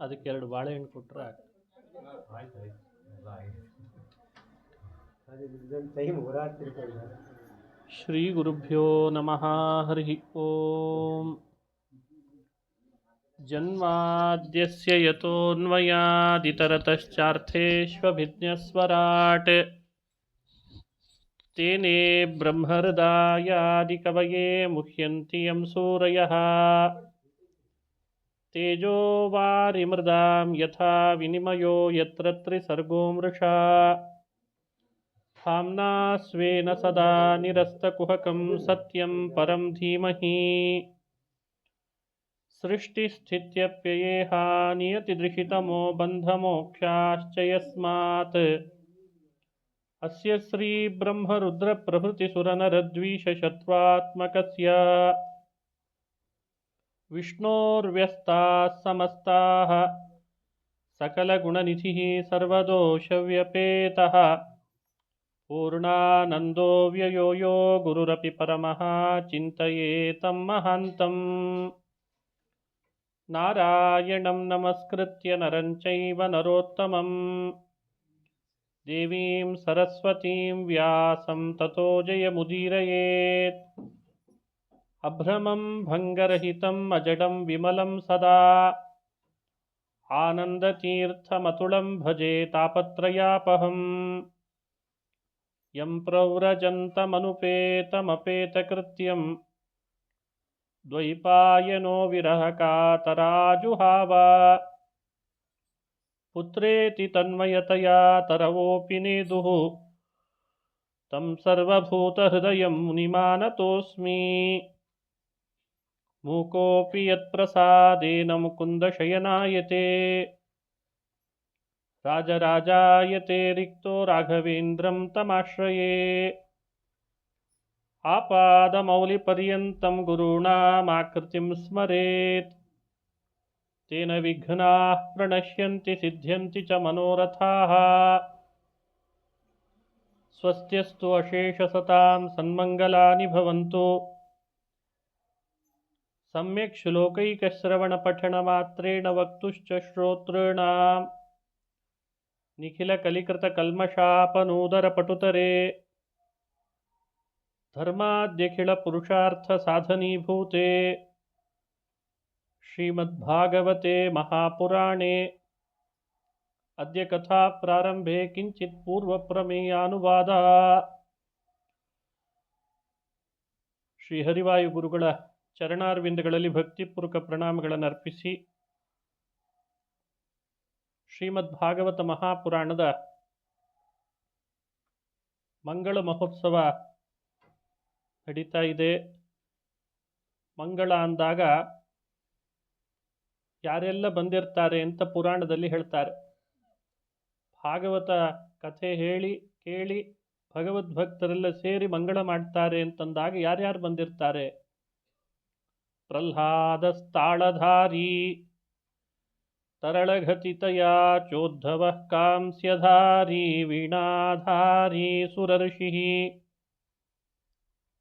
ಅದಕ್ಕೆ 2 ಬಾಳೆಹಣ್ಣು ಕೊಟ್ಟರೆ ಶ್ರೀ ಗುರುಭ್ಯೋ ನಮಃ. ಹರಿ ಓಂ. ಜನ್ಮಾದ್ಯಸ್ಯ ಯತೋನ್ಮಯಾದಿತರತಶ್ಚಾರ್ಥೇಷ್ವಭಿಜ್ಞಸ್ವರಾಟ್ ತೇನೇ ಬ್ರಹ್ಮಹೃದಾಯಾದಿಕವಯೇ ಮುಹ್ಯಂತಿ ಯಂ ಸೂರಯಃ ತೇಜೋ ವಾರಿಮೃದಾಂ ಯಥಾ ವಿನಿಮಯೋ ಯತ್ರ ತ್ರಿಸರ್ಗೋ ಮೃಷಾ धाम्ना स्वेन सदा निरस्तकुहकं सत्यं परं धीमहि. सृष्टिस्थित्यप्ययेहा नियतिदृशितमो बन्धमोक्षाश्च यस्मात् अस्य श्रीब्रह्मरुद्रप्रभृतिसुरनरद्वीषशत्रुत्मकस्य विष्णोर्व्यस्ताः समस्ताः सकलगुणनिधिः सर्वदोषव्यपेतः पूर्णानन्दो व्ययो यो गुरुरपि परमः चिन्तयेतं महान्तं. नारायणं नमस्कृत्य नरं चैव नरोत्तमं देवीं सरस्वतीं व्यासं ततो जयमुदीरयेत्. अभ्रमं भङ्गरहितम् अजडं विमलं सदा आनन्दतीर्थमतुलं भजे तापत्रयापहम्. यं प्रव्रजन्तमनुपेतमपेतकृत्यं द्वैपायनो विरहकातराजुहाव. पुत्रेति तन्मयतया तरवोऽपि नेदुः तं सर्वभूतहृदयं मुनिमानतोऽस्मि. मूकोऽपि यत्प्रसादेन मुकुन्दशयनायते राजराजायते रिक्तो राघवेन्द्रं तमाश्रये. आपादमौलिपर्यन्तं गुरूणामाकृतिं स्मरेत् तेन विघ्नाः प्रणश्यन्ति सिद्ध्यन्ति च मनोरथाः. स्वस्त्यस्तु अशेषसतां सन्मङ्गलानि भवन्तु. सम्यक् श्लोकैकश्रवणपठनमात्रेण वक्तुश्च श्रोतॄणां निखिलकलिकृतकल्मषापनूदरपटुतरे धर्माद्यखिलपुरुषार्थसाधनीभूते श्रीमद्भागवते महापुराणे अद्य कथाप्रारम्भे किञ्चित् पूर्वप्रमेयानुवादः. ಶ್ರೀಹರಿವಾಯುಗುರುಗಳ ಚರಣಾರವಿಂದಗಳಲ್ಲಿ ಭಕ್ತಿಪೂರ್ವಕ ಪ್ರಣಾಮಗಳನ್ನು ಅರ್ಪಿಸಿ ಶ್ರೀಮದ್ ಭಾಗವತ ಮಹಾಪುರಾಣದ ಮಂಗಳ ಮಹೋತ್ಸವ ನಡೀತಾ ಇದೆ. ಮಂಗಳ ಅಂದಾಗ ಯಾರೆಲ್ಲ ಬಂದಿರ್ತಾರೆ ಅಂತ ಪುರಾಣದಲ್ಲಿ ಹೇಳ್ತಾರೆ. ಭಾಗವತ ಕಥೆ ಹೇಳಿ ಕೇಳಿ ಭಗವದ್ಭಕ್ತರೆಲ್ಲ ಸೇರಿ ಮಂಗಳ ಮಾಡ್ತಾರೆ ಅಂತಂದಾಗ ಯಾರ್ಯಾರು ಬಂದಿರ್ತಾರೆ? ಪ್ರಹ್ಲಾದಸ್ತಾಳಧಾರಿ ತರಳಘತಿತಯಾ ಚೋದ್ಧವಃ ಕಾಂಸ್ಯಧಾರಿ ವೀಣಾಧಾರಿ ಸುರರ್ಷಿ.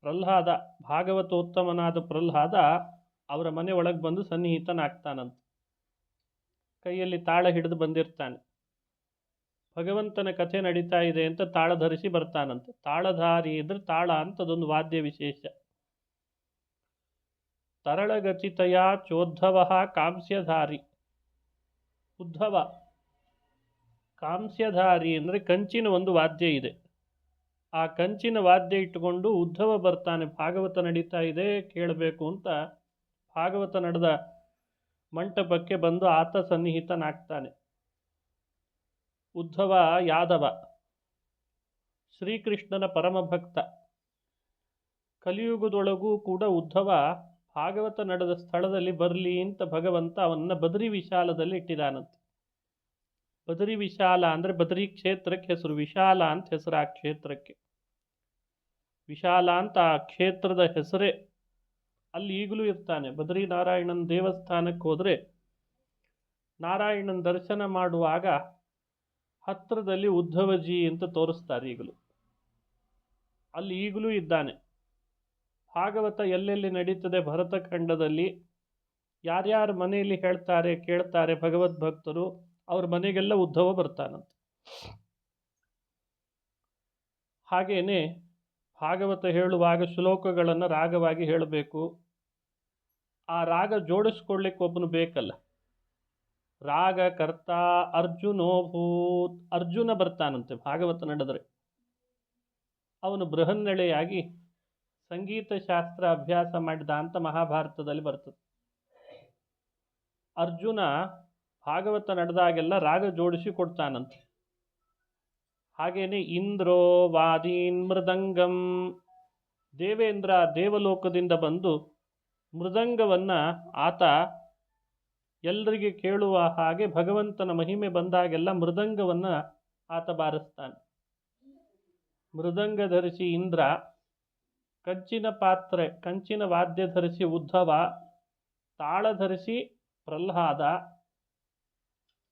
ಪ್ರಹ್ಲಾದ, ಭಾಗವತೋತ್ತಮನಾದ ಪ್ರಹ್ಲಾದ ಅವರ ಮನೆ ಒಳಗೆ ಬಂದು ಸನ್ನಿಹಿತನಾಗ್ತಾನಂತ. ಕೈಯಲ್ಲಿ ತಾಳ ಹಿಡಿದು ಬಂದಿರ್ತಾನೆ. ಭಗವಂತನ ಕಥೆ ನಡೀತಾ ಇದೆ ಅಂತ ತಾಳ ಧರಿಸಿ ಬರ್ತಾನಂತ. ತಾಳಧಾರಿ ಇದ್ರೆ ತಾಳ ಅಂತದೊಂದು ವಾದ್ಯ ವಿಶೇಷ. ತರಳಗತಿತಯಾ ಚೋದ್ಧವ ಕಾಂಸ್ಯಧಾರಿ. ಉದ್ಧವ ಕಾಂಸ್ಯಧಾರಿ ಅಂದರೆ ಕಂಚಿನ ಒಂದು ವಾದ್ಯ ಇದೆ. ಆ ಕಂಚಿನ ವಾದ್ಯ ಇಟ್ಟುಕೊಂಡು ಉದ್ಧವ ಬರ್ತಾನೆ. ಭಾಗವತ ನಡೀತಾ ಇದೆ ಕೇಳಬೇಕು ಅಂತ ಭಾಗವತ ನಡೆದ ಮಂಟಪಕ್ಕೆ ಬಂದು ಆತ ಸನ್ನಿಹಿತನಾಗ್ತಾನೆ. ಉದ್ಧವ ಯಾದವ, ಶ್ರೀಕೃಷ್ಣನ ಪರಮಭಕ್ತ. ಕಲಿಯುಗದೊಳಗೂ ಕೂಡ ಉದ್ಧವ ಭಾಗವತ ನಡೆದ ಸ್ಥಳದಲ್ಲಿ ಬರಲಿ ಅಂತ ಭಗವಂತ ಅವನ್ನ ಬದರಿ ವಿಶಾಲದಲ್ಲಿ ಇಟ್ಟಿದಾನಂತೆ. ಬದರಿ ವಿಶಾಲ ಅಂದರೆ ಬದರಿ ಕ್ಷೇತ್ರಕ್ಕೆ ಹೆಸರು, ವಿಶಾಲ ಅಂತ ಹೆಸರು ಆ ಕ್ಷೇತ್ರಕ್ಕೆ. ವಿಶಾಲ ಅಂತ ಆ ಕ್ಷೇತ್ರದ ಹೆಸರೇ. ಅಲ್ಲಿ ಈಗಲೂ ಇರ್ತಾನೆ. ಬದರಿ ನಾರಾಯಣನ ದೇವಸ್ಥಾನಕ್ಕೆ ಹೋದರೆ ನಾರಾಯಣನ ದರ್ಶನ ಮಾಡುವಾಗ ಹತ್ತಿರದಲ್ಲಿ ಉದ್ಧವಜಿ ಅಂತ ತೋರಿಸ್ತಾರೆ ಈಗಲೂ. ಅಲ್ಲಿ ಈಗಲೂ ಇದ್ದಾನೆ. ಭಾಗವತ ಎಲ್ಲೆಲ್ಲಿ ನಡೀತದೆ ಭರತಖಂಡದಲ್ಲಿ, ಯಾರ್ಯಾರ ಮನೆಯಲ್ಲಿ ಹೇಳ್ತಾರೆ ಕೇಳ್ತಾರೆ ಭಗವದ್ ಭಕ್ತರು, ಅವ್ರ ಮನೆಗೆಲ್ಲ ಉದ್ಧವ ಬರ್ತಾನಂತೆ. ಹಾಗೇನೆ ಭಾಗವತ ಹೇಳುವಾಗ ಶ್ಲೋಕಗಳನ್ನು ರಾಗವಾಗಿ ಹೇಳಬೇಕು. ಆ ರಾಗ ಜೋಡಿಸ್ಕೊಳ್ಳಿಕ್ಕೆ ಒಬ್ಬನು ಬೇಕಲ್ಲ. ರಾಗ ಕರ್ತ ಅರ್ಜುನೋಭೂತ್, ಅರ್ಜುನ ಬರ್ತಾನಂತೆ ಭಾಗವತ ನಡೆದರೆ. ಅವನು ಬೃಹನ್ನಳೆಯಾಗಿ ಸಂಗೀತ ಶಾಸ್ತ್ರ ಅಭ್ಯಾಸ ಮಾಡಿದ ಅಂತ ಮಹಾಭಾರತದಲ್ಲಿ ಬರ್ತದೆ. ಅರ್ಜುನ ಭಾಗವತ ನಡೆದಾಗೆಲ್ಲ ರಾಗ ಜೋಡಿಸಿ ಕೊಡ್ತಾನಂತೆ. ಹಾಗೇನೆ ಇಂದ್ರೋ ವಾದೀನ್ ಮೃದಂಗಂ, ದೇವೇಂದ್ರ ದೇವಲೋಕದಿಂದ ಬಂದು ಮೃದಂಗವನ್ನು ಆತ ಎಲ್ಲರಿಗೆ ಕೇಳುವ ಹಾಗೆ ಭಗವಂತನ ಮಹಿಮೆ ಬಂದಾಗೆಲ್ಲ ಮೃದಂಗವನ್ನು ಆತ ಬಾರಿಸ್ತಾನೆ. ಮೃದಂಗ ಧರಿಸಿ ಇಂದ್ರ, ಕಂಚಿನ ವಾದ್ಯ ಧರಿಸಿ ಉದ್ಧವ, ತಾಳ ಧರಿಸಿ ಪ್ರಹ್ಲಾದ.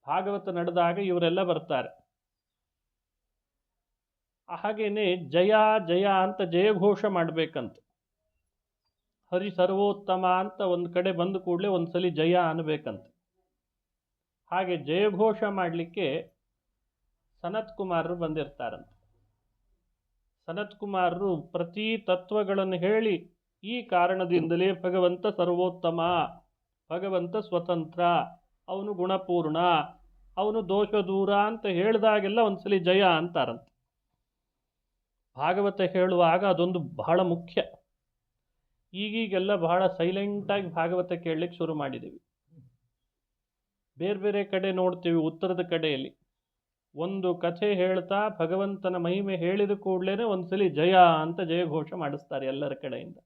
ಭಾಗವತ ನಡೆದಾಗ ಇವರೆಲ್ಲ ಬರ್ತಾರೆ. ಹಾಗೇನೆ ಜಯ ಜಯ ಅಂತ ಜಯಘೋಷ ಮಾಡಬೇಕಂತ. ಹರಿ ಸರ್ವೋತ್ತಮ ಅಂತ ಒಂದು ಕಡೆ ಬಂದ ಕೂಡಲೇ ಒಂದ್ಸಲಿ ಜಯ ಅನ್ನಬೇಕಂತ. ಹಾಗೆ ಜಯಘೋಷ ಮಾಡಲಿಕ್ಕೆ ಸನತ್ ಕುಮಾರರು ಬಂದಿರ್ತಾರಂತೆ. ಸನತ್ ಕುಮಾರರು ಪ್ರತಿ ತತ್ವಗಳನ್ನು ಹೇಳಿ, ಈ ಕಾರಣದಿಂದಲೇ ಭಗವಂತ ಸರ್ವೋತ್ತಮ, ಭಗವಂತ ಸ್ವತಂತ್ರ, ಅವನು ಗುಣಪೂರ್ಣ, ಅವನು ದೋಷ ದೂರ ಅಂತ ಹೇಳಿದಾಗೆಲ್ಲ ಒಂದ್ಸಲಿ ಜಯ ಅಂತಾರಂತೆ. ಭಾಗವತ ಹೇಳುವಾಗ ಅದೊಂದು ಬಹಳ ಮುಖ್ಯ. ಈಗೀಗೆಲ್ಲ ಬಹಳ ಸೈಲೆಂಟಾಗಿ ಭಾಗವತ ಕೇಳಲಿಕ್ಕೆ ಶುರು ಮಾಡಿದ್ದೀವಿ. ಬೇರೆ ಬೇರೆ ಕಡೆ ನೋಡ್ತೀವಿ, ಉತ್ತರದ ಕಡೆಯಲ್ಲಿ ಒಂದು ಕಥೆ ಹೇಳ್ತಾ ಭಗವಂತನ ಮಹಿಮೆ ಹೇಳಿದ ಕೂಡಲೇ ಒಂದ್ಸಲಿ ಜಯ ಅಂತ ಜಯಘೋಷ ಮಾಡಿಸ್ತಾರೆ ಎಲ್ಲರ ಕಡೆಯಿಂದ.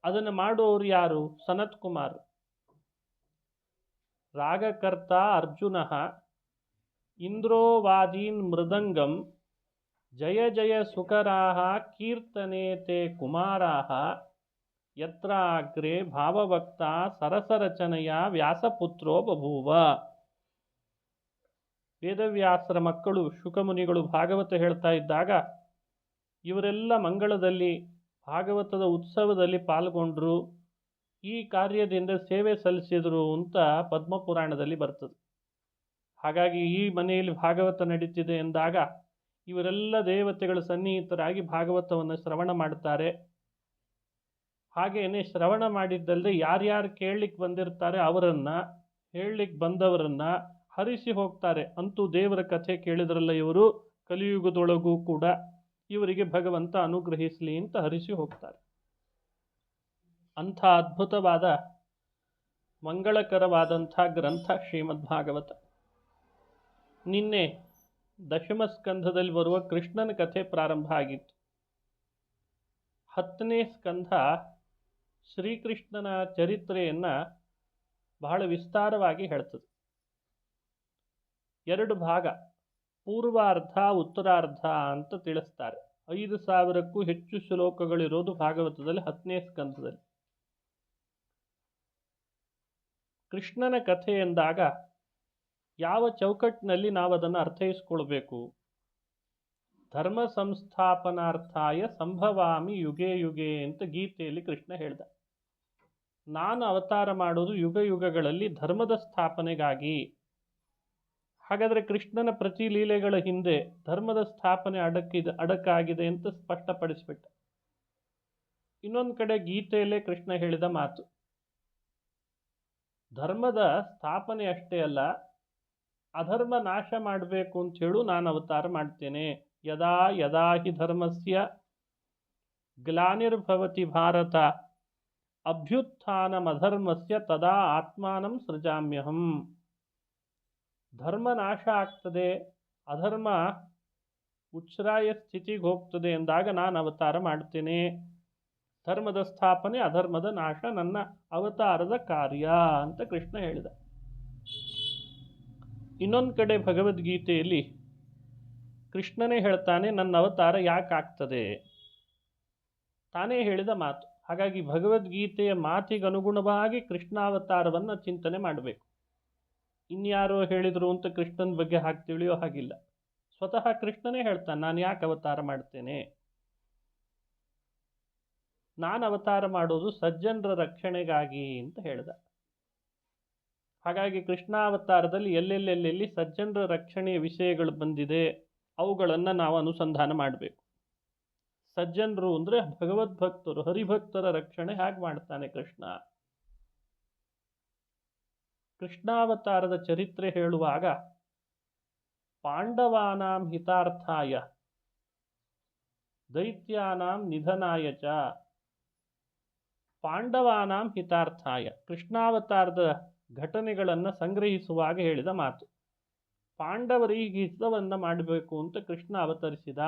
ಅದನ್ನು ಮಾಡುವವರು ಯಾರು? ಸನತ್ ಕುಮಾರ್. ರಾಗಕರ್ತ ಅರ್ಜುನ ಇಂದ್ರೋವಾದೀನ್ ಮೃದಂಗಂ ಜಯ ಜಯ ಸುಕರಾಹ ಕೀರ್ತನೇತೆ ಕುಮಾರಾಹ ಯತ್ರ ಅಗ್ರೆ ಭಾವಭಕ್ತ ಸರಸರಚನೆಯ ವ್ಯಾಸಪುತ್ರೋ ಬಭೂವ. ವೇದವ್ಯಾಸರ ಮಕ್ಕಳು ಶುಕಮುನಿಗಳು ಭಾಗವತ ಹೇಳ್ತಾ ಇದ್ದಾಗ ಇವರೆಲ್ಲ ಮಂಗಳದಲ್ಲಿ ಭಾಗವತದ ಉತ್ಸವದಲ್ಲಿ ಪಾಲ್ಗೊಂಡ್ರು, ಈ ಕಾರ್ಯದಿಂದ ಸೇವೆ ಸಲ್ಲಿಸಿದರು ಅಂತ ಪದ್ಮಪುರಾಣದಲ್ಲಿ ಬರ್ತದೆ. ಹಾಗಾಗಿ ಈ ಮನೆಯಲ್ಲಿ ಭಾಗವತ ನಡೀತಿದೆ ಎಂದಾಗ ಇವರೆಲ್ಲ ದೇವತೆಗಳ ಸನ್ನಿಹಿತರಾಗಿ ಭಾಗವತವನ್ನು ಶ್ರವಣ ಮಾಡ್ತಾರೆ. ಹಾಗೇನೆ ಶ್ರವಣ ಮಾಡಿದ್ದಲ್ಲದೆ ಯಾರ್ಯಾರು ಕೇಳಲಿಕ್ಕೆ ಬಂದಿರ್ತಾರೆ ಅವರನ್ನು, ಹೇಳಲಿಕ್ಕೆ ಬಂದವರನ್ನು ಹರಿಸಿ ಹೋಗ್ತಾರೆ. ಅಂತೂ ದೇವರ ಕಥೆ ಕೇಳಿದ್ರಲ್ಲ ಇವರು, ಕಲಿಯುಗದೊಳಗೂ ಕೂಡ ಇವರಿಗೆ ಭಗವಂತ ಅನುಗ್ರಹಿಸಲಿ ಅಂತ ಹರಿಸಿ ಹೋಗ್ತಾರೆ. ಅಂಥ ಅದ್ಭುತವಾದ ಮಂಗಳಕರವಾದಂಥ ಗ್ರಂಥ ಶ್ರೀಮದ್ ಭಾಗವತ. ನಿನ್ನೆ ದಶಮ ಸ್ಕಂಧದಲ್ಲಿ ಬರುವ ಕೃಷ್ಣನ ಕಥೆ ಪ್ರಾರಂಭ ಆಗಿತ್ತು. 10ನೇ ಸ್ಕಂಧ ಶ್ರೀಕೃಷ್ಣನ ಚರಿತ್ರೆಯನ್ನು ಬಹಳ ವಿಸ್ತಾರವಾಗಿ ಹೇಳ್ತದೆ. 2 ಭಾಗ, ಪೂರ್ವಾರ್ಧ ಉತ್ತರಾರ್ಧ ಅಂತ ತಿಳಿಸ್ತಾರೆ. 5000ಕ್ಕೂ ಹೆಚ್ಚು ಶ್ಲೋಕಗಳಿರೋದು ಭಾಗವತದಲ್ಲಿ 10ನೇ ಸ್ಕಂಧದಲ್ಲಿ. ಕೃಷ್ಣನ ಕಥೆ ಎಂದಾಗ ಯಾವ ಚೌಕಟ್ಟಿನಲ್ಲಿ ನಾವು ಅದನ್ನು ಅರ್ಥೈಸ್ಕೊಳ್ಬೇಕು? ಧರ್ಮ ಸಂಸ್ಥಾಪನಾರ್ಥಾಯ ಸಂಭವಾಮಿ ಯುಗೆ ಯುಗೆ ಅಂತ ಗೀತೆಯಲ್ಲಿ ಕೃಷ್ಣ ಹೇಳ್ದ. ನಾನು ಅವತಾರ ಮಾಡೋದು ಯುಗ ಯುಗಗಳಲ್ಲಿ ಧರ್ಮದ ಸ್ಥಾಪನೆಗಾಗಿ. ಹಾಗಾದರೆ ಕೃಷ್ಣನ ಪ್ರತಿ ಲೀಲೆಗಳ ಹಿಂದೆ ಧರ್ಮದ ಸ್ಥಾಪನೆ ಅಡಕಾಗಿದೆ ಅಂತ ಸ್ಪಷ್ಟಪಡಿಸಿಬಿಟ್ಟ. ಇನ್ನೊಂದು ಕಡೆ ಗೀತೆಯಲ್ಲೇ ಕೃಷ್ಣ ಹೇಳಿದ ಮಾತು, ಧರ್ಮದ ಸ್ಥಾಪನೆ ಅಷ್ಟೇ ಅಲ್ಲ, ಅಧರ್ಮ ನಾಶ ಮಾಡಬೇಕು ಅಂತ ಹೇಳು ನಾನು ಅವತಾರ ಮಾಡ್ತೇನೆ. ಯದಾ ಯದಾ ಹಿ ಧರ್ಮಸ್ಯ ಗ್ಲಾನಿರ್ಭವತಿ ಭಾರತ ಅಭ್ಯುತ್ಥಾನಮಧರ್ಮಸ್ಯ ತದಾ ಆತ್ಮಾನಂ ಸೃಜಾಮ್ಯಹಂ. ಧರ್ಮ ನಾಶ ಆಗ್ತದೆ, ಅಧರ್ಮ ಉಚ್ಛ್ರಾಯ ಸ್ಥಿತಿಗೆ ಹೋಗ್ತದೆ ಎಂದಾಗ ನಾನು ಅವತಾರ ಮಾಡ್ತೇನೆ. ಧರ್ಮದ ಸ್ಥಾಪನೆ, ಅಧರ್ಮದ ನಾಶ ನನ್ನ ಅವತಾರದ ಕಾರ್ಯ ಅಂತ ಕೃಷ್ಣ ಹೇಳಿದ. ಇನ್ನೊಂದು ಕಡೆ ಭಗವದ್ಗೀತೆಯಲ್ಲಿ ಕೃಷ್ಣನೇ ಹೇಳ್ತಾನೆ ನನ್ನ ಅವತಾರ ಯಾಕೆ ಆಗ್ತದೆ, ತಾನೇ ಹೇಳಿದ ಮಾತು. ಹಾಗಾಗಿ ಭಗವದ್ಗೀತೆಯ ಮಾತಿಗನುಗುಣವಾಗಿ ಕೃಷ್ಣಾವತಾರವನ್ನು ಚಿಂತನೆ ಮಾಡಬೇಕು. ಇನ್ಯಾರೋ ಹೇಳಿದರು ಅಂತ ಕೃಷ್ಣನ ಬಗ್ಗೆ ಹಾಗೆ ತಿಳಿಯೋ ಹಾಗಿಲ್ಲ. ಸ್ವತಃ ಕೃಷ್ಣನೇ ಹೇಳ್ತಾನೆ ನಾನು ಯಾಕೆ ಅವತಾರ ಮಾಡ್ತೇನೆ. ನಾನು ಅವತಾರ ಮಾಡೋದು ಸಜ್ಜನರ ರಕ್ಷಣೆಗಾಗಿ ಅಂತ ಹೇಳ್ದ. ಹಾಗಾಗಿ ಕೃಷ್ಣಾವತಾರದಲ್ಲಿ ಎಲ್ಲೆಲ್ಲೆಲ್ಲೆಲ್ಲಿ ಸಜ್ಜನರ ರಕ್ಷಣೆಯ ವಿಷಯಗಳು ಬಂದಿದೆ ಅವುಗಳನ್ನು ನಾವು ಅನುಸಂಧಾನ ಮಾಡಬೇಕು. ಸಜ್ಜನರು ಅಂದರೆ ಭಗವದ್ಭಕ್ತರು, ಹರಿಭಕ್ತರ ರಕ್ಷಣೆ ಹೇಗೆ ಮಾಡ್ತಾನೆ ಕೃಷ್ಣ. ಕೃಷ್ಣಾವತಾರದ ಚರಿತ್ರೆ ಹೇಳುವಾಗ ಪಾಂಡವಾನಾಂ ಹಿತಾರ್ಥಾಯ ದೈತ್ಯಾನಾಂ ನಿಧನಾಯ ಚ, ಪಾಂಡವಾನಾಂ ಹಿತಾರ್ಥಾಯ ಕೃಷ್ಣಾವತಾರದ ಘಟನೆಗಳನ್ನು ಸಂಗ್ರಹಿಸುವಾಗ ಹೇಳಿದ ಮಾತು. ಪಾಂಡವರಿಗೆ ಹಿತವನ್ನು ಮಾಡಬೇಕು ಅಂತ ಕೃಷ್ಣ ಅವತರಿಸಿದ.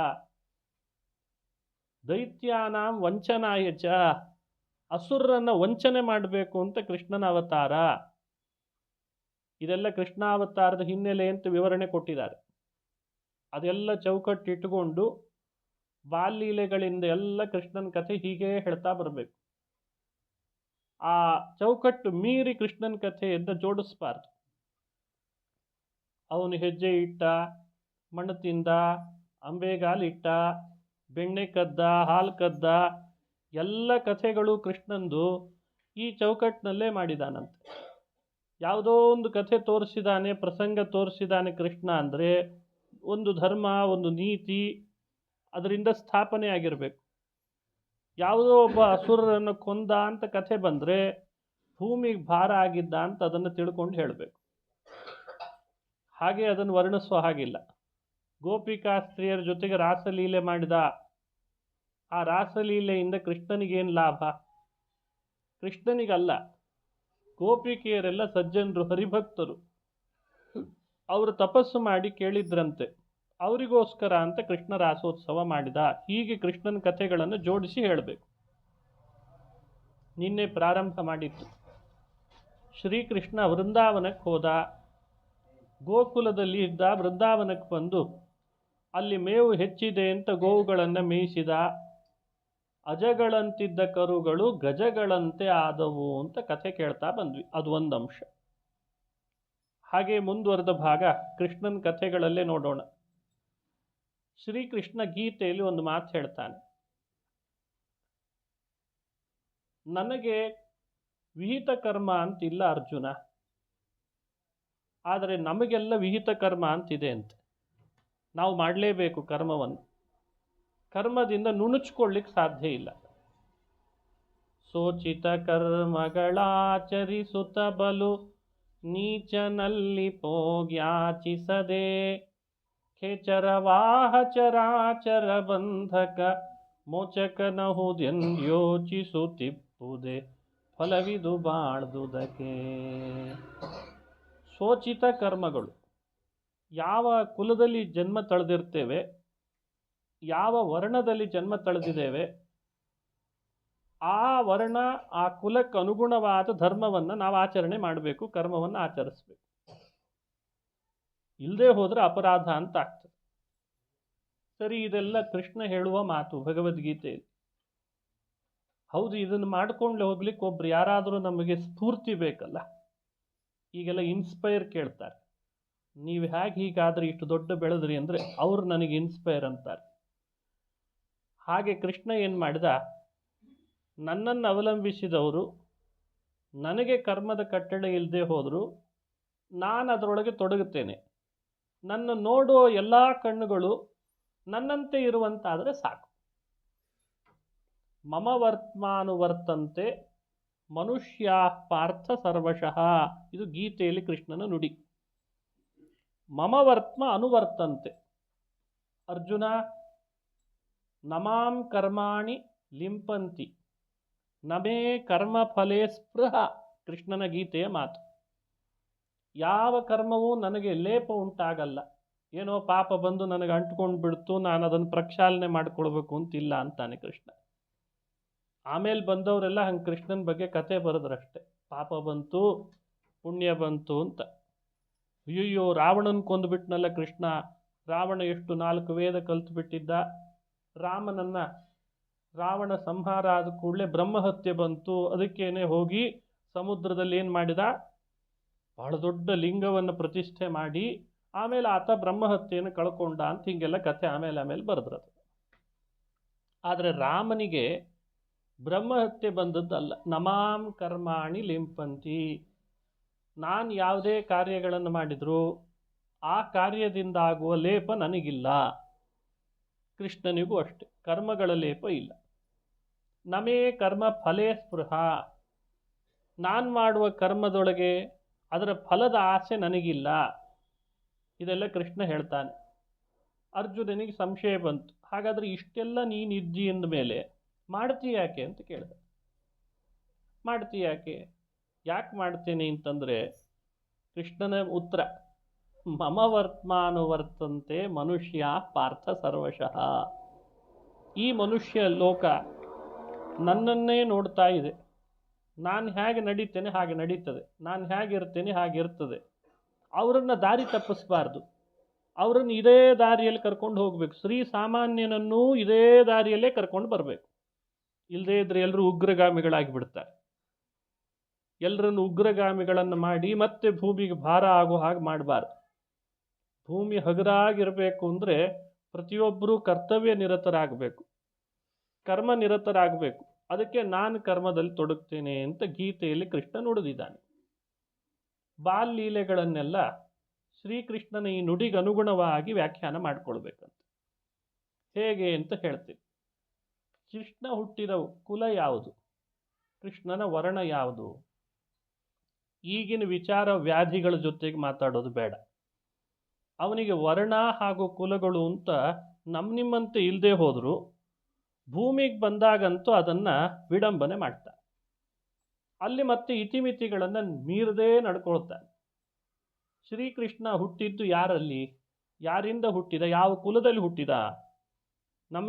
ದೈತ್ಯಾನಾಂ ವಂಚನಾಯ ಚ, ಅಸುರರನ್ನು ವಂಚನೆ ಮಾಡಬೇಕು ಅಂತ ಕೃಷ್ಣನ ಅವತಾರ. ಇದೆಲ್ಲ ಕೃಷ್ಣಾವತಾರದ ಹಿನ್ನೆಲೆ ಅಂತ ವಿವರಣೆ ಕೊಟ್ಟಿದ್ದಾರೆ. ಅದೆಲ್ಲ ಚೌಕಟ್ಟಿಟ್ಟುಕೊಂಡು ಬಾಲ್ಯಲೀಲೆಗಳಿಂದ ಎಲ್ಲ ಕೃಷ್ಣನ ಕಥೆ ಹೀಗೆ ಹೇಳ್ತಾ ಬರಬೇಕು. ಆ ಚೌಕಟ್ಟು ಮೀರಿ ಕೃಷ್ಣನ ಕಥೆಯಿಂದ ಜೋಡಿಸ್ಬಾರ್ದು. ಅವನು ಹೆಜ್ಜೆ ಇಟ್ಟ, ಮಣ್ಣು ತಿಂದ, ಅಂಬೆಗಾಲಿಟ್ಟ, ಬೆಣ್ಣೆ ಕದ್ದ, ಹಾಲು ಕದ್ದ, ಎಲ್ಲ ಕಥೆಗಳು ಕೃಷ್ಣಂದು ಈ ಚೌಕಟ್ಟಿನಲ್ಲೇ ಮಾಡಿದಾನಂತೆ. ಯಾವುದೋ ಒಂದು ಕಥೆ ತೋರಿಸಿದಾನೆ, ಪ್ರಸಂಗ ತೋರಿಸಿದಾನೆ ಕೃಷ್ಣ ಅಂದರೆ ಒಂದು ಧರ್ಮ, ಒಂದು ನೀತಿ ಅದರಿಂದ ಸ್ಥಾಪನೆ ಆಗಿರಬೇಕು. ಯಾವುದೋ ಒಬ್ಬ ಅಸುರರನ್ನು ಕೊಂದ ಅಂತ ಕಥೆ ಬಂದರೆ ಭೂಮಿಗೆ ಭಾರ ಆಗಿದ್ದ ಅಂತ ಅದನ್ನು ತಿಳ್ಕೊಂಡು ಹೇಳಬೇಕು. ಹಾಗೆ ಅದನ್ನು ವರ್ಣಿಸೋ ಹಾಗಿಲ್ಲ. ಗೋಪಿಕಾಸ್ತ್ರೀಯರ ಜೊತೆಗೆ ರಾಸಲೀಲೆ ಮಾಡಿದ, ಆ ರಾಸಲೀಲೆಯಿಂದ ಕೃಷ್ಣನಿಗೇನು ಲಾಭ? ಕೃಷ್ಣನಿಗಲ್ಲ. ಗೋಪಿಕೆಯರೆಲ್ಲ ಸಜ್ಜನರು, ಹರಿಭಕ್ತರು. ಅವರು ತಪಸ್ಸು ಮಾಡಿ ಕೇಳಿದ್ರಂತೆ, ಅವರಿಗೋಸ್ಕರ ಅಂತ ಕೃಷ್ಣ ರಾಸೋತ್ಸವ ಮಾಡಿದ. ಹೀಗೆ ಕೃಷ್ಣನ ಕಥೆಗಳನ್ನು ಜೋಡಿಸಿ ಹೇಳಬೇಕು. ನಿನ್ನೆ ಪ್ರಾರಂಭ ಮಾಡಿತ್ತು. ಶ್ರೀಕೃಷ್ಣ ವೃಂದಾವನಕ್ಕೆ ಹೋದ. ಗೋಕುಲದಲ್ಲಿ ಇದ್ದ, ವೃಂದಾವನಕ್ಕೆ ಬಂದು ಅಲ್ಲಿ ಮೇವು ಹೆಚ್ಚಿದೆ ಅಂತ ಗೋವುಗಳನ್ನು ಮೇಯಿಸಿದ. ಅಜಗಳಂತಿದ್ದ ಕರುಗಳು ಗಜಗಳಂತೆ ಆದವು ಅಂತ ಕಥೆ ಕೇಳ್ತಾ ಬಂದ್ವಿ. ಅದು ಒಂದು ಅಂಶ. ಹಾಗೆ ಮುಂದುವರೆದ ಭಾಗ ಕೃಷ್ಣನ ಕಥೆಗಳಲ್ಲೇ ನೋಡೋಣ. ಶ್ರೀಕೃಷ್ಣ ಗೀತೆಯಲ್ಲಿ ಒಂದು ಮಾತು ಹೇಳ್ತಾನೆ, ನನಗೆ ವಿಹಿತ ಕರ್ಮ ಅಂತಿಲ್ಲ ಅರ್ಜುನ, ಆದರೆ ನಮಗೆಲ್ಲ ವಿಹಿತ ಕರ್ಮ ಅಂತಿದೆ ಅಂತೆ. ನಾವು ಮಾಡಲೇಬೇಕು ಕರ್ಮವನ್ನು. ಕರ್ಮದಿಂದ ನುಣುಚ್ಕೊಳ್ಳಿಕ್ಕೆ ಸಾಧ್ಯ ಇಲ್ಲ. ಸೋಚಿತ ಕರ್ಮಗಳಾಚರಿಸುತ್ತ ಬಲು ನೀಚನಲ್ಲಿ ಪೋಗ್ಯಾಚಿಸದೆ, ಖೇಚರವಾಹ ಚರಾಚರ ಬಂಧಕ ಮೋಚಕನಹುದೆಂದ್ಯೋಚಿಸುತ್ತಿಪ್ಪುದೆ ಫಲವಿದು ಬಾಳ್ದುದಕ್ಕೆ. ಸೋಚಿತ ಕರ್ಮಗಳು, ಯಾವ ಕುಲದಲ್ಲಿ ಜನ್ಮ ತಳೆದಿರ್ತೇವೆ, ಯಾವ ವರ್ಣದಲ್ಲಿ ಜನ್ಮ ತಳೆದಿದ್ದೇವೆ, ಆ ವರ್ಣ ಆ ಕುಲಕ್ಕೆ ಅನುಗುಣವಾದ ಧರ್ಮವನ್ನು ನಾವು ಆಚರಣೆ ಮಾಡಬೇಕು, ಕರ್ಮವನ್ನು ಆಚರಿಸಬೇಕು. ಇಲ್ಲದೆ ಹೋದರೆ ಅಪರಾಧ ಅಂತ ಆಗ್ತದೆ. ಸರಿ, ಇದೆಲ್ಲ ಕೃಷ್ಣ ಹೇಳುವ ಮಾತು ಭಗವದ್ಗೀತೆಯಲ್ಲಿ. ಹೌದು, ಇದನ್ನು ಮಾಡ್ಕೊಂಡು ಹೋಗ್ಲಿಕ್ಕೆ ಒಬ್ರು ಯಾರಾದರೂ ನಮಗೆ ಸ್ಫೂರ್ತಿ ಬೇಕಲ್ಲ. ಈಗೆಲ್ಲ ಇನ್ಸ್ಪೈರ್ ಕೇಳ್ತಾರೆ, ನೀವು ಹೇಗೆ ಹೀಗಾದ್ರೆ ಇಷ್ಟು ದೊಡ್ಡ ಬೆಳೆದ್ರಿ ಅಂದರೆ ಅವರು ನನಗೆ ಇನ್ಸ್ಪೈರ್ ಅಂತಾರೆ. ಹಾಗೆ ಕೃಷ್ಣ ಏನು ಮಾಡಿದ, ನನ್ನನ್ನು ಅವಲಂಬಿಸಿದವರು ನನಗೆ ಕರ್ಮದ ಕಟ್ಟಳೆ ಇಲ್ಲದೆ ಹೋದರೂ ನಾನು ಅದರೊಳಗೆ ತೊಡಗುತ್ತೇನೆ. ನನ್ನ ನೋಡೋ ಎಲ್ಲ ಕಣ್ಣುಗಳು ನನ್ನಂತೆ ಇರುವಂತಾದರೆ ಸಾಕು. ಮಮ ವರ್ತ್ಮಾನುವರ್ತಂತೆ ಮನುಷ್ಯ ಪಾರ್ಥ ಸರ್ವಶಃ. ಇದು ಗೀತೆಯಲ್ಲಿ ಕೃಷ್ಣನ ನುಡಿ. ಮಮ ವರ್ತ್ಮ ಅನುವರ್ತಂತೆ. ಅರ್ಜುನ, ನಮಾಂ ಕರ್ಮಾಣಿ ಲಿಂಪಂತಿ ನಮೇ ಕರ್ಮಫಲೇ ಸ್ಪೃಹ. ಕೃಷ್ಣನ ಗೀತೆಯ ಮಾತು. ಯಾವ ಕರ್ಮವೂ ನನಗೆ ಲೇಪ ಉಂಟಾಗಲ್ಲ. ಏನೋ ಪಾಪ ಬಂದು ನನಗೆ ಅಂಟ್ಕೊಂಡು ಬಿಡ್ತು, ನಾನು ಅದನ್ನು ಪ್ರಕ್ಷಾಳನೆ ಮಾಡ್ಕೊಳ್ಬೇಕು ಅಂತಿಲ್ಲ ಅಂತಾನೆ ಕೃಷ್ಣ. ಆಮೇಲೆ ಬಂದವರೆಲ್ಲ ಹಂಗೆ ಕೃಷ್ಣನ ಬಗ್ಗೆ ಕತೆ ಬರೆದ್ರಷ್ಟೆ. ಪಾಪ ಬಂತು, ಪುಣ್ಯ ಬಂತು ಅಂತ. ಅಯ್ಯಯ್ಯೋ, ರಾವಣನ ಕೊಂದುಬಿಟ್ನಲ್ಲ ಕೃಷ್ಣ. ರಾವಣ ಎಷ್ಟು 4 ವೇದ ಕಲ್ತು ಬಿಟ್ಟಿದ್ದ. ರಾವಣ ಸಂಹಾರ ಆದ ಕೂಡಲೇ ಬ್ರಹ್ಮಹತ್ಯೆ ಬಂತು. ಅದಕ್ಕೇನೆ ಹೋಗಿ ಸಮುದ್ರದಲ್ಲಿ ಏನು ಮಾಡಿದ, ಬಹಳ ದೊಡ್ಡ ಲಿಂಗವನ್ನು ಪ್ರತಿಷ್ಠೆ ಮಾಡಿ ಆಮೇಲೆ ಆತ ಬ್ರಹ್ಮಹತ್ಯೆಯನ್ನು ಕಳ್ಕೊಂಡ ಅಂತ ಹಿಂಗೆಲ್ಲ ಕಥೆ ಆಮೇಲೆ ಬರೆದ್ರದು. ಆದರೆ ರಾಮನಿಗೆ ಬ್ರಹ್ಮಹತ್ಯೆ ಬಂದದ್ದಲ್ಲ. ನಮಾಂ ಕರ್ಮಾಣಿ ಲಿಂಪಂತಿ, ನಾನು ಯಾವುದೇ ಕಾರ್ಯಗಳನ್ನು ಮಾಡಿದರೂ ಆ ಕಾರ್ಯದಿಂದ ಆಗುವ ಲೇಪ ನನಗಿಲ್ಲ. ಕೃಷ್ಣನಿಗೂ ಅಷ್ಟೆ, ಕರ್ಮಗಳ ಲೇಪ ಇಲ್ಲ. ನಮೇ ಕರ್ಮ ಫಲೇ ಸ್ಪೃಹ, ನಾನು ಮಾಡುವ ಕರ್ಮದೊಳಗೆ ಅದರ ಫಲದ ಆಸೆ ನನಗಿಲ್ಲ. ಇದೆಲ್ಲ ಕೃಷ್ಣ ಹೇಳ್ತಾನೆ. ಅರ್ಜುನನಿಗೆ ಸಂಶಯ ಬಂತು, ಹಾಗಾದರೆ ಇಷ್ಟೆಲ್ಲ ನೀನಿದ್ದಿ ಅಂದ ಮೇಲೆ ಮಾಡ್ತೀಯಾಕೆ ಅಂತ ಕೇಳಿದೆ. ಮಾಡ್ತೀಯಾಕೆ, ಯಾಕೆ ಮಾಡ್ತೇನೆ ಅಂತಂದರೆ ಕೃಷ್ಣನ ಉತ್ತರ, ಮಮ ವರ್ತ್ಮಾನುವರ್ತಂತೆ ಮನುಷ್ಯ ಪಾರ್ಥ ಸರ್ವಶಃ. ಈ ಮನುಷ್ಯ ಲೋಕ ನನ್ನನ್ನೇ ನೋಡ್ತಾ ಇದೆ. ನಾನು ಹೇಗೆ ನಡೀತೇನೆ ಹಾಗೆ ನಡೀತದೆ, ನಾನು ಹೇಗಿರ್ತೇನೆ ಹಾಗಿರ್ತದೆ. ಅವರನ್ನು ದಾರಿ ತಪ್ಪಿಸಬಾರ್ದು, ಅವರನ್ನು ಇದೇ ದಾರಿಯಲ್ಲಿ ಕರ್ಕೊಂಡು ಹೋಗಬೇಕು. ಶ್ರೀ ಸಾಮಾನ್ಯನನ್ನೂ ಇದೇ ದಾರಿಯಲ್ಲೇ ಕರ್ಕೊಂಡು ಬರಬೇಕು. ಇಲ್ಲದೇ ಇದ್ರೆ ಎಲ್ಲರೂ ಉಗ್ರಗಾಮಿಗಳಾಗಿ ಬಿಡ್ತಾರೆ. ಎಲ್ಲರನ್ನು ಉಗ್ರಗಾಮಿಗಳನ್ನು ಮಾಡಿ ಮತ್ತೆ ಭೂಮಿಗೆ ಭಾರ ಆಗೋ ಹಾಗೆ ಮಾಡಬಾರ್ದು. ಭೂಮಿ ಹಗುರಾಗಿರಬೇಕು ಅಂದರೆ ಪ್ರತಿಯೊಬ್ಬರೂ ಕರ್ತವ್ಯ ನಿರತರಾಗಬೇಕು, ಕರ್ಮ ನಿರತರಾಗಬೇಕು. ಅದಕ್ಕೆ ನಾನು ಕರ್ಮದಲ್ಲಿ ತೊಡಗ್ತೇನೆ ಅಂತ ಗೀತೆಯಲ್ಲಿ ಕೃಷ್ಣ ನುಡಿದಿದ್ದಾನೆ. ಬಾಲ್ಯಲೀಲೆಗಳನ್ನೆಲ್ಲ ಶ್ರೀಕೃಷ್ಣನ ಈ ನುಡಿಗೆ ಅನುಗುಣವಾಗಿ ವ್ಯಾಖ್ಯಾನ ಮಾಡಿಕೊಳ್ಬೇಕಂತ. ಹೇಗೆ ಅಂತ ಹೇಳ್ತೀನಿ. ಕೃಷ್ಣ ಹುಟ್ಟಿದ ಕುಲ ಯಾವುದು, ಕೃಷ್ಣನ ವರ್ಣ ಯಾವುದು, ಈಗಿನ ವಿಚಾರ ವ್ಯಾಧಿಗಳ ಜೊತೆಗೆ ಮಾತಾಡೋದು ಬೇಡ. ಅವನಿಗೆ ವರ್ಣ ಹಾಗೂ ಕುಲಗಳು ಅಂತ ನಿಮ್ಮಂತೆ ಇಲ್ಲದೆ ಹೋದರೂ ಭೂಮಿಗೆ ಬಂದಾಗಂತೂ ಅದನ್ನು ವಿಡಂಬನೆ ಮಾಡ್ತಾನೆ. ಅಲ್ಲಿ ಮತ್ತೆ ಇತಿಮಿತಿಗಳನ್ನು ಮೀರದೇ ನಡ್ಕೊಳ್ತಾನೆ. ಶ್ರೀಕೃಷ್ಣ ಹುಟ್ಟಿದ್ದು ಯಾರಲ್ಲಿ, ಯಾರಿಂದ ಹುಟ್ಟಿದ, ಯಾವ ಕುಲದಲ್ಲಿ ಹುಟ್ಟಿದ?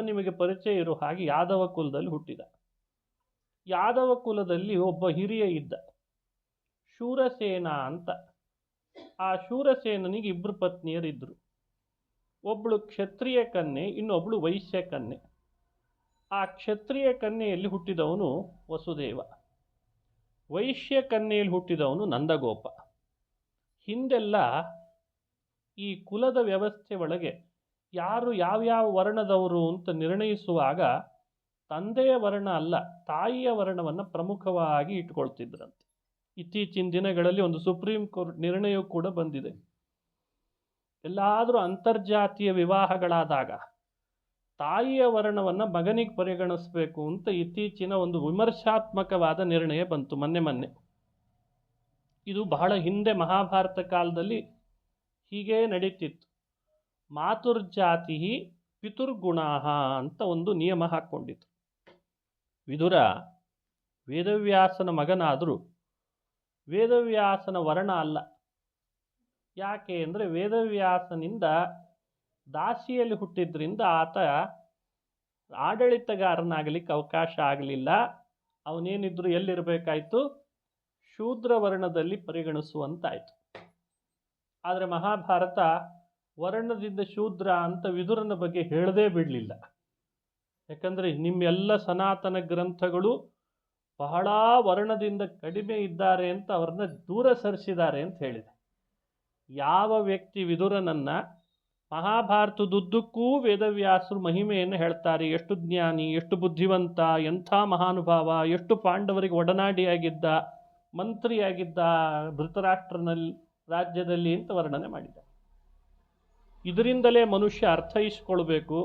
ನಿಮಗೆ ಪರಿಚಯ ಇರೋ ಹಾಗೆ ಯಾದವ ಕುಲದಲ್ಲಿ ಹುಟ್ಟಿದ. ಯಾದವ ಕುಲದಲ್ಲಿ ಒಬ್ಬ ಹಿರಿಯ ಇದ್ದ, ಶೂರಸೇನ ಅಂತ. ಆ ಶೂರಸೇನನಿಗೆ ಇಬ್ಬರು ಪತ್ನಿಯರಿದ್ದರು. ಒಬ್ಬಳು ಕ್ಷತ್ರಿಯ ಕನ್ಯೆ, ಇನ್ನೊಬ್ಬಳು ವೈಶ್ಯ ಕನ್ಯೆ. ಆ ಕ್ಷತ್ರಿಯ ಕನ್ಯೆಯಲ್ಲಿ ಹುಟ್ಟಿದವನು ವಸುದೇವ, ವೈಶ್ಯ ಕನ್ಯೆಯಲ್ಲಿ ಹುಟ್ಟಿದವನು ನಂದಗೋಪ. ಹಿಂದೆಲ್ಲ ಈ ಕುಲದ ವ್ಯವಸ್ಥೆ ಒಳಗೆ ಯಾರು ಯಾವ್ಯಾವ ವರ್ಣದವರು ಅಂತ ನಿರ್ಣಯಿಸುವಾಗ ತಂದೆಯ ವರ್ಣ ಅಲ್ಲ, ತಾಯಿಯ ವರ್ಣವನ್ನು ಪ್ರಮುಖವಾಗಿ ಇಟ್ಕೊಳ್ತಿದ್ರಂತೆ. ಇತ್ತೀಚಿನ ದಿನಗಳಲ್ಲಿ ಒಂದು ಸುಪ್ರೀಂ ಕೋರ್ಟ್ ನಿರ್ಣಯ ಕೂಡ ಬಂದಿದೆ. ಎಲ್ಲಾದರೂ ಅಂತರ್ಜಾತೀಯ ವಿವಾಹಗಳಾದಾಗ ತಾಯಿಯ ವರ್ಣವನ್ನು ಮಗನಿಗೆ ಪರಿಗಣಿಸಬೇಕು ಅಂತ ಇತ್ತೀಚಿನ ಒಂದು ವಿಮರ್ಶಾತ್ಮಕವಾದ ನಿರ್ಣಯ ಬಂತು ಮೊನ್ನೆ. ಇದು ಬಹಳ ಹಿಂದೆ ಮಹಾಭಾರತ ಕಾಲದಲ್ಲಿ ಹೀಗೇ ನಡೀತಿತ್ತು. ಮಾತುರ್ಜಾತಿ ಪಿತುರ್ಗುಣಾಹ ಅಂತ ಒಂದು ನಿಯಮ ಹಾಕ್ಕೊಂಡಿತ್ತು. ವಿದುರ ವೇದವ್ಯಾಸನ ಮಗನಾದರೂ ವೇದವ್ಯಾಸನ ವರ್ಣ ಅಲ್ಲ. ಯಾಕೆ ಅಂದರೆ ವೇದವ್ಯಾಸನಿಂದ ದಾಸಿಯಲ್ಲಿ ಹುಟ್ಟಿದ್ರಿಂದ ಆತ ಆಡಳಿತಗಾರನಾಗಲಿಕ್ಕೆ ಅವಕಾಶ ಆಗಲಿಲ್ಲ. ಅವನೇನಿದ್ರು ಎಲ್ಲಿರಬೇಕಾಯಿತು, ಶೂದ್ರ ವರ್ಣದಲ್ಲಿ ಪರಿಗಣಿಸುವಂತಾಯಿತು. ಆದರೆ ಮಹಾಭಾರತ ವರ್ಣದಿಂದ ಶೂದ್ರ ಅಂತ ವಿದುರನ ಬಗ್ಗೆ ಹೇಳದೇ ಬಿಡಲಿಲ್ಲ. ಯಾಕಂದರೆ ನಿಮ್ಮೆಲ್ಲ ಸನಾತನ ಗ್ರಂಥಗಳು ಬಹಳ ವರ್ಣದಿಂದ ಕಡಿಮೆ ಇದ್ದಾರೆ ಅಂತ ಅವ್ರನ್ನ ದೂರ ಸರಿಸಿದ್ದಾರೆ ಅಂತ ಹೇಳಿದೆ. ಯಾವ ವ್ಯಕ್ತಿ ವಿದುರನನ್ನು ಮಹಾಭಾರತದುದ್ದಕ್ಕೂ ವೇದವ್ಯಾಸರು ಮಹಿಮೆಯನ್ನು ಹೇಳ್ತಾರೆ. ಎಷ್ಟು ಜ್ಞಾನಿ, ಎಷ್ಟು ಬುದ್ಧಿವಂತ, ಎಂಥ ಮಹಾನುಭಾವ, ಎಷ್ಟು ಪಾಂಡವರಿಗೆ ಒಡನಾಡಿಯಾಗಿದ್ದ, ಮಂತ್ರಿಯಾಗಿದ್ದ ಧೃತರಾಷ್ಟ್ರನಲ್ಲಿ ರಾಜ್ಯದಲ್ಲಿ ಅಂತ ವರ್ಣನೆ ಮಾಡಿದ. ಇದರಿಂದಲೇ ಮನುಷ್ಯ ಅರ್ಥೈಸಿಕೊಳ್ಬೇಕು.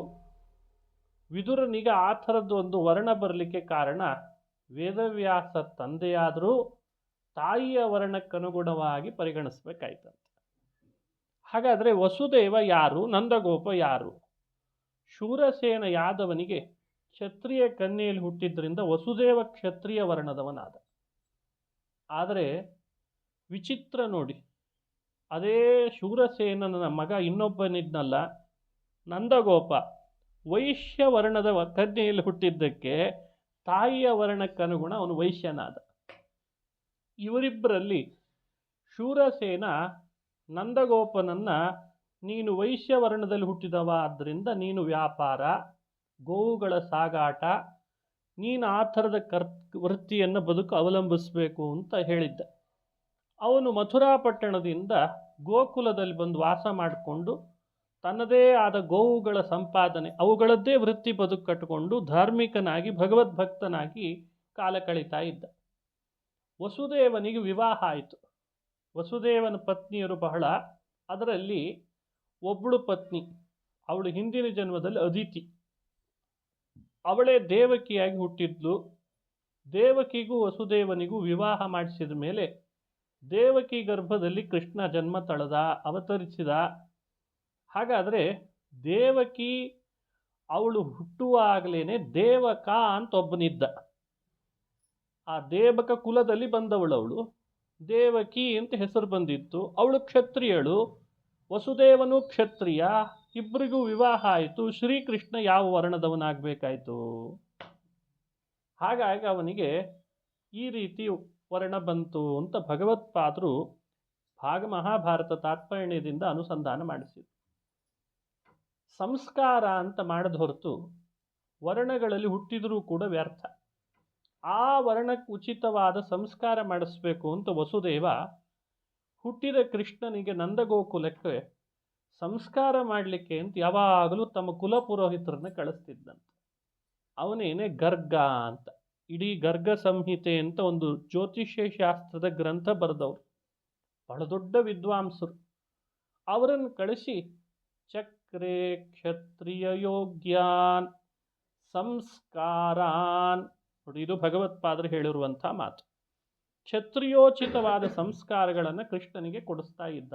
ವಿದುರನಿಗೆ ಆ ಥರದ್ದು ಒಂದು ವರ್ಣ ಬರಲಿಕ್ಕೆ ಕಾರಣ ವೇದವ್ಯಾಸ ತಂದೆಯಾದರೂ ತಾಯಿಯ ವರ್ಣಕ್ಕನುಗುಣವಾಗಿ ಪರಿಗಣಿಸಬೇಕಾಯ್ತಂತೆ. ಹಾಗಾದರೆ ವಸುದೇವ ಯಾರು, ನಂದಗೋಪ ಯಾರು? ಶೂರಸೇನ ಯಾದವನಿಗೆ ಕ್ಷತ್ರಿಯ ಕನ್ಯೆಯಲ್ಲಿ ಹುಟ್ಟಿದ್ರಿಂದ ವಸುದೇವ ಕ್ಷತ್ರಿಯ ವರ್ಣದವನಾದ. ಆದರೆ ವಿಚಿತ್ರ ನೋಡಿ, ಅದೇ ಶೂರಸೇನನ ಮಗ ಇನ್ನೊಬ್ಬನಿದ್ನಲ್ಲ ನಂದಗೋಪ, ವೈಶ್ಯ ವರ್ಣದ ಕನ್ಯೆಯಲ್ಲಿ ಹುಟ್ಟಿದ್ದಕ್ಕೆ ತಾಯಿಯ ವರ್ಣಕ್ಕನುಗುಣ ಅವನು ವೈಶ್ಯನಾದ. ಇವರಿಬ್ಬರಲ್ಲಿ ಶೂರಸೇನ ನಂದಗೋಪನನ್ನು ನೀನು ವೈಶ್ಯ ವರ್ಣದಲ್ಲಿ ಹುಟ್ಟಿದವ, ಆದ್ದರಿಂದ ನೀನು ವ್ಯಾಪಾರ, ಗೋವುಗಳ ಸಾಗಾಟ, ನೀನು ಆ ಥರದ ವೃತ್ತಿಯನ್ನು ಬದುಕು ಅವಲಂಬಿಸಬೇಕು ಅಂತ ಹೇಳಿದ್ದ. ಅವನು ಮಥುರಾ ಪಟ್ಟಣದಿಂದ ಗೋಕುಲದಲ್ಲಿ ಬಂದು ವಾಸ ಮಾಡಿಕೊಂಡು ತನ್ನದೇ ಆದ ಗೋವುಗಳ ಸಂಪಾದನೆ, ಅವುಗಳದ್ದೇ ವೃತ್ತಿ ಬದುಕು ಕಟ್ಟಿಕೊಂಡು ಧಾರ್ಮಿಕನಾಗಿ ಭಗವದ್ಭಕ್ತನಾಗಿ ಕಾಲ ಕಳೀತಾ ಇದ್ದ. ವಸುದೇವನಿಗೆ ವಿವಾಹ ಆಯಿತು. ವಸುದೇವನ ಪತ್ನಿಯರು ಬಹಳ. ಅದರಲ್ಲಿ ಒಬ್ಬಳು ಪತ್ನಿ, ಅವಳು ಹಿಂದಿನ ಜನ್ಮದಲ್ಲಿ ಅದಿತಿ, ಅವಳೇ ದೇವಕಿಯಾಗಿ ಹುಟ್ಟಿದ್ಲು. ದೇವಕಿಗೂ ವಸುದೇವನಿಗೂ ವಿವಾಹ ಮಾಡಿಸಿದ ಮೇಲೆ ದೇವಕಿ ಗರ್ಭದಲ್ಲಿ ಕೃಷ್ಣ ಜನ್ಮ ತಳೆದ, ಅವತರಿಸಿದ. ಹಾಗಾದರೆ ದೇವಕಿ ಅವಳು ಹುಟ್ಟುವಾಗಲೇ ದೇವಕ ಅಂತ ಒಬ್ಬನಿದ್ದ. ಆ ದೇವಕ ಕುಲದಲ್ಲಿ ಬಂದವಳು ದೇವಕಿ ಅಂತ ಹೆಸರು ಬಂದಿತ್ತು. ಅವಳು ಕ್ಷತ್ರಿಯಳು, ವಸುದೇವನು ಕ್ಷತ್ರಿಯ. ಇಬ್ಬರಿಗೂ ವಿವಾಹ ಆಯಿತು. ಶ್ರೀಕೃಷ್ಣ ಯಾವ ವರ್ಣದವನಾಗಬೇಕಾಯಿತು? ಹಾಗಾಗಿ ಅವನಿಗೆ ಈ ರೀತಿ ವರ್ಣ ಬಂತು ಅಂತ ಭಗವತ್ಪಾದರು ಮಹಾಭಾರತ ತಾತ್ಪರ್ಯದಿಂದ ಅನುಸಂಧಾನ ಮಾಡಿಸಿದರು. ಸಂಸ್ಕಾರ ಅಂತ ಮಾಡದ ಹೊರತು ವರ್ಣಗಳಲ್ಲಿ ಹುಟ್ಟಿದರೂ ಕೂಡ ವ್ಯರ್ಥ. ಆ ವರ್ಣಕ್ಕೆ ಉಚಿತವಾದ ಸಂಸ್ಕಾರ ಮಾಡಿಸ್ಬೇಕು ಅಂತ ವಸುದೇವ ಹುಟ್ಟಿದ ಕೃಷ್ಣನಿಗೆ ನಂದಗೋಕುಲಕ್ಕೆ ಸಂಸ್ಕಾರ ಮಾಡಲಿಕ್ಕೆ ಅಂತ ಯಾವಾಗಲೂ ತಮ್ಮ ಕುಲಪುರೋಹಿತರನ್ನ ಕಳಿಸ್ತಿದ್ದಂತೆ. ಅವನೇನೆ ಗರ್ಗ ಅಂತ. ಇಡೀ ಗರ್ಗ ಸಂಹಿತೆ ಅಂತ ಒಂದು ಜ್ಯೋತಿಷ್ಯ ಶಾಸ್ತ್ರದ ಗ್ರಂಥ ಬರೆದವರು, ಬಹಳ ದೊಡ್ಡ ವಿದ್ವಾಂಸರು. ಅವರನ್ನು ಕಳಿಸಿ ಚಕ್ರೇ ಕ್ಷತ್ರಿಯ ಯೋಗ್ಯಾನ್ ಸಂಸ್ಕಾರಾನ್, ನೋಡಿ ಇದು ಭಗವತ್ಪಾದರು ಹೇಳಿರುವಂಥ ಮಾತು. ಕ್ಷತ್ರಿಯೋಚಿತವಾದ ಸಂಸ್ಕಾರಗಳನ್ನು ಕೃಷ್ಣನಿಗೆ ಕೊಡಿಸ್ತಾ ಇದ್ದ.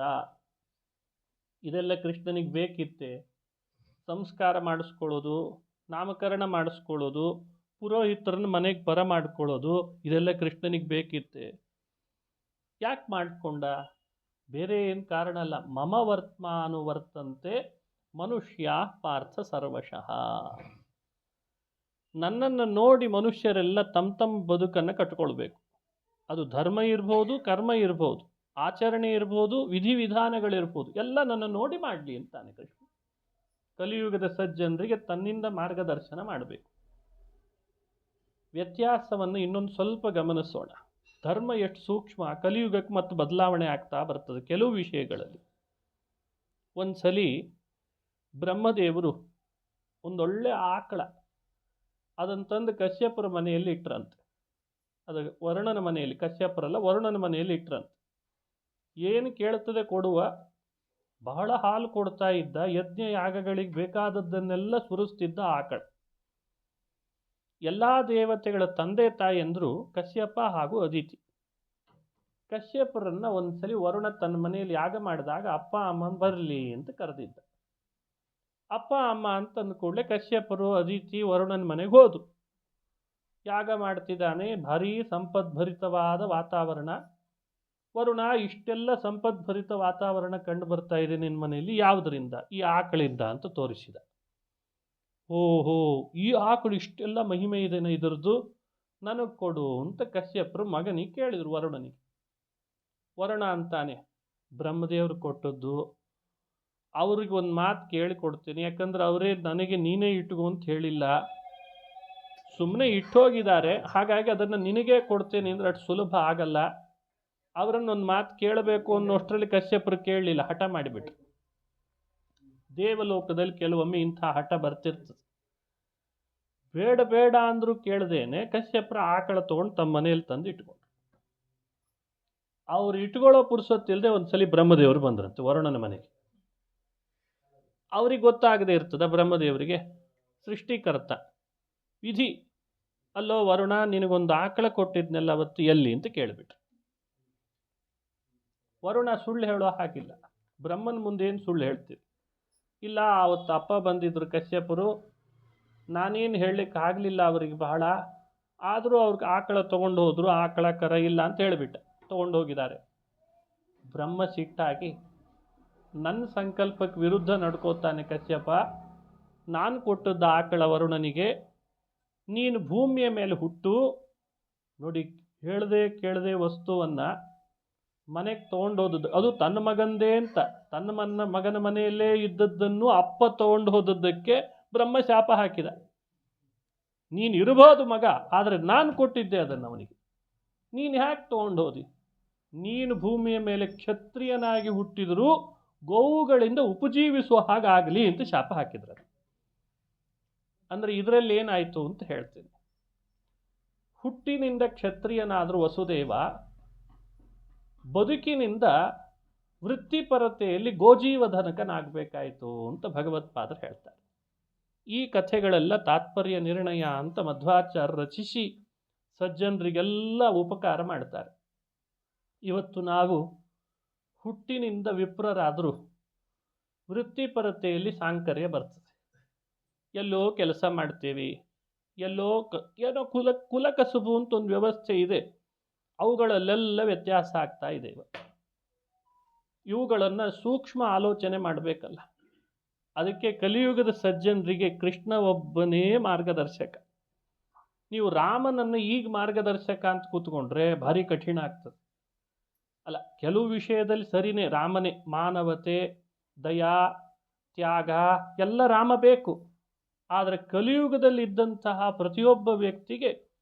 ಇದೆಲ್ಲ ಕೃಷ್ಣನಿಗೆ ಬೇಕಿತ್ತೆ. ಸಂಸ್ಕಾರ ಮಾಡಿಸ್ಕೊಳ್ಳೋದು, ನಾಮಕರಣ ಮಾಡಿಸ್ಕೊಳ್ಳೋದು, ಪುರೋಹಿತರನ್ನ ಮನೆಗೆ ಬರ ಮಾಡ್ಕೊಳ್ಳೋದು, ಇದೆಲ್ಲ ಕೃಷ್ಣನಿಗೆ ಬೇಕಿತ್ತೆ. ಯಾಕೆ ಮಾಡಿಕೊಂಡ? ಬೇರೆ ಏನು ಕಾರಣ ಅಲ್ಲ. ಮಮ ವರ್ತ್ಮಾನುವರ್ತಂತೆ ಮನುಷ್ಯ ಪಾರ್ಥ ಸರ್ವಶಃ. ನನ್ನನ್ನು ನೋಡಿ ಮನುಷ್ಯರೆಲ್ಲ ತಮ್ಮ ಬದುಕನ್ನು ಕಟ್ಕೊಳ್ಬೇಕು. ಅದು ಧರ್ಮ ಇರ್ಬೋದು, ಕರ್ಮ ಇರ್ಬೋದು, ಆಚರಣೆ ಇರ್ಬೋದು, ವಿಧಿವಿಧಾನಗಳಿರ್ಬೋದು, ಎಲ್ಲ ನನ್ನ ನೋಡಿ ಮಾಡಲಿ ಅಂತಾನೆ ಕೃಷ್ಣ. ಕಲಿಯುಗದ ಸಜ್ಜನರಿಗೆ ತನ್ನಿಂದ ಮಾರ್ಗದರ್ಶನ ಮಾಡಬೇಕು. ವ್ಯತ್ಯಾಸವನ್ನು ಇನ್ನೊಂದು ಸ್ವಲ್ಪ ಗಮನಿಸೋಣ. ಧರ್ಮ ಎಷ್ಟು ಸೂಕ್ಷ್ಮ, ಕಲಿಯುಗಕ್ಕೆ ಮತ್ತು ಬದಲಾವಣೆ ಆಗ್ತಾ ಬರ್ತದೆ ಕೆಲವು ವಿಷಯಗಳಲ್ಲಿ. ಒಂದ್ಸಲಿ ಬ್ರಹ್ಮದೇವರು ಒಂದೊಳ್ಳೆ ಆಕಳ ಅದನ್ನು ತಂದು ಕಶ್ಯಪರ ಮನೆಯಲ್ಲಿ ಇಟ್ರಂತೆ. ಅದು ವರುಣನ ಮನೆಯಲ್ಲಿ, ಕಶ್ಯಪರಲ್ಲ ವರುಣನ ಮನೆಯಲ್ಲಿ ಇಟ್ರಂತೆ. ಏನು ಕೇಳ್ತದೆ ಕೊಡುವ, ಬಹಳ ಹಾಲು ಕೊಡ್ತಾ ಇದ್ದ, ಯಜ್ಞ ಯಾಗಗಳಿಗೆ ಬೇಕಾದದ್ದನ್ನೆಲ್ಲ ಸುರಿಸ್ತಿದ್ದ ಆಕಳ. ಎಲ್ಲ ದೇವತೆಗಳ ತಂದೆ ತಾಯಿಯಂದ್ರು ಕಶ್ಯಪ ಹಾಗೂ ಅದಿತಿ. ಕಶ್ಯಪರನ್ನ ಒಂದ್ಸಲಿ ವರುಣ ತನ್ನ ಮನೆಯಲ್ಲಿ ಯಾಗ ಮಾಡಿದಾಗ ಅಪ್ಪ ಅಮ್ಮ ಬರಲಿ ಅಂತ ಕರೆದಿದ್ದ. ಅಪ್ಪ ಅಮ್ಮ ಅಂತ ಅಂದ ಕೂಡಲೇ ಕಶ್ಯಪರು ಅದಿತಿ ವರುಣನ ಮನೆಗೆ ಹೋದ್ರು. ಯಾಗ ಮಾಡ್ತಿದ್ದಾನೆ, ಭಾರೀ ಸಂಪದ್ಭರಿತವಾದ ವಾತಾವರಣ. ವರುಣ, ಇಷ್ಟೆಲ್ಲ ಸಂಪದ್ಭರಿತ ವಾತಾವರಣ ಕಂಡು ಬರ್ತಾ ಇದೆ ನಿನ್ನ ಮನೆಯಲ್ಲಿ, ಯಾವುದರಿಂದ? ಈ ಆಕಳಿಂದ ಅಂತ ತೋರಿಸಿದ. ಓಹೋ, ಈ ಆಕಳು ಇಷ್ಟೆಲ್ಲ ಮಹಿಮೆ ಇದೆನ ಇದರದ್ದು, ನನಗೆ ಕೊಡು ಅಂತ ಕಶ್ಯಪರು ಮಗನಿಗೆ ಕೇಳಿದ್ರು ವರುಣನಿಗೆ. ವರುಣ ಅಂತಾನೆ, ಬ್ರಹ್ಮದೇವರು ಕೊಟ್ಟದ್ದು, ಅವ್ರಿಗೆ ಒಂದು ಮಾತು ಕೇಳಿ ಕೊಡ್ತೀನಿ, ಯಾಕಂದ್ರೆ ಅವರೇ ನನಗೆ ನೀನೇ ಇಟ್ಕೋ ಅಂತ ಹೇಳಿಲ್ಲ, ಸುಮ್ಮನೆ ಇಟ್ಟೋಗಿದ್ದಾರೆ, ಹಾಗಾಗಿ ಅದನ್ನು ನಿನಗೇ ಕೊಡ್ತೇನೆ ಅಂದರೆ ಅಷ್ಟು ಸುಲಭ ಆಗಲ್ಲ. ಅವರನ್ನೊಂದು ಮಾತು ಕೇಳಬೇಕು ಅನ್ನೋಷ್ಟರಲ್ಲಿ ಕಶ್ಯಪರು ಕೇಳಲಿಲ್ಲ, ಹಠ ಮಾಡಿಬಿಟ್ರು. ದೇವಲೋಕದಲ್ಲಿ ಕೆಲವೊಮ್ಮೆ ಇಂಥ ಹಠ ಬರ್ತಿರ್ತದೆ. ಬೇಡ ಬೇಡ ಅಂದರೂ ಕೇಳದೇನೆ ಕಶ್ಯಪರ ಆಕಳ ತೊಗೊಂಡು ತಮ್ಮ ಮನೆಯಲ್ಲಿ ತಂದು ಇಟ್ಕೊಂಡ್ರು. ಅವ್ರು ಇಟ್ಕೊಳ್ಳೋ ಪುರ್ಸೊತ್ತಿಲ್ಲದೆ ಒಂದ್ಸಲಿ ಬ್ರಹ್ಮದೇವರು ಬಂದ್ರಂತೆ ವರುಣನ ಮನೆಗೆ. ಅವ್ರಿಗೆ ಗೊತ್ತಾಗದೆ ಇರ್ತದ ಬ್ರಹ್ಮದೇವರಿಗೆ, ಸೃಷ್ಟಿಕರ್ತ ವಿಧಿ, ಅಲ್ಲೋ ವರುಣ, ನಿನಗೊಂದು ಆಕಳ ಕೊಟ್ಟಿದ್ನೆಲ್ಲ ಅವತ್ತು ಎಲ್ಲಿ ಅಂತ ಕೇಳಿಬಿಟ್ರು. ವರುಣ ಸುಳ್ಳು ಹೇಳೋ ಹಾಗಿಲ್ಲ. ಬ್ರಹ್ಮನ ಮುಂದೆ ಏನು ಸುಳ್ಳು ಹೇಳ್ತೀವಿ? ಇಲ್ಲ, ಅವತ್ತು ಅಪ್ಪ ಬಂದಿದ್ರು ಕಶ್ಯಪರು, ನಾನೇನು ಹೇಳಲಿಕ್ಕೆ ಆಗಲಿಲ್ಲ ಅವರಿಗೆ ಬಹಳ, ಆದರೂ ಅವ್ರಿಗೆ ಆಕಳ ತೊಗೊಂಡು ಹೋದ್ರು, ಆಕಳ ಕರ ಇಲ್ಲ ಅಂತ ಹೇಳಿಬಿಟ್ಟ, ತೊಗೊಂಡು ಹೋಗಿದ್ದಾರೆ. ಬ್ರಹ್ಮ ಸಿಟ್ಟಾಗಿ, ನನ್ನ ಸಂಕಲ್ಪಕ್ಕೆ ವಿರುದ್ಧ ನಡ್ಕೋತಾನೆ ಕಶ್ಯಪ, ನಾನು ಕೊಟ್ಟದ್ದ ಆಕಳ ವರುಣನಿಗೆ, ನೀನು ಭೂಮಿಯ ಮೇಲೆ ಹುಟ್ಟು, ನೋಡಿ ಹೇಳದೆ ಕೇಳದೆ ವಸ್ತುವನ್ನು ಮನೆಗೆ ತೊಗೊಂಡೋದದ್ದು, ಅದು ತನ್ನ ಮಗಂದೇ ಅಂತ, ತನ್ನ ಮಗನ ಮನೆಯಲ್ಲೇ ಇದ್ದದ್ದನ್ನು ಅಪ್ಪ ತೊಗೊಂಡು ಹೋದದ್ದಕ್ಕೆ ಬ್ರಹ್ಮ ಶಾಪ ಹಾಕಿದ. ನೀನು ಇರಬಹುದು ಮಗ, ಆದರೆ ನಾನು ಕೊಟ್ಟಿದ್ದೆ ಅದನ್ನು ಅವನಿಗೆ, ನೀನು ಹ್ಯಾಕೆ ತೊಗೊಂಡು ಹೋದಿ? ನೀನು ಭೂಮಿಯ ಮೇಲೆ ಕ್ಷತ್ರಿಯನಾಗಿ ಹುಟ್ಟಿದರೂ ಗೋವುಗಳಿಂದ ಉಪಜೀವಿಸುವ ಹಾಗಾಗಲಿ ಅಂತ ಶಾಪ ಹಾಕಿದ್ರು. ಅಂದರೆ ಇದರಲ್ಲಿ ಏನಾಯಿತು ಅಂತ ಹೇಳ್ತೀನಿ. ಹುಟ್ಟಿನಿಂದ ಕ್ಷತ್ರಿಯನಾದರೂ ವಸುದೇವ, ಬದುಕಿನಿಂದ ವೃತ್ತಿಪರತೆಯಲ್ಲಿ ಗೋಜೀವಧನಕನಾಗಬೇಕಾಯಿತು ಅಂತ ಭಗವತ್ಪಾದರು ಹೇಳ್ತಾರೆ. ಈ ಕಥೆಗಳೆಲ್ಲ ತಾತ್ಪರ್ಯ ನಿರ್ಣಯ ಅಂತ ಮಧ್ವಾಚಾರ್ಯ ರಚಿಸಿ ಸಜ್ಜನರಿಗೆಲ್ಲ ಉಪಕಾರ ಮಾಡ್ತಾರೆ. ಇವತ್ತು ನಾವು ಹುಟ್ಟಿನಿಂದ ವಿಪ್ರರಾದರೂ ವೃತ್ತಿಪರತೆಯಲ್ಲಿ ಸಾಂಕರ್ಯ ಬರ್ತದೆ. ಎಲ್ಲೋ ಕೆಲಸ ಮಾಡ್ತೇವೆ, ಎಲ್ಲೋ ಏನೋ ಕುಲಕಸುಬು ಅಂತ ಒಂದು ವ್ಯವಸ್ಥೆ ಇದೆ, ಅವುಗಳಲ್ಲೆಲ್ಲ ವ್ಯತ್ಯಾಸ ಆಗ್ತಾ ಇದೆ. ಇವುಗಳನ್ನು ಸೂಕ್ಷ್ಮ ಆಲೋಚನೆ ಮಾಡಬೇಕಲ್ಲ. ಅದಕ್ಕೆ ಕಲಿಯುಗದ ಸಜ್ಜನರಿಗೆ ಕೃಷ್ಣ ಒಬ್ಬನೇ ಮಾರ್ಗದರ್ಶಕ. ನೀವು ರಾಮನನ್ನು ಈಗ ಮಾರ್ಗದರ್ಶಕ ಅಂತ ಕೂತ್ಕೊಂಡ್ರೆ ಭಾರಿ ಕಠಿಣ ಆಗ್ತದೆ. ಅಲ್ಲ, ಕೆಲವು ವಿಷಯದಲ್ಲಿ ಸರಿನೇ, ರಾಮನೇ, ಮಾನವತೆ, ದಯಾ, ತ್ಯಾಗ ಎಲ್ಲ ರಾಮ ಬೇಕು. ಆದರೆ ಕಲಿಯುಗದಲ್ಲಿ ಇದ್ದಂತಹ ಪ್ರತಿಯೊಬ್ಬ ವ್ಯಕ್ತಿಗೆ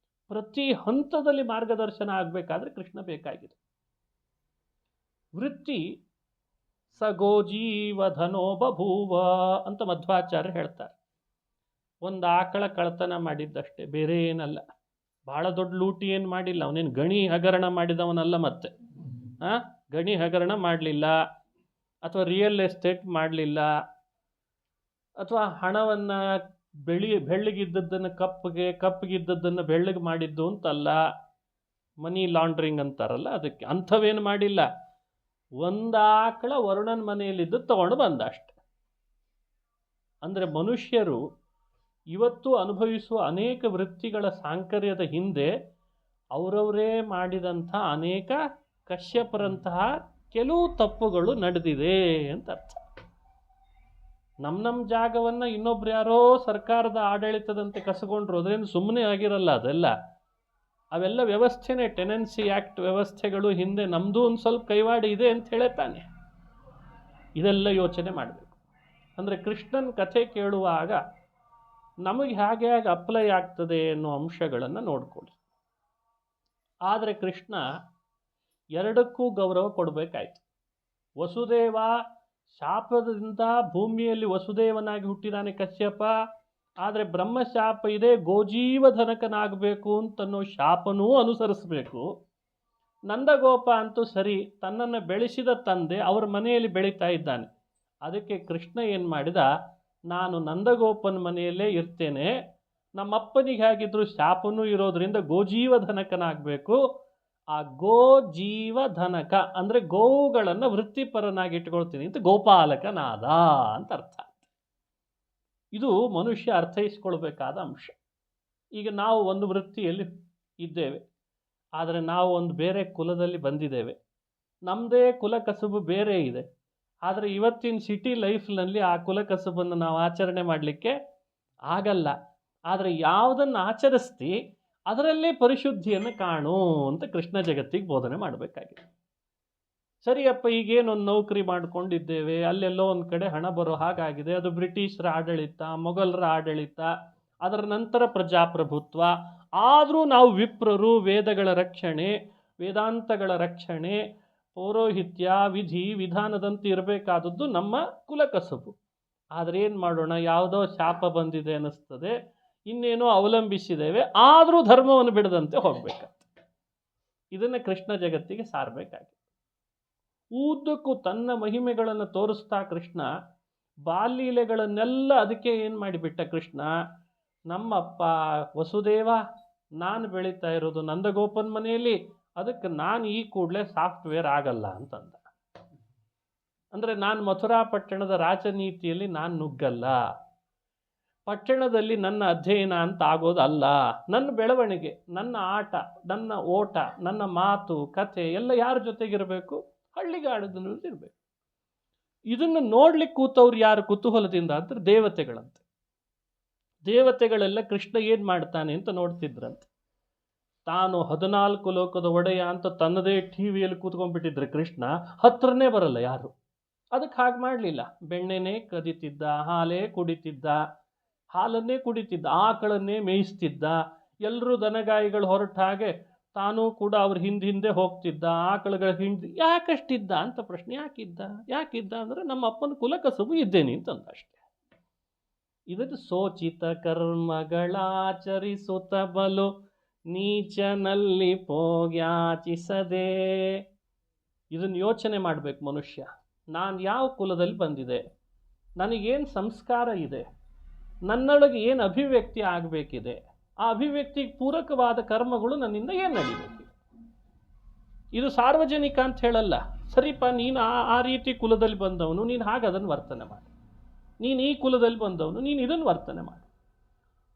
ಪ್ರತಿ ಹಂತದಲ್ಲಿ ಮಾರ್ಗದರ್ಶನ ಆಗಬೇಕಾದ್ರೆ ಕೃಷ್ಣ ಬೇಕಾಗಿದೆ. ವೃತ್ತಿ ಸಗೋಜೀವಧನೋ ಬಭೂವ ಅಂತ ಮಧ್ವಾಚಾರ್ಯ ಹೇಳ್ತಾರೆ. ಒಂದು ಆಕಳ ಕಳ್ತನ ಮಾಡಿದ್ದಷ್ಟೇ, ಬೇರೆ ಏನಲ್ಲ. ಭಾಳ ದೊಡ್ಡ ಲೂಟಿ ಏನು ಮಾಡಿಲ್ಲ, ಅವನೇನು ಗಣಿ ಹಗರಣ ಮಾಡಿದವನಲ್ಲ. ಮತ್ತೆ ಗಣಿ ಹಗರಣ ಮಾಡಲಿಲ್ಲ, ಅಥವಾ ರಿಯಲ್ ಎಸ್ಟೇಟ್ ಮಾಡಲಿಲ್ಲ, ಅಥವಾ ಹಣವನ್ನು ಬೆಳ್ಳಗಿದ್ದದ್ದನ್ನು ಕಪ್ಪಗಿದ್ದದ್ದನ್ನು ಬೆಳ್ಳಗೆ ಮಾಡಿದ್ದು ಅಂತಲ್ಲ. ಮನಿ ಲಾಂಡ್ರಿಂಗ್ ಅಂತಾರಲ್ಲ, ಅದಕ್ಕೆ ಅಂಥವೇನು ಮಾಡಿಲ್ಲ. ಒಂದು ಆಕಳ ವರುಣನ ಮನೆಯಲ್ಲಿದ್ದು ತಗೊಂಡು ಬಂದ ಅಷ್ಟೆ. ಅಂದರೆ ಮನುಷ್ಯರು ಇವತ್ತು ಅನುಭವಿಸುವ ಅನೇಕ ವೃತ್ತಿಗಳ ಸಾಂಕರ್ಯದ ಹಿಂದೆ ಅವರವರೇ ಮಾಡಿದಂಥ ಅನೇಕ ಕಶ್ಯಪರಂತಹ ಕೆಲವು ತಪ್ಪುಗಳು ನಡೆದಿದೆ ಅಂತ ಅರ್ಥ. ನಮ್ಮ ಜಾಗವನ್ನು ಇನ್ನೊಬ್ರು ಯಾರೋ ಸರ್ಕಾರದ ಆಡಳಿತದಂತೆ ಕಸಗೊಂಡ್ರು, ಅದೇನು ಸುಮ್ಮನೆ ಆಗಿರಲ್ಲ. ಅವೆಲ್ಲ ವ್ಯವಸ್ಥೆನೇ. ಟೆನೆನ್ಸಿ ಆ್ಯಕ್ಟ್ ವ್ಯವಸ್ಥೆಗಳು ಹಿಂದೆ ನಮ್ಮದು ಒಂದು ಸ್ವಲ್ಪ ಕೈವಾಡ ಇದೆ ಅಂತ ಹೇಳೇ ತಾನೆ. ಇದೆಲ್ಲ ಯೋಚನೆ ಮಾಡಬೇಕು. ಅಂದರೆ ಕೃಷ್ಣನ ಕಥೆ ಕೇಳುವಾಗ ನಮಗೆ ಹೇಗೆ ಅಪ್ಲೈ ಆಗ್ತದೆ ಅನ್ನೋ ಅಂಶಗಳನ್ನು ನೋಡ್ಕೊಳ್ಳಿ. ಆದರೆ ಕೃಷ್ಣ ಎರಡಕ್ಕೂ ಗೌರವ ಕೊಡಬೇಕಾಯ್ತು. ವಸುದೇವ ಶಾಪದಿಂದ ಭೂಮಿಯಲ್ಲಿ ವಸುದೇವನಾಗಿ ಹುಟ್ಟಿದಾನೆ ಕಶ್ಯಪ. ಆದರೆ ಬ್ರಹ್ಮಶಾಪ ಇದೆ, ಗೋಜೀವಧನಕನಾಗಬೇಕು ಅಂತನ್ನೋ ಶಾಪನೂ ಅನುಸರಿಸಬೇಕು. ನಂದಗೋಪ ಅಂತೂ ಸರಿ, ತನ್ನನ್ನು ಬೆಳೆಸಿದ ತಂದೆ ಅವರ ಮನೆಯಲ್ಲಿ ಬೆಳೀತಾ ಇದ್ದಾನೆ. ಅದಕ್ಕೆ ಕೃಷ್ಣ ಏನು ಮಾಡಿದ, ನಾನು ನಂದಗೋಪನ ಮನೆಯಲ್ಲೇ ಇರ್ತೇನೆ, ನಮ್ಮಪ್ಪನಿಗೆ ಹೇಗಿದ್ರು ಶಾಪನೂ ಇರೋದ್ರಿಂದ ಗೋಜೀವಧನಕನಾಗಬೇಕು. ಆ ಗೋಜೀವಧನಕ ಅಂದರೆ ಗೋವುಗಳನ್ನು ವೃತ್ತಿಪರನಾಗಿ ಇಟ್ಕೊಳ್ತೀನಿ ಅಂತ ಗೋಪಾಲಕನಾದ ಅಂತ ಅರ್ಥ. ಇದು ಮನುಷ್ಯ ಅರ್ಥೈಸ್ಕೊಳ್ಬೇಕಾದ ಅಂಶ. ಈಗ ನಾವು ಒಂದು ವೃತ್ತಿಯಲ್ಲಿ ಇದ್ದೇವೆ, ಆದರೆ ನಾವು ಒಂದು ಬೇರೆ ಕುಲದಲ್ಲಿ ಬಂದಿದ್ದೇವೆ. ನಮ್ಮದೇ ಕುಲ ಕಸುಬು ಬೇರೆ ಇದೆ. ಆದರೆ ಇವತ್ತಿನ ಸಿಟಿ ಲೈಫ್ನಲ್ಲಿ ಆ ಕುಲ ಕಸುಬನ್ನು ನಾವು ಆಚರಣೆ ಮಾಡಲಿಕ್ಕೆ ಆಗಲ್ಲ. ಆದರೆ ಯಾವುದನ್ನು ಆಚರಿಸ್ತಿ ಅದರಲ್ಲೇ ಪರಿಶುದ್ಧಿಯನ್ನು ಕಾಣು ಅಂತ ಕೃಷ್ಣ ಜಗತ್ತಿಗೆ ಬೋಧನೆ ಮಾಡಬೇಕಾಗಿದೆ. ಸರಿಯಪ್ಪ, ಈಗೇನೊಂದು ನೌಕರಿ ಮಾಡ್ಕೊಂಡಿದ್ದೇವೆ, ಅಲ್ಲೆಲ್ಲೋ ಒಂದು ಕಡೆ ಹಣ ಬರೋ ಹಾಗಾಗಿದೆ, ಅದು ಬ್ರಿಟಿಷರ ಆಡಳಿತ, ಮೊಘಲರ ಆಡಳಿತ, ಅದರ ನಂತರ ಪ್ರಜಾಪ್ರಭುತ್ವ. ಆದರೂ ನಾವು ವಿಪ್ರರು, ವೇದಗಳ ರಕ್ಷಣೆ, ವೇದಾಂತಗಳ ರಕ್ಷಣೆ, ಪೌರೋಹಿತ್ಯ, ವಿಧಿ ವಿಧಾನದಂತೆ ಇರಬೇಕಾದದ್ದು ನಮ್ಮ ಕುಲಕಸುಬು. ಆದರೆ ಏನು ಮಾಡೋಣ, ಯಾವುದೋ ಶಾಪ ಬಂದಿದೆ ಅನ್ನಿಸ್ತದೆ, ಇನ್ನೇನೋ ಅವಲಂಬಿಸಿದ್ದೇವೆ, ಆದರೂ ಧರ್ಮವನ್ನು ಬಿಡದಂತೆ ಹೋಗ್ಬೇಕಂತ. ಇದನ್ನು ಕೃಷ್ಣ ಜಗತ್ತಿಗೆ ಸಾರಬೇಕಾಗಿದೆ. ಉದ್ದಕ್ಕೂ ತನ್ನ ಮಹಿಮೆಗಳನ್ನು ತೋರಿಸ್ತಾ ಕೃಷ್ಣ ಬಾಲ್ಯಲೆಗಳನ್ನೆಲ್ಲ ಅದಕ್ಕೆ ಏನು ಮಾಡಿಬಿಟ್ಟ ಕೃಷ್ಣ, ನಮ್ಮಪ್ಪ ವಸುದೇವ, ನಾನು ಬೆಳೀತಾ ಇರೋದು ನಂದಗೋಪನ ಮನೆಯಲ್ಲಿ, ಅದಕ್ಕೆ ನಾನು ಈ ಕೂಡಲೇ ಸಾಫ್ಟ್ವೇರ್ ಆಗಲ್ಲ ಅಂತಂದ. ಅಂದರೆ ನಾನು ಮಥುರಾ ಪಟ್ಟಣದ ರಾಜನೀತಿಯಲ್ಲಿ ನಾನು ನುಗ್ಗಲ್ಲ, ಪಟ್ಟಣದಲ್ಲಿ ನನ್ನ ಅಧ್ಯಯನ ಅಂತ ಆಗೋದಲ್ಲ. ನನ್ನ ಬೆಳವಣಿಗೆ, ನನ್ನ ಆಟ, ನನ್ನ ಓಟ, ನನ್ನ ಮಾತು, ಕಥೆ ಎಲ್ಲ ಯಾರ ಜೊತೆಗಿರಬೇಕು? ಹಳ್ಳಿಗಾಡದಲ್ಲಿ ಇರಬೇಕು. ಇದನ್ನು ನೋಡ್ಲಿಕ್ಕೆ ಕೂತವ್ರು ಯಾರು ಕುತೂಹಲದಿಂದ ಅಂದರೆ ದೇವತೆಗಳಂತೆ. ದೇವತೆಗಳೆಲ್ಲ ಕೃಷ್ಣ ಏನು ಮಾಡ್ತಾನೆ ಅಂತ ನೋಡ್ತಿದ್ರಂತೆ. ತಾನು 14 ಲೋಕದ ಒಡೆಯ ಅಂತ ತನ್ನದೇ ಟಿವಿಯಲ್ಲಿ ಕೂತ್ಕೊಂಡ್ಬಿಟ್ಟಿದ್ರೆ ಕೃಷ್ಣ ಹತ್ರನೇ ಬರಲ್ಲ ಯಾರು. ಅದಕ್ಕೆ ಹಾಗೆ ಮಾಡಲಿಲ್ಲ. ಬೆಣ್ಣೆನೇ ಕದಿತಿದ್ದ, ಹಾಲನ್ನೇ ಕುಡಿತಿದ್ದ, ಆಕಳನ್ನೇ ಮೇಯಿಸ್ತಿದ್ದ. ಎಲ್ಲರೂ ದನಗಾಯಿಗಳು ಹೊರಟ ಹಾಗೆ ತಾನೂ ಕೂಡ ಅವ್ರ ಹಿಂದೆ ಹೋಗ್ತಿದ್ದ, ಆಕಳುಗಳ ಹಿಂದೆ ಯಾಕಷ್ಟಿದ್ದ ಅಂತ ಪ್ರಶ್ನೆ. ಯಾಕಿದ್ದ ಅಂದರೆ ನಮ್ಮ ಅಪ್ಪನ ಕುಲಕಸುಬು ಇದ್ದೇನೆ ಅಂತಂದ ಅಷ್ಟೇ. ಇದಕ್ಕೆ ಸೋಚಿತ ಕರ್ಮಗಳಾಚರಿಸುತ್ತ ಬಲು ನೀಚನಲ್ಲಿ ಪೋಗ್ಯಾಚಿಸದೆ. ಇದನ್ನು ಯೋಚನೆ ಮಾಡಬೇಕು ಮನುಷ್ಯ. ನಾನು ಯಾವ ಕುಲದಲ್ಲಿ ಬಂದಿದೆ, ನನಗೇನು ಸಂಸ್ಕಾರ ಇದೆ, ನನ್ನೊಳಗೆ ಏನು ಅಭಿವ್ಯಕ್ತಿ ಆಗಬೇಕಿದೆ, ಆ ಅಭಿವ್ಯಕ್ತಿಗೆ ಪೂರಕವಾದ ಕರ್ಮಗಳು ನನ್ನಿಂದ ಏನು ನಡಿಬೇಕು. ಇದು ಸಾರ್ವಜನಿಕ ಅಂತ ಹೇಳಲ್ಲ. ಸರಿಪ ನೀನು ಆ ರೀತಿ ಕುಲದಲ್ಲಿ ಬಂದವನು, ನೀನು ಹಾಗೆ ಅದನ್ನು ವರ್ತನೆ ಮಾಡು. ನೀನು ಈ ಕುಲದಲ್ಲಿ ಬಂದವನು, ನೀನು ಇದನ್ನು ವರ್ತನೆ ಮಾಡು.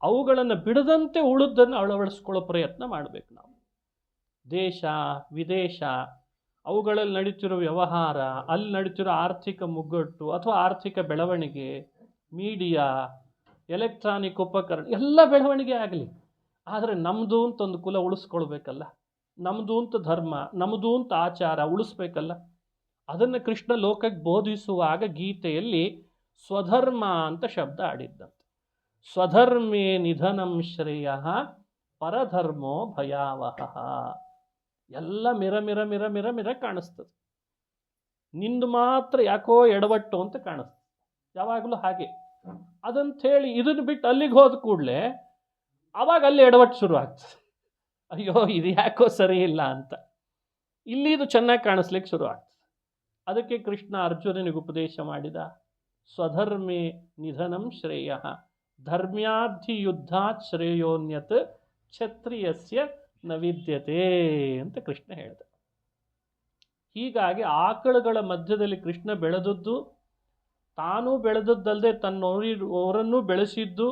ಅವುಗಳನ್ನು ಬಿಡದಂತೆ ಉಳಿದನ್ನು ಅಳವಡಿಸ್ಕೊಳ್ಳೋ ಪ್ರಯತ್ನ ಮಾಡಬೇಕು ನಾವು. ದೇಶ ವಿದೇಶ ಅವುಗಳಲ್ಲಿ ನಡೀತಿರೋ ವ್ಯವಹಾರ, ಅಲ್ಲಿ ನಡೀತಿರೋ ಆರ್ಥಿಕ ಮುಗ್ಗಟ್ಟು ಅಥವಾ ಆರ್ಥಿಕ ಬೆಳವಣಿಗೆ, ಮೀಡಿಯಾ, ಎಲೆಕ್ಟ್ರಾನಿಕ್ ಉಪಕರಣ ಎಲ್ಲ ಬೆಳವಣಿಗೆ ಆಗಲಿ, ಆದರೆ ನಮ್ಮದು ಅಂತ ಒಂದು ಕುಲ ಉಳಿಸ್ಕೊಳ್ಬೇಕಲ್ಲ, ನಮ್ಮದು ಅಂತ ಧರ್ಮ, ನಮ್ಮದು ಅಂತ ಆಚಾರ ಉಳಿಸ್ಬೇಕಲ್ಲ. ಅದನ್ನು ಕೃಷ್ಣ ಲೋಕಕ್ಕೆ ಬೋಧಿಸುವಾಗ ಗೀತೆಯಲ್ಲಿ ಸ್ವಧರ್ಮ ಅಂತ ಶಬ್ದ ಆಡಿದ್ದಂತೆ. ಸ್ವಧರ್ಮೇ ನಿಧನಂ ಶ್ರೇಯ ಪರಧರ್ಮೋ ಭಯಾವಹ. ಎಲ್ಲ ಮಿರ ಕಾಣಿಸ್ತದೆ. ನಿಂದು ಮಾತ್ರ ಯಾಕೋ ಎಡವಟ್ಟು ಅಂತ ಕಾಣಿಸ್ತದೆ ಯಾವಾಗಲೂ ಹಾಗೆ. ಅದಂಥೇಳಿ ಇದನ್ನು ಬಿಟ್ಟು ಅಲ್ಲಿಗೆ ಹೋದ ಕೂಡಲೇ ಆವಾಗ ಅಲ್ಲಿ ಎಡವಟ್ಟು ಶುರು ಆಗ್ತದೆ. ಅಯ್ಯೋ ಇದು ಯಾಕೋ ಸರಿ ಇಲ್ಲ ಅಂತ ಇಲ್ಲಿ ಇದು ಚೆನ್ನಾಗಿ ಕಾಣಿಸ್ಲಿಕ್ಕೆ ಶುರು ಆಗ್ತದೆ. ಅದಕ್ಕೆ ಕೃಷ್ಣ ಅರ್ಜುನನಿಗೆ ಉಪದೇಶ ಮಾಡಿದ, ಸ್ವಧರ್ಮೇ ನಿಧನಂ ಶ್ರೇಯ ಧರ್ಮ್ಯಾಧಿ ಯುದ್ಧಾತ್ ಶ್ರೇಯೋನ್ಯತ್ ಕ್ಷತ್ರಿಯಸ್ಯ ನ ವಿದ್ಯತೆ ಅಂತ ಕೃಷ್ಣ ಹೇಳಿದ. ಹೀಗಾಗಿ ಆಕಳುಗಳ ಮಧ್ಯದಲ್ಲಿ ಕೃಷ್ಣ ಬೆಳೆದದ್ದು, ತಾನೂ ಬೆಳೆದದ್ದಲ್ಲದೆ ತನ್ನವರನ್ನೂ ಬೆಳೆಸಿದ್ದು,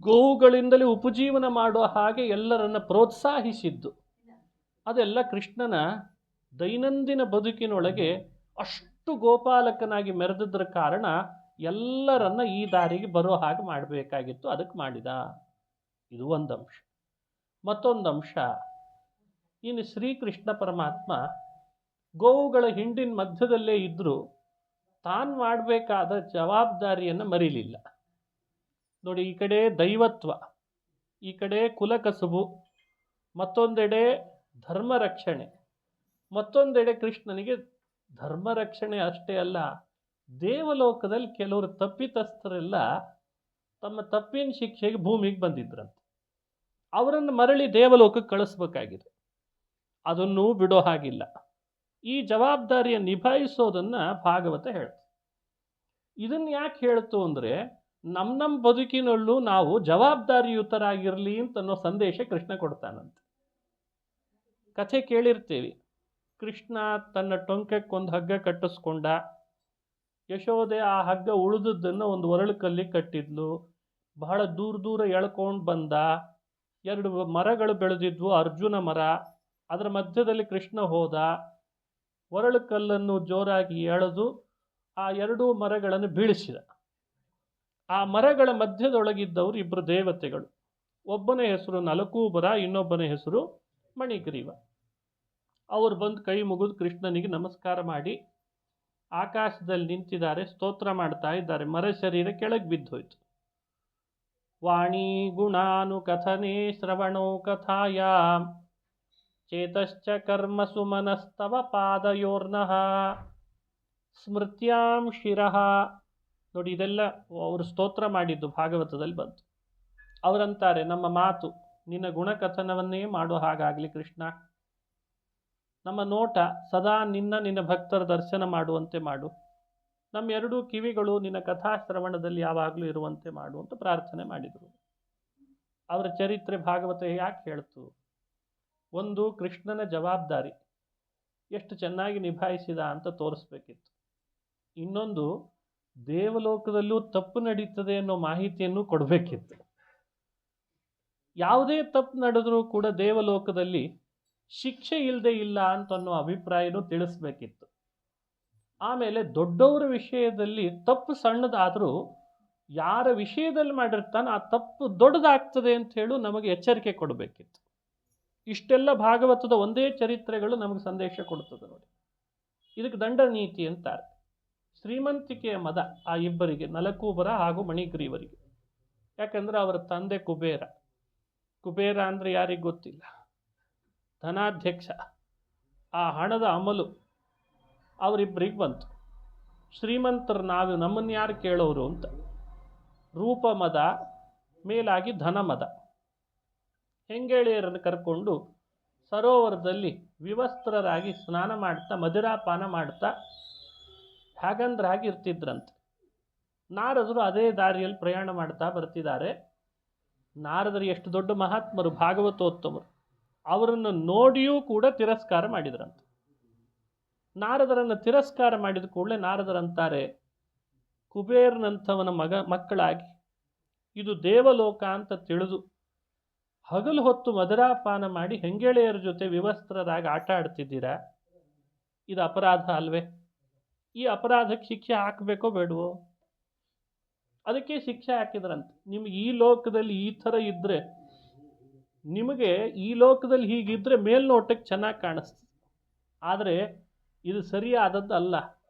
ಗೋವುಗಳಿಂದಲೇ ಉಪಜೀವನ ಮಾಡುವ ಹಾಗೆ ಎಲ್ಲರನ್ನ ಪ್ರೋತ್ಸಾಹಿಸಿದ್ದು, ಅದೆಲ್ಲ ಕೃಷ್ಣನ ದೈನಂದಿನ ಬದುಕಿನೊಳಗೆ ಅಷ್ಟು ಗೋಪಾಲಕನಾಗಿ ಮೆರೆದಿದ್ದರ ಕಾರಣ ಎಲ್ಲರನ್ನ ಈ ದಾರಿಗೆ ಬರೋ ಹಾಗೆ ಮಾಡಬೇಕಾಗಿತ್ತು. ಅದಕ್ಕೆ ಮಾಡಿದ. ಇದು ಒಂದು ಅಂಶ. ಮತ್ತೊಂದು ಅಂಶ, ಇನ್ನು ಶ್ರೀಕೃಷ್ಣ ಪರಮಾತ್ಮ ಗೋವುಗಳ ಹಿಂಡಿನ ಮಧ್ಯದಲ್ಲೇ ಇದ್ದರೂ ತಾನು ಮಾಡಬೇಕಾದ ಜವಾಬ್ದಾರಿಯನ್ನು ಮರೀಲಿಲ್ಲ. ನೋಡಿ, ಈ ಕಡೆ ದೈವತ್ವ, ಈ ಕಡೆ ಕುಲಕಸುಬು, ಮತ್ತೊಂದೆಡೆ ಧರ್ಮ ರಕ್ಷಣೆ, ಮತ್ತೊಂದೆಡೆ ಕೃಷ್ಣನಿಗೆ ಧರ್ಮ ರಕ್ಷಣೆ ಅಷ್ಟೇ ಅಲ್ಲ, ದೇವಲೋಕದಲ್ಲಿ ಕೆಲವರು ತಪ್ಪಿತಸ್ಥರೆಲ್ಲ ತಮ್ಮ ತಪ್ಪಿನ ಶಿಕ್ಷೆಗೆ ಭೂಮಿಗೆ ಬಂದಿದ್ರಂತೆ. ಅವರನ್ನು ಮರಳಿ ದೇವಲೋಕಕ್ಕೆ ಕಳಿಸ್ಬೇಕಾಗಿದೆ. ಅದನ್ನೂ ಬಿಡೋ ಹಾಗಿಲ್ಲ. ಈ ಜವಾಬ್ದಾರಿಯನ್ನು ನಿಭಾಯಿಸೋದನ್ನು ಭಾಗವತ ಹೇಳ್ತು. ಇದನ್ನು ಯಾಕೆ ಹೇಳ್ತು ಅಂದರೆ, ನಮ್ಮ ಬದುಕಿನಲ್ಲೂ ನಾವು ಜವಾಬ್ದಾರಿಯುತರಾಗಿರಲಿ ಅಂತನ್ನೋ ಸಂದೇಶ ಕೃಷ್ಣ ಕೊಡ್ತಾನಂತೆ. ಕಥೆ ಕೇಳಿರ್ತೀವಿ. ಕೃಷ್ಣ ತನ್ನ ಟೊಂಕಕ್ಕೊಂದು ಹಗ್ಗ ಕಟ್ಟಿಸ್ಕೊಂಡ, ಯಶೋದೆ ಆ ಹಗ್ಗ ಉಳಿದದ್ದನ್ನು ಒಂದು ಒರಳುಕಲ್ಲಿ ಕಟ್ಟಿದ್ಲು. ಬಹಳ ದೂರ ಎಳ್ಕೊಂಡು ಬಂದ. 2 ಮರಗಳು ಬೆಳೆದಿದ್ವು, ಅರ್ಜುನ ಮರ, ಅದರ ಮಧ್ಯದಲ್ಲಿ ಕೃಷ್ಣ ಹೋದ. ಒರಳುಕಲ್ಲನ್ನು ಜೋರಾಗಿ ಎಳೆದು ಆ 2 ಮರಗಳನ್ನು ಬೀಳಿಸಿದ. ಆ ಮರಗಳ ಮಧ್ಯದೊಳಗಿದ್ದವರು 2 ದೇವತೆಗಳು. ಒಬ್ಬನ ಹೆಸರು ನಲಕೂಬರ, ಇನ್ನೊಬ್ಬನ ಹೆಸರು ಮಣಿಗ್ರೀವ. ಅವರು ಬಂದು ಕೈ ಮುಗಿದು ಕೃಷ್ಣನಿಗೆ ನಮಸ್ಕಾರ ಮಾಡಿ ಆಕಾಶದಲ್ಲಿ ನಿಂತಿದ್ದಾರೆ, ಸ್ತೋತ್ರ ಮಾಡ್ತಾ ಇದ್ದಾರೆ. ಮರ ಶರೀರ ಕೆಳಗೆ ಬಿದ್ದೋಯ್ತು. ವಾಣಿ ಗುಣಾನು ಕಥನೆ ಶ್ರವಣೋ ಕಥಾಯ ಚೇತಶ್ಚ ಕರ್ಮಸು ಮನಸ್ತವ ಪಾದಯೋರ್ನಃ ಸ್ಮೃತ್ಯಾಂ ಶಿರಃ. ನೋಡಿ, ಇದೆಲ್ಲ ಅವರು ಸ್ತೋತ್ರ ಮಾಡಿದ್ದು ಭಾಗವತದಲ್ಲಿ ಬಂತು. ಅವರಂತಾರೆ, ನಮ್ಮ ಮಾತು ನಿನ್ನ ಗುಣಕಥನವನ್ನೇ ಮಾಡೋ ಹಾಗಾಗಲಿ ಕೃಷ್ಣ. ನಮ್ಮ ನೋಟ ಸದಾ ನಿನ್ನ ಭಕ್ತರ ದರ್ಶನ ಮಾಡುವಂತೆ ಮಾಡು. ನಮ್ಮ 2 ಕಿವಿಗಳು ನಿನ್ನ ಕಥಾಶ್ರವಣದಲ್ಲಿ ಯಾವಾಗಲೂ ಇರುವಂತೆ ಮಾಡು ಅಂತ ಪ್ರಾರ್ಥನೆ ಮಾಡಿದರು. ಅವರ ಚರಿತ್ರೆ ಭಾಗವತ ಯಾಕೆ ಹೇಳ್ತು? ಒಂದು, ಕೃಷ್ಣನ ಜವಾಬ್ದಾರಿ ಎಷ್ಟು ಚೆನ್ನಾಗಿ ನಿಭಾಯಿಸಿದ ಅಂತ ತೋರಿಸ್ಬೇಕಿತ್ತು. ಇನ್ನೊಂದು, ದೇವಲೋಕದಲ್ಲೂ ತಪ್ಪು ನಡೀತದೆ ಅನ್ನೋ ಮಾಹಿತಿಯನ್ನು ಕೊಡಬೇಕಿತ್ತು. ಯಾವುದೇ ತಪ್ಪು ನಡೆದರೂ ಕೂಡ ದೇವಲೋಕದಲ್ಲಿ ಶಿಕ್ಷೆ ಇಲ್ಲದೆ ಇಲ್ಲ ಅಂತ ಅನ್ನೋ ಅಭಿಪ್ರಾಯನೂ ತಿಳಿಸ್ಬೇಕಿತ್ತು. ಆಮೇಲೆ ದೊಡ್ಡವರ ವಿಷಯದಲ್ಲಿ ತಪ್ಪು ಸಣ್ಣದಾದರೂ ಯಾರ ವಿಷಯದಲ್ಲಿ ಮಾಡಿರ್ತಾನೆ ಆ ತಪ್ಪು ದೊಡ್ಡದಾಗ್ತದೆ ಅಂತ ಹೇಳಿ ನಮಗೆ ಎಚ್ಚರಿಕೆ ಕೊಡಬೇಕಿತ್ತು. ಇಷ್ಟೆಲ್ಲ ಭಾಗವತದ ಒಂದೇ ಚರಿತ್ರೆಗಳು ನಮಗೆ ಸಂದೇಶ ಕೊಡ್ತದೆ ನೋಡಿ. ಇದಕ್ಕೆ ದಂಡ ನೀತಿ ಅಂತಾರೆ. ಶ್ರೀಮಂತಿಕೆಯ ಮದ ಆ ಇಬ್ಬರಿಗೆ, ನಲಕೂಬರ ಹಾಗೂ ಮಣಿಗ್ರೀವರಿಗೆ. ಯಾಕಂದರೆ ಅವರ ತಂದೆ ಕುಬೇರ. ಕುಬೇರ ಅಂದರೆ ಯಾರಿಗೆ ಗೊತ್ತಿಲ್ಲ. ಧನಾಧ್ಯಕ್ಷ, ಆ ಹಣದ ಅಮಲು ಅವರಿಬ್ಬರಿಗೆ ಬಂತು. ಶ್ರೀಮಂತರು ನಾವು, ನಮ್ಮನ್ನು ಯಾರು ಕೇಳೋರು ಅಂತ. ರೂಪ ಮದ ಮೇಲಾಗಿ ಧನ ಮದ. ಹೆಂಗೇಳಿಯರನ್ನು ಕರ್ಕೊಂಡು ಸರೋವರದಲ್ಲಿ ವಿವಸ್ತ್ರರಾಗಿ ಸ್ನಾನ ಮಾಡ್ತಾ ಮದಿರಾಪಾನ ಮಾಡ್ತಾ ಹಾಗಂದ್ರಾಗಿ ಇರ್ತಿದ್ರಂತೆ. ನಾರದರು ಅದೇ ದಾರಿಯಲ್ಲಿ ಪ್ರಯಾಣ ಮಾಡ್ತಾ ಬರ್ತಿದ್ದಾರೆ. ನಾರದರು ಎಷ್ಟು ದೊಡ್ಡ ಮಹಾತ್ಮರು, ಭಾಗವತೋತ್ತಮರು. ಅವರನ್ನು ನೋಡಿಯೂ ಕೂಡ ತಿರಸ್ಕಾರ ಮಾಡಿದ್ರಂತೆ. ನಾರದರನ್ನು ತಿರಸ್ಕಾರ ಮಾಡಿದ ಕೂಡಲೇ ನಾರದರಂತಾರೆ, ಕುಬೇರನಂಥವನ ಮಕ್ಕಳಾಗಿ ಇದು ದೇವಲೋಕ ಅಂತ ತಿಳಿದು ಹಗಲು ಹೊತ್ತು ಮಧುರಾಪಾನ ಮಾಡಿ ಹೆಂಗೆಳೆಯರ ಜೊತೆ ವಿವಸ್ತ್ರರಾಗಿ ಆಟ ಆಡ್ತಿದ್ದೀರಾ, ಇದು ಅಪರಾಧ ಅಲ್ವೇ? ಈ ಅಪರಾಧಕ್ಕೆ ಶಿಕ್ಷೆ ಹಾಕಬೇಕೋ ಬೇಡವೋ? ಅದಕ್ಕೆ ಶಿಕ್ಷೆ ಹಾಕಿದ್ರಂತೆ. ನಿಮಗೆ ಈ ಲೋಕದಲ್ಲಿ ಈ ಥರ ಇದ್ದರೆ, ನಿಮಗೆ ಈ ಲೋಕದಲ್ಲಿ ಹೀಗಿದ್ದರೆ ಮೇಲ್ನೋಟಕ್ಕೆ ಚೆನ್ನಾಗಿ ಕಾಣಿಸ್ತದೆ, ಆದರೆ ಇದು ಸರಿಯಾದದ್ದಲ್ಲ,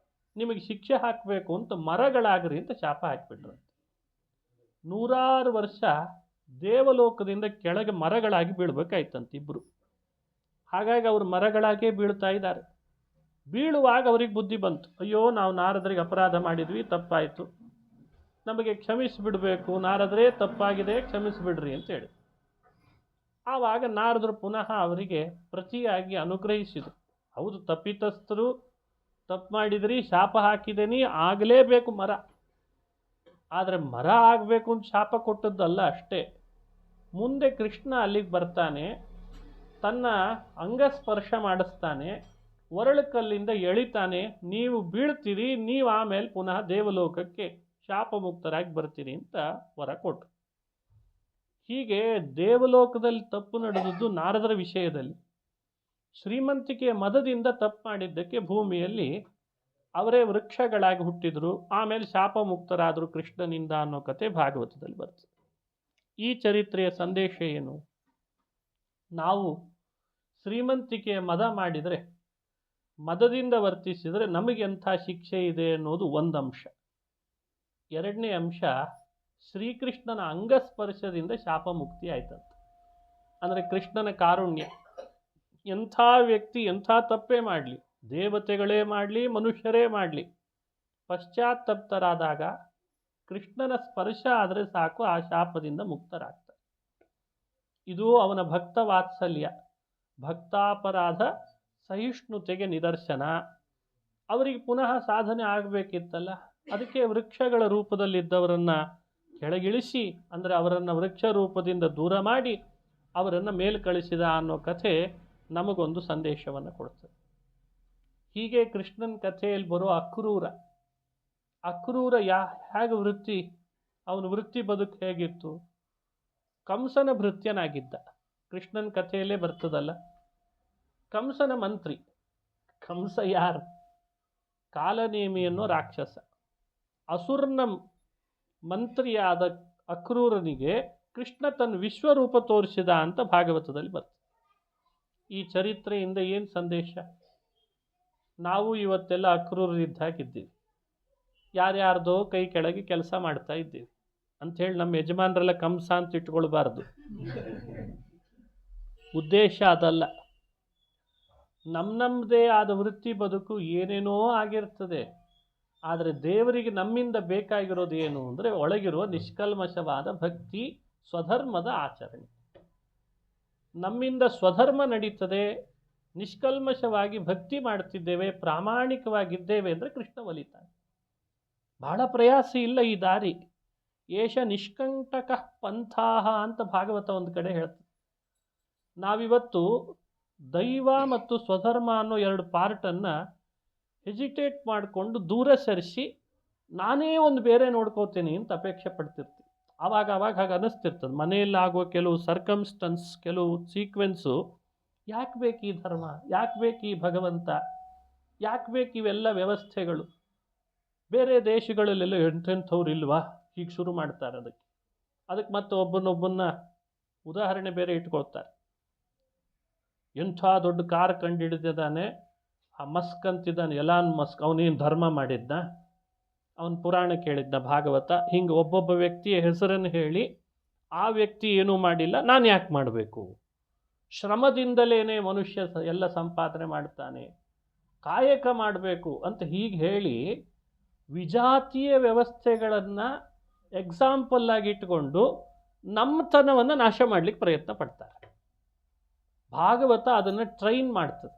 ನಿಮಗೆ ಶಿಕ್ಷೆ ಹಾಕಬೇಕು ಅಂತ ಮರಗಳಾಗ್ರಿ ಅಂತ ಶಾಪ ಹಾಕಿಬಿಟ್ರಂತೆ. 100 ವರ್ಷ ದೇವಲೋಕದಿಂದ ಕೆಳಗೆ ಮರಗಳಾಗಿ ಬೀಳ್ಬೇಕಾಯ್ತಂತೆ ಇಬ್ಬರು. ಹಾಗಾಗಿ ಅವರು ಮರಗಳಾಗೇ ಬೀಳ್ತಾ ಇದ್ದಾರೆ. ಬೀಳುವಾಗ ಅವ್ರಿಗೆ ಬುದ್ಧಿ ಬಂತು, ಅಯ್ಯೋ ನಾವು ನಾರದರಿಗೆ ಅಪರಾಧ ಮಾಡಿದ್ವಿ, ತಪ್ಪಾಯಿತು, ನಮಗೆ ಕ್ಷಮಿಸಿಬಿಡಬೇಕು, ನಾರದರೇ ತಪ್ಪಾಗಿದೆ, ಕ್ಷಮಿಸಿಬಿಡ್ರಿ ಅಂತೇಳಿ. ಆವಾಗ ನಾರದರು ಪುನಃ ಅವರಿಗೆ ಪ್ರತಿಯಾಗಿ ಅನುಗ್ರಹಿಸಿದರು. ಹೌದು, ತಪ್ಪಿತಸ್ಥರು, ತಪ್ಪು ಮಾಡಿದ್ರಿ, ಶಾಪ ಹಾಕಿದೇನಿ, ಆಗಲೇಬೇಕು ಮರ. ಆದರೆ ಮರ ಆಗಬೇಕು ಅಂತ ಶಾಪ ಕೊಟ್ಟದ್ದಲ್ಲ ಅಷ್ಟೇ. ಮುಂದೆ ಕೃಷ್ಣ ಅಲ್ಲಿಗೆ ಬರ್ತಾನೆ, ತನ್ನ ಅಂಗಸ್ಪರ್ಶ ಮಾಡಿಸ್ತಾನೆ, ಒರಳುಕಲ್ಲಿಂದ ಎಳಿತಾನೆ, ನೀವು ಬೀಳ್ತೀರಿ, ನೀವು ಆಮೇಲೆ ಪುನಃ ದೇವಲೋಕಕ್ಕೆ ಶಾಪ ಮುಕ್ತರಾಗಿ ಬರ್ತೀರಿ ಅಂತ ವರ ಕೊಟ್ಟರು. ಹೀಗೆ ದೇವಲೋಕದಲ್ಲಿ ತಪ್ಪು ನಡೆದದ್ದು ನಾರದರ ವಿಷಯದಲ್ಲಿ. ಶ್ರೀಮಂತಿಕೆಯ ಮದದಿಂದ ತಪ್ಪು ಮಾಡಿದ್ದಕ್ಕೆ ಭೂಮಿಯಲ್ಲಿ ಅವರೇ ವೃಕ್ಷಗಳಾಗಿ ಹುಟ್ಟಿದ್ರು, ಆಮೇಲೆ ಶಾಪ ಮುಕ್ತರಾದರು ಕೃಷ್ಣನಿಂದ ಅನ್ನೋ ಕತೆ ಭಾಗವತದಲ್ಲಿ ಬರ್ತದೆ. ಈ ಚರಿತ್ರೆಯ ಸಂದೇಶ ಏನು? ನಾವು ಶ್ರೀಮಂತಿಕೆಯ ಮದ ಮಾಡಿದರೆ, ಮದದಿಂದ ವರ್ತಿಸಿದರೆ ನಮಗೆ ಎಂಥ ಶಿಕ್ಷೆ ಇದೆ ಅನ್ನೋದು ಒಂದು ಅಂಶ. ಎರಡನೇ ಅಂಶ, ಶ್ರೀಕೃಷ್ಣನ ಅಂಗಸ್ಪರ್ಶದಿಂದ ಶಾಪ ಮುಕ್ತಿ ಆಯ್ತಂತೆ. ಅಂದರೆ ಕೃಷ್ಣನ ಕಾರುಣ್ಯ. ಎಂಥ ವ್ಯಕ್ತಿ ಎಂಥ ತಪ್ಪೇ ಮಾಡಲಿ, ದೇವತೆಗಳೇ ಮಾಡಲಿ, ಮನುಷ್ಯರೇ ಮಾಡಲಿ, ಪಶ್ಚಾತ್ತಪ್ತರಾದಾಗ ಕೃಷ್ಣನ ಸ್ಪರ್ಶ ಆದರೆ ಸಾಕು, ಆ ಶಾಪದಿಂದ ಮುಕ್ತರಾಗ್ತಾರೆ. ಇದು ಅವನ ಭಕ್ತ ವಾತ್ಸಲ್ಯ, ಭಕ್ತಾಪರಾಧ ಸಹಿಷ್ಣುತೆಗೆ ನಿದರ್ಶನ. ಅವರಿಗೆ ಪುನಃ ಸಾಧನೆ ಆಗಬೇಕಿತ್ತಲ್ಲ, ಅದಕ್ಕೆ ವೃಕ್ಷಗಳ ರೂಪದಲ್ಲಿದ್ದವರನ್ನು ಕೆಳಗಿಳಿಸಿ, ಅಂದರೆ ಅವರನ್ನು ವೃಕ್ಷ ರೂಪದಿಂದ ದೂರ ಮಾಡಿ ಅವರನ್ನು ಮೇಲ್ ಕಳಿಸಿದ ಅನ್ನೋ ಕಥೆ ನಮಗೊಂದು ಸಂದೇಶವನ್ನು ಕೊಡ್ತದೆ. ಹೀಗೆ ಕೃಷ್ಣನ ಕಥೆಯಲ್ಲಿ ಬರೋ ಅಕ್ರೂರ ಹೇಗೆ ವೃತ್ತಿ, ಅವನ ವೃತ್ತಿ ಬದುಕು ಹೇಗಿತ್ತು? ಕಂಸನ ಭೃತ್ಯನಾಗಿದ್ದ. ಕೃಷ್ಣನ ಕಥೆಯಲ್ಲೇ ಬರ್ತದಲ್ಲ, ಕಂಸನ ಮಂತ್ರಿ. ಕಂಸ ಯಾರು? ಕಾಲನೇಮಿ ಅನ್ನೋ ರಾಕ್ಷಸ. ಅಸುರನ ಮಂತ್ರಿಯಾದ ಅಕ್ರೂರನಿಗೆ ಕೃಷ್ಣ ತನ್ನ ವಿಶ್ವರೂಪ ತೋರಿಸಿದ ಅಂತ ಭಾಗವತದಲ್ಲಿ ಬರ್ತದೆ. ಈ ಚರಿತ್ರೆಯಿಂದ ಏನು ಸಂದೇಶ? ನಾವು ಇವತ್ತೆಲ್ಲ ಅಕ್ರೂರರಿದ್ದಾಗಿದ್ದೀವಿ, ಯಾರ್ಯಾರ್ದೋ ಕೈ ಕೆಳಗೆ ಕೆಲಸ ಮಾಡ್ತಾ ಇದ್ದೀವಿ ಅಂಥೇಳಿ ನಮ್ಮ ಯಜಮಾನರೆಲ್ಲ ಕಂಸ ಅಂತ ಇಟ್ಕೊಳ್ಬಾರ್ದು. ಉದ್ದೇಶ ಅದಲ್ಲ. ನಮ್ಮದೇ ಆದ ವೃತ್ತಿ ಬದುಕು ಏನೇನೋ ಆಗಿರ್ತದೆ, ಆದರೆ ದೇವರಿಗೆ ನಮ್ಮಿಂದ ಬೇಕಾಗಿರೋದು ಏನು ಅಂದರೆ ಒಳಗಿರುವ ನಿಷ್ಕಲ್ಮಶವಾದ ಭಕ್ತಿ, ಸ್ವಧರ್ಮದ ಆಚರಣೆ. ನಮ್ಮಿಂದ ಸ್ವಧರ್ಮ ನಡೀತದೆ, ನಿಷ್ಕಲ್ಮಶವಾಗಿ ಭಕ್ತಿ ಮಾಡ್ತಿದ್ದೇವೆ, ಪ್ರಾಮಾಣಿಕವಾಗಿದ್ದೇವೆ ಅಂದರೆ ಕೃಷ್ಣ ಒಲಿತಾನೆ. ಬಹಳ ಪ್ರಯಾಸ ಇಲ್ಲ ಈ ದಾರಿ. ಏಷ ನಿಷ್ಕಂಟಕ ಪಂಥಾಹ ಅಂತ ಭಾಗವತ ಒಂದು ಕಡೆ ಹೇಳ್ತದೆ. ನಾವಿವತ್ತು ದೈವ ಮತ್ತು ಸ್ವಧರ್ಮ ಅನ್ನೋ 2 ಪಾರ್ಟನ್ನು ಹೆಜಿಟೇಟ್ ಮಾಡಿಕೊಂಡು ದೂರ ಸರಿಸಿ ನಾನೇ ಒಂದು ಬೇರೆ ನೋಡ್ಕೋತೀನಿ ಅಂತ ಅಪೇಕ್ಷೆ ಪಡ್ತಿರ್ತೀವಿ. ಆವಾಗ ಹಾಗೆ ಅನ್ನಿಸ್ತಿರ್ತದೆ. ಮನೆಯಲ್ಲಿ ಆಗುವ ಕೆಲವು ಸರ್ಕಮ್ಸ್ಟನ್ಸ್, ಕೆಲವು ಸೀಕ್ವೆನ್ಸು, ಯಾಕೆ ಬೇಕು ಈ ಧರ್ಮ, ಯಾಕೆ ಬೇಕು ಈ ಭಗವಂತ, ಯಾಕೆ ಬೇಕು ಇವೆಲ್ಲ ವ್ಯವಸ್ಥೆಗಳು? ಬೇರೆ ದೇಶಗಳಲ್ಲೆಲ್ಲ ಎಂಥವ್ರು ಇಲ್ವಾ? ಹೀಗೆ ಶುರು ಮಾಡ್ತಾರೆ. ಅದಕ್ಕೆ ಮತ್ತೆ ಒಬ್ಬನೊಬ್ಬನ್ನ ಉದಾಹರಣೆ ಬೇರೆ ಇಟ್ಕೊಳ್ತಾರೆ. ಎಂಥ ದೊಡ್ಡ ಕಾರ್ ಕಂಡುಹಿಡಿದಿದ್ದಾನೆ ಆ ಮಸ್ಕ್ ಅಂತಿದ್ದಾನೆ, ಎಲಾನ್ ಮಸ್ಕ್, ಅವನೇನು ಧರ್ಮ ಮಾಡಿದ್ದ? ಅವನ ಪುರಾಣ ಕೇಳಿದ್ದ ಭಾಗವತ. ಹಿಂಗೆ ಒಬ್ಬೊಬ್ಬ ವ್ಯಕ್ತಿಯ ಹೆಸರನ್ನು ಹೇಳಿ, ಆ ವ್ಯಕ್ತಿ ಏನೂ ಮಾಡಿಲ್ಲ, ನಾನು ಯಾಕೆ ಮಾಡಬೇಕು? ಶ್ರಮದಿಂದಲೇ ಮನುಷ್ಯ ಎಲ್ಲ ಸಂಪಾದನೆ ಮಾಡ್ತಾನೆ, ಕಾಯಕ ಮಾಡಬೇಕು ಅಂತ ಹೀಗೆ ಹೇಳಿ ವಿಜಾತೀಯ ವ್ಯವಸ್ಥೆಗಳನ್ನು ಎಕ್ಸಾಂಪಲ್ ಆಗಿ ಇಟ್ಕೊಂಡು ನಮ್ಮತನವನ್ನು ನಾಶ ಮಾಡಲಿಕ್ಕೆ ಪ್ರಯತ್ನ ಪಡ್ತಾರೆ. ಭಾಗವತ ಅದನ್ನು ಟ್ರೈನ್ ಮಾಡ್ತದೆ.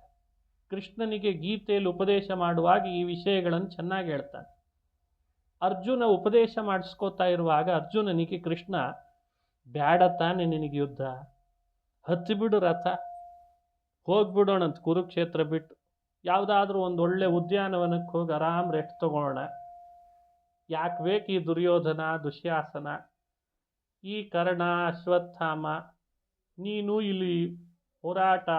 ಕೃಷ್ಣನಿಗೆ ಗೀತೆಯಲ್ಲಿ ಉಪದೇಶ ಮಾಡುವಾಗ ಈ ವಿಷಯಗಳನ್ನು ಚೆನ್ನಾಗಿ ಹೇಳ್ತಾನೆ. ಅರ್ಜುನ ಉಪದೇಶ ಮಾಡಿಸ್ಕೋತಾ ಇರುವಾಗ ಅರ್ಜುನನಿಗೆ ಕೃಷ್ಣ, ಬ್ಯಾಡ ತಾನೆ ನಿನಗೆ ಯುದ್ಧ, ಹತ್ತಿಬಿಡು ರಥ, ಹೋಗ್ಬಿಡೋಣಂತ ಕುರುಕ್ಷೇತ್ರ ಬಿಟ್ಟು ಯಾವುದಾದ್ರೂ ಒಂದು ಒಳ್ಳೆ ಉದ್ಯಾನವನಕ್ಕೆ ಹೋಗಿ ಆರಾಮ್ ರೆಸ್ಟ್ ತಗೊಳ್ಳೋಣ, ಯಾಕೆ ಬೇಕು ಈ ದುರ್ಯೋಧನ, ದುಶ್ಯಾಸನ, ಈ ಕರ್ಣ, ಅಶ್ವತ್ಥಾಮ, ನೀನು ಇಲ್ಲಿ ಹೋರಾಟ,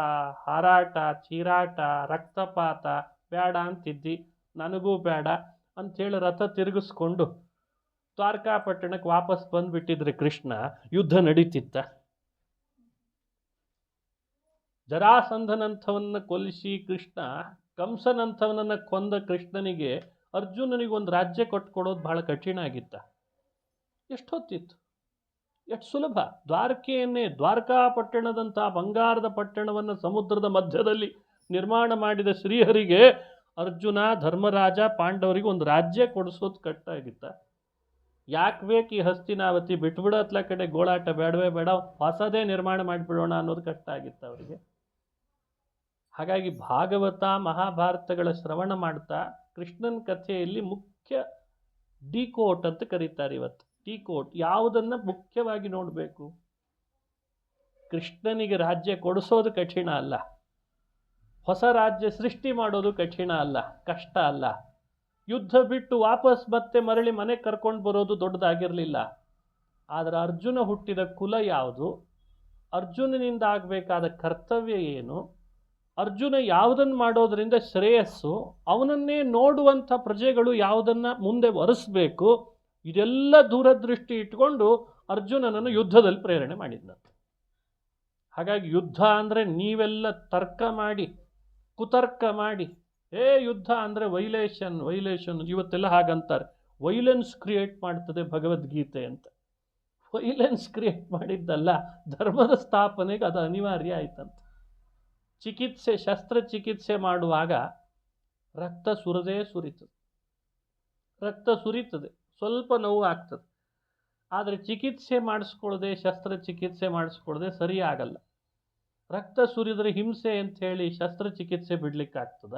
ಹಾರಾಟ, ಚೀರಾಟ, ರಕ್ತಪಾತ ಬೇಡ ಅಂತಿದ್ದಿ, ನನಗೂ ಬೇಡ ಅಂಥೇಳಿ ರಥ ತಿರುಗಿಸ್ಕೊಂಡು ದ್ವಾರಕಾಪಟ್ಟಣಕ್ಕೆ ವಾಪಸ್ ಬಂದುಬಿಟ್ಟಿದ್ರೆ ಕೃಷ್ಣ, ಯುದ್ಧ ನಡೀತಿತ್ತ? ಜರಾಸಂಧನಂಥವನ್ನ ಕೊಲ್ಲಿಸಿ ಕೃಷ್ಣ, ಕಂಸನಂಥವನನ್ನು ಕೊಂದ ಕೃಷ್ಣನಿಗೆ ಅರ್ಜುನನಿಗೆ ಒಂದು ರಾಜ್ಯ ಕೊಟ್ಕೊಡೋದು ಬಹಳ ಕಠಿಣ ಆಗಿತ್ತ? ಎಷ್ಟೊತ್ತಿತ್ತು, ಎಷ್ಟು ಸುಲಭ. ದ್ವಾರಕೆಯನ್ನೇ, ದ್ವಾರಕಾಪಟ್ಟಣದಂಥ ಬಂಗಾರದ ಪಟ್ಟಣವನ್ನು ಸಮುದ್ರದ ಮಧ್ಯದಲ್ಲಿ ನಿರ್ಮಾಣ ಮಾಡಿದ ಶ್ರೀಹರಿಗೆ ಅರ್ಜುನ, ಧರ್ಮರಾಜ, ಪಾಂಡವರಿಗೆ ಒಂದು ರಾಜ್ಯ ಕೊಡಿಸೋದು ಕಟ್ಟಾಗಿತ್ತ? ಯಾಕೆ ಬೇಕು ಈ ಹಸ್ತಿನಾವತಿ, ಬಿಟ್ಬಿಡತ್ಲ ಕಡೆ ಗೋಳಾಟ, ಬೇಡವೇ ಬೇಡ, ಹೊಸದೇ ನಿರ್ಮಾಣ ಮಾಡಿಬಿಡೋಣ ಅನ್ನೋದು ಕಷ್ಟ ಆಗಿತ್ತು ಅವರಿಗೆ. ಹಾಗಾಗಿ ಭಾಗವತ, ಮಹಾಭಾರತಗಳ ಶ್ರವಣ ಮಾಡ್ತಾ ಕೃಷ್ಣನ ಕಥೆಯಲ್ಲಿ ಮುಖ್ಯ ಡಿಕೋಟ್ ಅಂತ ಕರೀತಾರೆ ಇವತ್ತು. ಡಿಕೋಟ್ ಯಾವುದನ್ನು ಮುಖ್ಯವಾಗಿ ನೋಡಬೇಕು? ಕೃಷ್ಣನಿಗೆ ರಾಜ್ಯ ಕೊಡಿಸೋದು ಕಠಿಣ ಅಲ್ಲ, ಹೊಸ ರಾಜ್ಯ ಸೃಷ್ಟಿ ಮಾಡೋದು ಕಠಿಣ ಅಲ್ಲ, ಕಷ್ಟ ಅಲ್ಲ. ಯುದ್ಧ ಬಿಟ್ಟು ವಾಪಸ್ ಮತ್ತೆ ಮರಳಿ ಮನೆಗೆ ಕರ್ಕೊಂಡು ಬರೋದು ದೊಡ್ಡದಾಗಿರಲಿಲ್ಲ. ಆದರೆ ಅರ್ಜುನ ಹುಟ್ಟಿದ ಕುಲ ಯಾವುದು, ಅರ್ಜುನನಿಂದ ಆಗಬೇಕಾದ ಕರ್ತವ್ಯ ಏನು, ಅರ್ಜುನ ಯಾವುದನ್ನು ಮಾಡೋದರಿಂದ ಶ್ರೇಯಸ್ಸು, ಅವನನ್ನೇ ನೋಡುವಂಥ ಪ್ರಜೆಗಳು ಯಾವುದನ್ನು ಮುಂದೆ ಒರೆಸಬೇಕು, ಇದೆಲ್ಲ ದೂರದೃಷ್ಟಿ ಇಟ್ಕೊಂಡು ಅರ್ಜುನನನ್ನು ಯುದ್ಧದಲ್ಲಿ ಪ್ರೇರಣೆ ಮಾಡಿದ್ನಂತೆ. ಹಾಗಾಗಿ ಯುದ್ಧ ಅಂದರೆ ನೀವೆಲ್ಲ ತರ್ಕ ಮಾಡಿ, ಕುತರ್ಕ ಮಾಡಿ, ಯುದ್ಧ ಅಂದರೆ ವೈಲೇಷನ್ ಇವತ್ತೆಲ್ಲ ಹಾಗಂತಾರೆ. ವೈಲೆನ್ಸ್ ಕ್ರಿಯೇಟ್ ಮಾಡ್ತದೆ ಭಗವದ್ಗೀತೆ ಅಂತ. ವೈಲೆನ್ಸ್ ಕ್ರಿಯೇಟ್ ಮಾಡಿದ್ದಲ್ಲ, ಧರ್ಮದ ಸ್ಥಾಪನೆಗೆ ಅದು ಅನಿವಾರ್ಯ ಆಯ್ತಂತ. ಚಿಕಿತ್ಸೆ, ಶಸ್ತ್ರಚಿಕಿತ್ಸೆ ಮಾಡುವಾಗ ರಕ್ತ ಸುರಿತದೆ, ಸ್ವಲ್ಪ ನೋವು ಆಗ್ತದೆ. ಆದರೆ ಚಿಕಿತ್ಸೆ ಮಾಡಿಸ್ಕೊಳ್ಳದೆ, ಶಸ್ತ್ರಚಿಕಿತ್ಸೆ ಮಾಡಿಸ್ಕೊಳ್ಳದೆ ಸರಿ ಆಗಲ್ಲ. ರಕ್ತ ಸುರಿದ್ರೆ ಹಿಂಸೆ ಅಂತ ಹೇಳಿ ಶಸ್ತ್ರಚಿಕಿತ್ಸೆ ಬಿಡ್ಲಿಕ್ಕಾಗ್ತದ?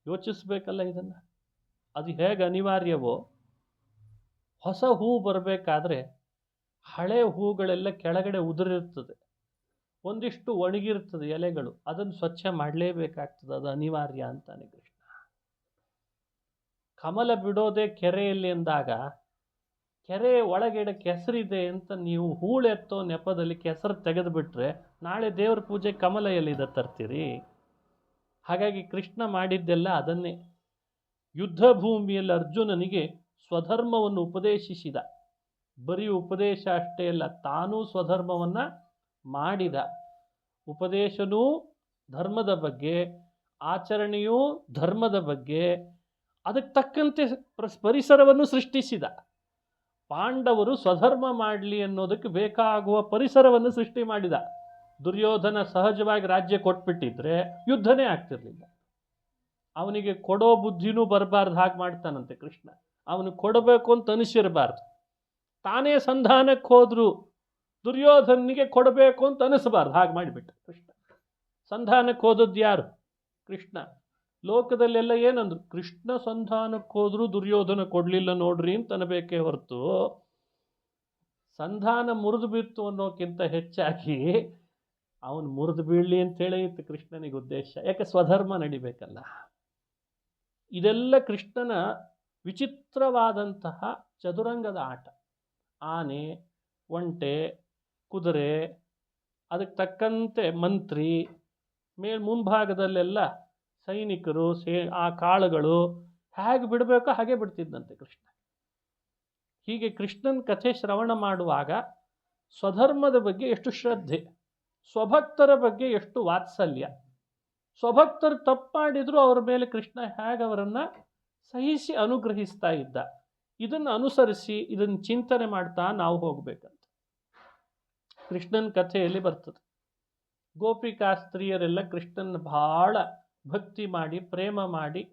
ಯೋಚಿಸ್ಬೇಕಲ್ಲ ಇದನ್ನು. ಅದು ಹೇಗೆ ಅನಿವಾರ್ಯವೋ, ಹೊಸ ಹೂ ಬರಬೇಕಾದ್ರೆ ಹಳೆ ಹೂಗಳೆಲ್ಲ ಕೆಳಗಡೆ ಉದುರಿರ್ತದೆ, ಒಂದಿಷ್ಟು ಒಣಗಿರ್ತದೆ ಎಲೆಗಳು, ಅದನ್ನು ಸ್ವಚ್ಛ ಮಾಡಲೇಬೇಕಾಗ್ತದೆ, ಅದು ಅನಿವಾರ್ಯ ಅಂತಾನೆ ಕೃಷ್ಣ. ಕಮಲ ಬಿಡೋದೇ ಕೆರೆಯಲ್ಲಿ ಅಂದಾಗ, ಕೆರೆ ಒಳಗಡೆ ಕೆಸರಿದೆ ಅಂತ ನೀವು ಹೂಳೆತ್ತೋ ನೆಪದಲ್ಲಿ ಕೆಸರು ತೆಗೆದು ಬಿಟ್ರೆ ನಾಳೆ ದೇವ್ರ ಪೂಜೆ ಕಮಲ ಎಲ್ಲಿದೆ ತರ್ತೀರಿ? ಹಾಗಾಗಿ ಕೃಷ್ಣ ಮಾಡಿದ್ದೆಲ್ಲ ಅದನ್ನೇ. ಯುದ್ಧ ಭೂಮಿಯಲ್ಲಿ ಅರ್ಜುನನಿಗೆ ಸ್ವಧರ್ಮವನ್ನು ಉಪದೇಶಿಸಿದ. ಬರೀ ಉಪದೇಶ ಅಷ್ಟೇ ಅಲ್ಲ, ತಾನೂ ಸ್ವಧರ್ಮವನ್ನು ಮಾಡಿದ. ಉಪದೇಶನೂ ಧರ್ಮದ ಬಗ್ಗೆ, ಆಚರಣೆಯೂ ಧರ್ಮದ ಬಗ್ಗೆ, ಅದಕ್ಕೆ ತಕ್ಕಂತೆ ಪರಿಸರವನ್ನು ಸೃಷ್ಟಿಸಿದ. ಪಾಂಡವರು ಸ್ವಧರ್ಮ ಮಾಡಲಿ ಅನ್ನೋದಕ್ಕೆ ಬೇಕಾಗುವ ಪರಿಸರವನ್ನು ಸೃಷ್ಟಿ ಮಾಡಿದ. ದುರ್ಯೋಧನ ಸಹಜವಾಗಿ ರಾಜ್ಯ ಕೊಟ್ಬಿಟ್ಟಿದ್ರೆ ಯುದ್ಧನೇ ಆಗ್ತಿರ್ಲಿಲ್ಲ. ಅವನಿಗೆ ಕೊಡೋ ಬುದ್ಧಿನೂ ಬರಬಾರ್ದು, ಹಾಗೆ ಮಾಡ್ತಾನಂತೆ ಕೃಷ್ಣ. ಅವನು ಕೊಡಬೇಕು ಅಂತ ಅನಿಸಿರಬಾರ್ದು. ತಾನೇ ಸಂಧಾನಕ್ಕೆ ಹೋದ್ರು ದುರ್ಯೋಧನಿಗೆ ಕೊಡಬೇಕು ಅಂತ ಅನಿಸಬಾರ್ದು, ಹಾಗೆ ಮಾಡಿಬಿಟ್ಟ ಕೃಷ್ಣ. ಸಂಧಾನಕ್ಕೆ ಹೋದದ್ದು ಯಾರು? ಕೃಷ್ಣ. ಲೋಕದಲ್ಲೆಲ್ಲ ಏನಂದ್ರು, ಕೃಷ್ಣ ಸಂಧಾನಕ್ಕೆ ಹೋದ್ರು ದುರ್ಯೋಧನ ಕೊಡಲಿಲ್ಲ ನೋಡ್ರಿ ಅಂತ ಅನ್ಬೇಕೇ ಹೊರತು, ಸಂಧಾನ ಮುರಿದು ಬಿತ್ತು ಅನ್ನೋಕ್ಕಿಂತ ಹೆಚ್ಚಾಗಿ ಅವನು ಮುರಿದು ಬೀಳಲಿ ಅಂತೇಳಿ ಇತ್ತು ಕೃಷ್ಣನಿಗೆ ಉದ್ದೇಶ. ಯಾಕೆ? ಸ್ವಧರ್ಮ ನಡಿಬೇಕಲ್ಲ. ಇದೆಲ್ಲ ಕೃಷ್ಣನ ವಿಚಿತ್ರವಾದಂತಹ ಚದುರಂಗದ ಆಟ. ಆನೆ, ಒಂಟೆ, ಕುದುರೆ, ಅದಕ್ಕೆ ತಕ್ಕಂತೆ ಮಂತ್ರಿ, ಮುಂಭಾಗದಲ್ಲೆಲ್ಲ ಸೈನಿಕರು, ಆ ಕಾಳುಗಳು, ಹೇಗೆ ಬಿಡಬೇಕೋ ಹಾಗೆ ಬಿಡ್ತಿದ್ದಂತೆ ಕೃಷ್ಣ. ಹೀಗೆ ಕೃಷ್ಣನ ಕಥೆ ಶ್ರವಣ ಮಾಡುವಾಗ ಸ್ವಧರ್ಮದ ಬಗ್ಗೆ ಎಷ್ಟು ಶ್ರದ್ಧೆ, ಸ್ವಭಕ್ತರ ಬಗ್ಗೆ ಎಷ್ಟು ವಾತ್ಸಲ್ಯ, ಸ್ವಭಕ್ತರು ತಪ್ಪು ಮಾಡಿದ್ರು ಅವರ ಮೇಲೆ ಕೃಷ್ಣ ಹೇಗೆ ಅವರನ್ನು ಸಹಿಸಿ ಅನುಗ್ರಹಿಸ್ತಾ ಇದ್ದ. ಇದನ್ನು ಅನುಸರಿಸಿ, ಇದನ್ನು ಚಿಂತನೆ ಮಾಡ್ತಾ ನಾವು ಹೋಗಬೇಕಂತ ಕೃಷ್ಣನ ಕಥೆಯಲ್ಲಿ ಬರ್ತದೆ. ಗೋಪಿಕಾಸ್ತ್ರೀಯರೆಲ್ಲ ಕೃಷ್ಣನ ಬಹಳ ಭಕ್ತಿ ಮಾಡಿ ಪ್ರೇಮ ಮಾಡಿ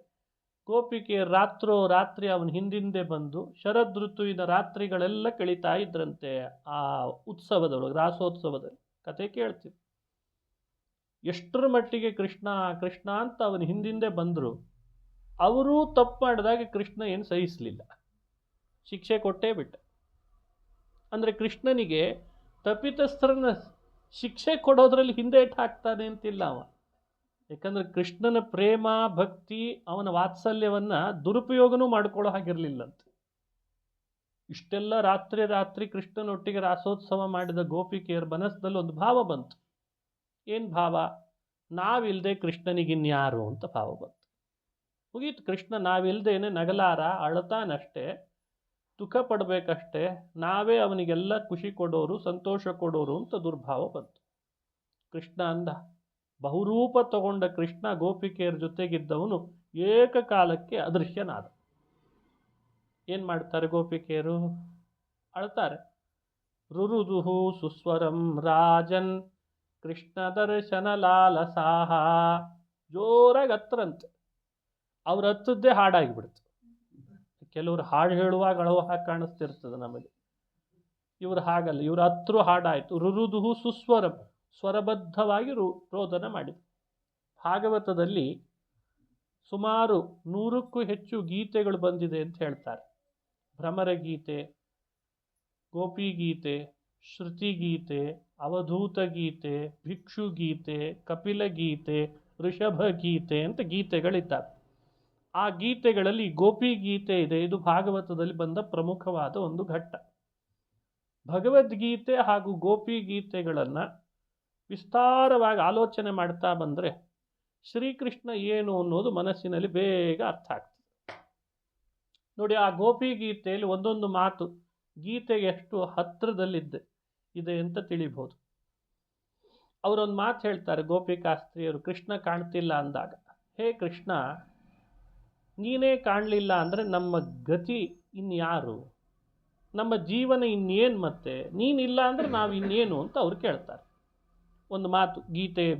ಗೋಪಿಕೆ ರಾತ್ರಿ ಅವನ ಹಿಂದಿಂದೆ ಬಂದು ಶರದ್ ಋತುವಿನ ರಾತ್ರಿಗಳೆಲ್ಲ ಕಳೀತಾ ಇದ್ರಂತೆ ಆ ಉತ್ಸವದೊಳಗೆ, ರಾಸೋತ್ಸವದಲ್ಲಿ ಕತೆ ಕೇಳ್ತೀವಿ. ಎಷ್ಟರ ಮಟ್ಟಿಗೆ ಕೃಷ್ಣ ಕೃಷ್ಣ ಅಂತ ಅವನ ಹಿಂದಿಂದೆ ಬಂದರು. ಅವರೂ ತಪ್ಪು ಮಾಡಿದಾಗ ಕೃಷ್ಣ ಏನು ಸಹಿಸಲಿಲ್ಲ, ಶಿಕ್ಷೆ ಕೊಟ್ಟೇ ಬಿಟ್ಟ. ಅಂದರೆ ಕೃಷ್ಣನಿಗೆ ತಪ್ಪಿತಸ್ಥರನ್ನ ಶಿಕ್ಷೆ ಕೊಡೋದ್ರಲ್ಲಿ ಹಿಂದೇಟು ಹಾಕ್ತಾನೆ ಅಂತಿಲ್ಲ ಅವ. ಯಾಕಂದರೆ ಕೃಷ್ಣನ ಪ್ರೇಮ ಭಕ್ತಿ ಅವನ ವಾತ್ಸಲ್ಯವನ್ನು ದುರುಪಯೋಗನೂ ಮಾಡ್ಕೊಳ್ಳೋ ಹಾಗಿರಲಿಲ್ಲಂತೆ. ಇಷ್ಟೆಲ್ಲ ರಾತ್ರಿ ಕೃಷ್ಣನೊಟ್ಟಿಗೆ ರಾಸೋತ್ಸವ ಮಾಡಿದ ಗೋಪಿಕೆಯರ ಮನಸ್ಸಿನಲ್ಲಿ ಒಂದು ಭಾವ ಬಂತು. ಏನು ಭಾವ? ನಾವಿಲ್ಲದೆ ಕೃಷ್ಣನಿಗಿನ್ಯಾರು ಅಂತ ಭಾವ ಬಂತು. ಮುಗೀತು, ಕೃಷ್ಣ ನಾವಿಲ್ಲದೇನೆ ನಗಲಾರ, ಅಳತಾನಷ್ಟೇ, ದುಃಖ ಪಡಬೇಕಷ್ಟೇ, ನಾವೇ ಅವನಿಗೆಲ್ಲ ಖುಷಿ ಕೊಡೋರು ಸಂತೋಷ ಕೊಡೋರು ಅಂತ ದುರ್ಭಾವ ಬಂತು. ಕೃಷ್ಣ ಅಂದ, ಬಹುರೂಪ ತಗೊಂಡ ಕೃಷ್ಣ ಗೋಪಿಕೆಯರ ಜೊತೆಗಿದ್ದವನು ಏಕಕಾಲಕ್ಕೆ ಅದೃಶ್ಯನಾದ. ಏನು ಮಾಡ್ತಾರೆ ಗೋಪಿಕೆಯರು? ಅಳ್ತಾರೆ. ರುರುದುಹು ಸುಸ್ವರಂ ರಾಜನ್ ಕೃಷ್ಣ ದರ್ಶನ ಲಾಲಸಾಹ. ಜೋರಾಗಿ ಹತ್ತರಂತೆ. ಅವ್ರು ಹತ್ತದ್ದೇ ಹಾಡಾಗಿಬಿಡ್ತು. ಕೆಲವರು ಹಾಡು ಹೇಳುವಾಗ ಅಳುವ ಹಾಗೆ ಕಾಣಿಸ್ತಿರ್ತದೆ ನಮಗೆ. ಇವರು ಹಾಗಲ್ಲ, ಇವರು ಹತ್ರು ಹಾಡಾಯಿತು. ರುರುದುಹು ಸುಸ್ವರಂ, ಸ್ವರಬದ್ಧವಾಗಿ ರೋದನ ಮಾಡಿದರು. ಭಾಗವತದಲ್ಲಿ ಸುಮಾರು 100ಕ್ಕೂ ಹೆಚ್ಚು ಗೀತೆಗಳು ಬಂದಿದೆ ಅಂತ ಹೇಳ್ತಾರೆ. ಭ್ರಮರ ಗೀತೆ, ಗೋಪಿಗೀತೆ, ಶ್ರುತಿಗೀತೆ, ಅವಧೂತ ಗೀತೆ, ಭಿಕ್ಷು ಗೀತೆ, ಕಪಿಲ ಗೀತೆ, ಋಷಭ ಗೀತೆ ಅಂತ ಗೀತೆಗಳಿದ್ದಾವೆ. ಆ ಗೀತೆಗಳಲ್ಲಿ ಗೋಪಿ ಗೀತೆ ಇದೆ. ಇದು ಭಾಗವತದಲ್ಲಿ ಬಂದ ಪ್ರಮುಖವಾದ ಒಂದು ಘಟ್ಟ. ಭಗವದ್ಗೀತೆ ಹಾಗೂ ಗೋಪಿ ಗೀತೆಗಳನ್ನು ವಿಸ್ತಾರವಾಗಿ ಆಲೋಚನೆ ಮಾಡ್ತಾ ಬಂದರೆ ಶ್ರೀಕೃಷ್ಣ ಏನು ಅನ್ನೋದು ಮನಸ್ಸಿನಲ್ಲಿ ಬೇಗ ಅರ್ಥ ಆಗ್ತದೆ. ನೋಡಿ, ಆ ಗೋಪಿ ಗೀತೆಯಲ್ಲಿ ಒಂದೊಂದು ಮಾತು ಗೀತೆಗೆ ಎಷ್ಟು ಹತ್ತಿರದಲ್ಲಿದೆ ಇದೆ ಅಂತ ತಿಳಿಬಹುದು. ಅವರೊಂದು ಮಾತು ಹೇಳ್ತಾರೆ ಗೋಪಿಕಾಸ್ತ್ರೀಯರು ಕೃಷ್ಣ ಕಾಣ್ತಿಲ್ಲ ಅಂದಾಗ. ಹೇ ಕೃಷ್ಣ, ನೀನೇ ಕಾಣಲಿಲ್ಲ ಅಂದರೆ ನಮ್ಮ ಗತಿ ಇನ್ಯಾರು? ನಮ್ಮ ಜೀವನ ಇನ್ನೇನು? ಮತ್ತೆ ನೀನಿಲ್ಲ ಅಂದರೆ ನಾವು ಇನ್ನೇನು ಅಂತ ಅವ್ರು ಕೇಳ್ತಾರೆ. ಒಂದು ಮಾತು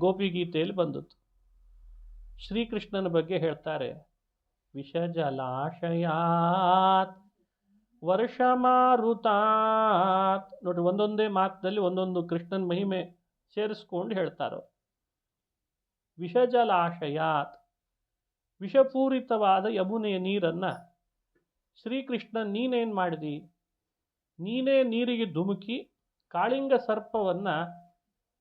ಗೋಪಿ ಗೀತೆಯಲ್ಲಿ ಬಂದದ್ದು. ಶ್ರೀಕೃಷ್ಣನ ಬಗ್ಗೆ ಹೇಳ್ತಾರೆ, ವಿಷಜಲಾಶಯಾತ್ ವರ್ಷಮಾರುತಾತ್. ನೋಡಿ, ಒಂದೊಂದೇ ಮಾತದಲ್ಲಿ ಒಂದೊಂದು ಕೃಷ್ಣನ ಮಹಿಮೆ ಸೇರಿಸ್ಕೊಂಡು ಹೇಳ್ತಾರೋ. ವಿಷಜಲಾಶಯಾತ್, ವಿಷಪೂರಿತವಾದ ಯಮುನೆಯ ನೀರನ್ನು ಶ್ರೀಕೃಷ್ಣ ನೀನೇನು ಮಾಡಿದಿ? ನೀನೇ ನೀರಿಗೆ ಧುಮುಕಿ ಕಾಳಿಂಗ ಸರ್ಪವನ್ನು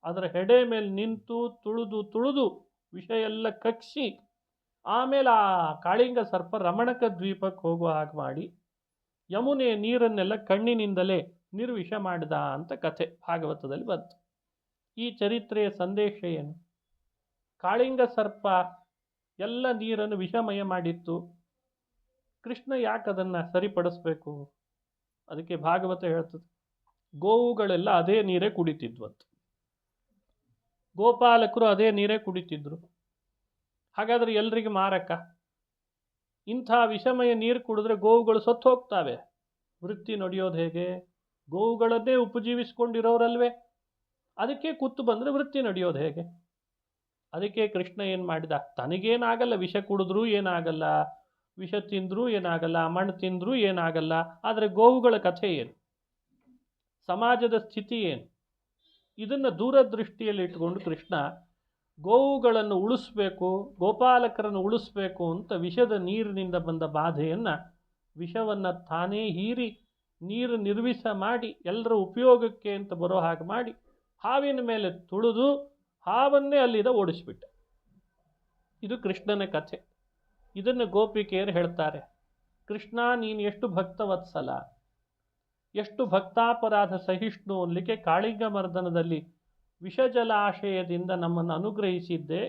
ಅದರ ಹೆಡೆ ಮೇಲೆ ನಿಂತು ತುಳಿದು ವಿಷ ಎಲ್ಲ ಕಕ್ಷಿ ಆಮೇಲೆ ಆ ಕಾಳಿಂಗ ಸರ್ಪ ರಮಣಕ ದ್ವೀಪಕ್ಕೆ ಹೋಗುವ ಹಾಗೆ ಮಾಡಿ ಯಮುನೆಯ ನೀರನ್ನೆಲ್ಲ ಕಣ್ಣಿನಿಂದಲೇ ನಿರ್ವಿಷ ಮಾಡಿದ ಅಂತ ಕಥೆ ಭಾಗವತದಲ್ಲಿ ಬಂತು. ಈ ಚರಿತ್ರೆಯ ಸಂದೇಶ ಏನು? ಕಾಳಿಂಗ ಸರ್ಪ ಎಲ್ಲ ನೀರನ್ನು ವಿಷಮಯ ಮಾಡಿತ್ತು. ಕೃಷ್ಣ ಯಾಕೆ ಅದನ್ನು ಸರಿಪಡಿಸ್ಬೇಕು? ಅದಕ್ಕೆ ಭಾಗವತ ಹೇಳ್ತದೆ, ಗೋವುಗಳೆಲ್ಲ ಅದೇ ನೀರೇ ಕುಡಿತಿದ್ವಂತೆ, ಗೋಪಾಲಕರು ಅದೇ ನೀರೇ ಕುಡಿತಿದ್ರು. ಹಾಗಾದರೆ ಎಲ್ರಿಗೆ ಮಾರಕ. ಇಂಥ ವಿಷಮಯ ನೀರು ಕುಡಿದ್ರೆ ಗೋವುಗಳು ಸತ್ತು ಹೋಗ್ತಾವೆ. ವೃತ್ತಿ ನಡೆಯೋದು ಹೇಗೆ? ಗೋವುಗಳನ್ನೇ ಉಪಜೀವಿಸ್ಕೊಂಡಿರೋರಲ್ವೇ, ಅದಕ್ಕೆ ಕುತ್ತು ಬಂದರೆ ವೃತ್ತಿ ನಡೆಯೋದು ಹೇಗೆ? ಅದಕ್ಕೆ ಕೃಷ್ಣ ಏನು ಮಾಡಿದ? ತನಗೇನಾಗಲ್ಲ, ವಿಷ ಕುಡಿದ್ರೂ ಏನಾಗಲ್ಲ, ವಿಷ ತಿಂದರೂ ಏನಾಗಲ್ಲ, ಮಣ್ಣು ತಿಂದರೂ ಏನಾಗಲ್ಲ. ಆದರೆ ಗೋವುಗಳ ಕಥೆ ಏನು? ಸಮಾಜದ ಸ್ಥಿತಿ ಏನು? ಇದನ್ನು ದೂರದೃಷ್ಟಿಯಲ್ಲಿ ಇಟ್ಕೊಂಡು ಕೃಷ್ಣ ಗೋವುಗಳನ್ನು ಉಳಿಸ್ಬೇಕು, ಗೋಪಾಲಕರನ್ನು ಉಳಿಸ್ಬೇಕು ಅಂತ ವಿಷದ ನೀರಿನಿಂದ ಬಂದ ಬಾಧೆಯನ್ನು, ವಿಷವನ್ನು ತಾನೇ ಹೀರಿ ನೀರು ನಿರ್ವಿಷ ಮಾಡಿ ಎಲ್ಲರ ಉಪಯೋಗಕ್ಕೆ ಅಂತ ಬರೋ ಹಾಗೆ ಮಾಡಿ ಹಾವಿನ ಮೇಲೆ ತುಳಿದು ಹಾವನ್ನೇ ಅಲ್ಲಿಂದ ಓಡಿಸ್ಬಿಟ್ಟ. ಇದು ಕೃಷ್ಣನ ಕಥೆ. ಇದನ್ನು ಗೋಪಿಕೆಯರು ಹೇಳ್ತಾರೆ, ಕೃಷ್ಣ ನೀನು ಎಷ್ಟು ಭಕ್ತವತ್ಸಲ, ಎಷ್ಟು ಭಕ್ತಾಪರಾಧ ಸಹಿಷ್ಣು ಅನ್ಲಿಕ್ಕೆ ಕಾಳಿಂಗ ಮರ್ದನದಲ್ಲಿ ವಿಷಜಲಾಶಯದಿಂದ ನಮ್ಮನ್ನು ಅನುಗ್ರಹಿಸಿದ್ದೇ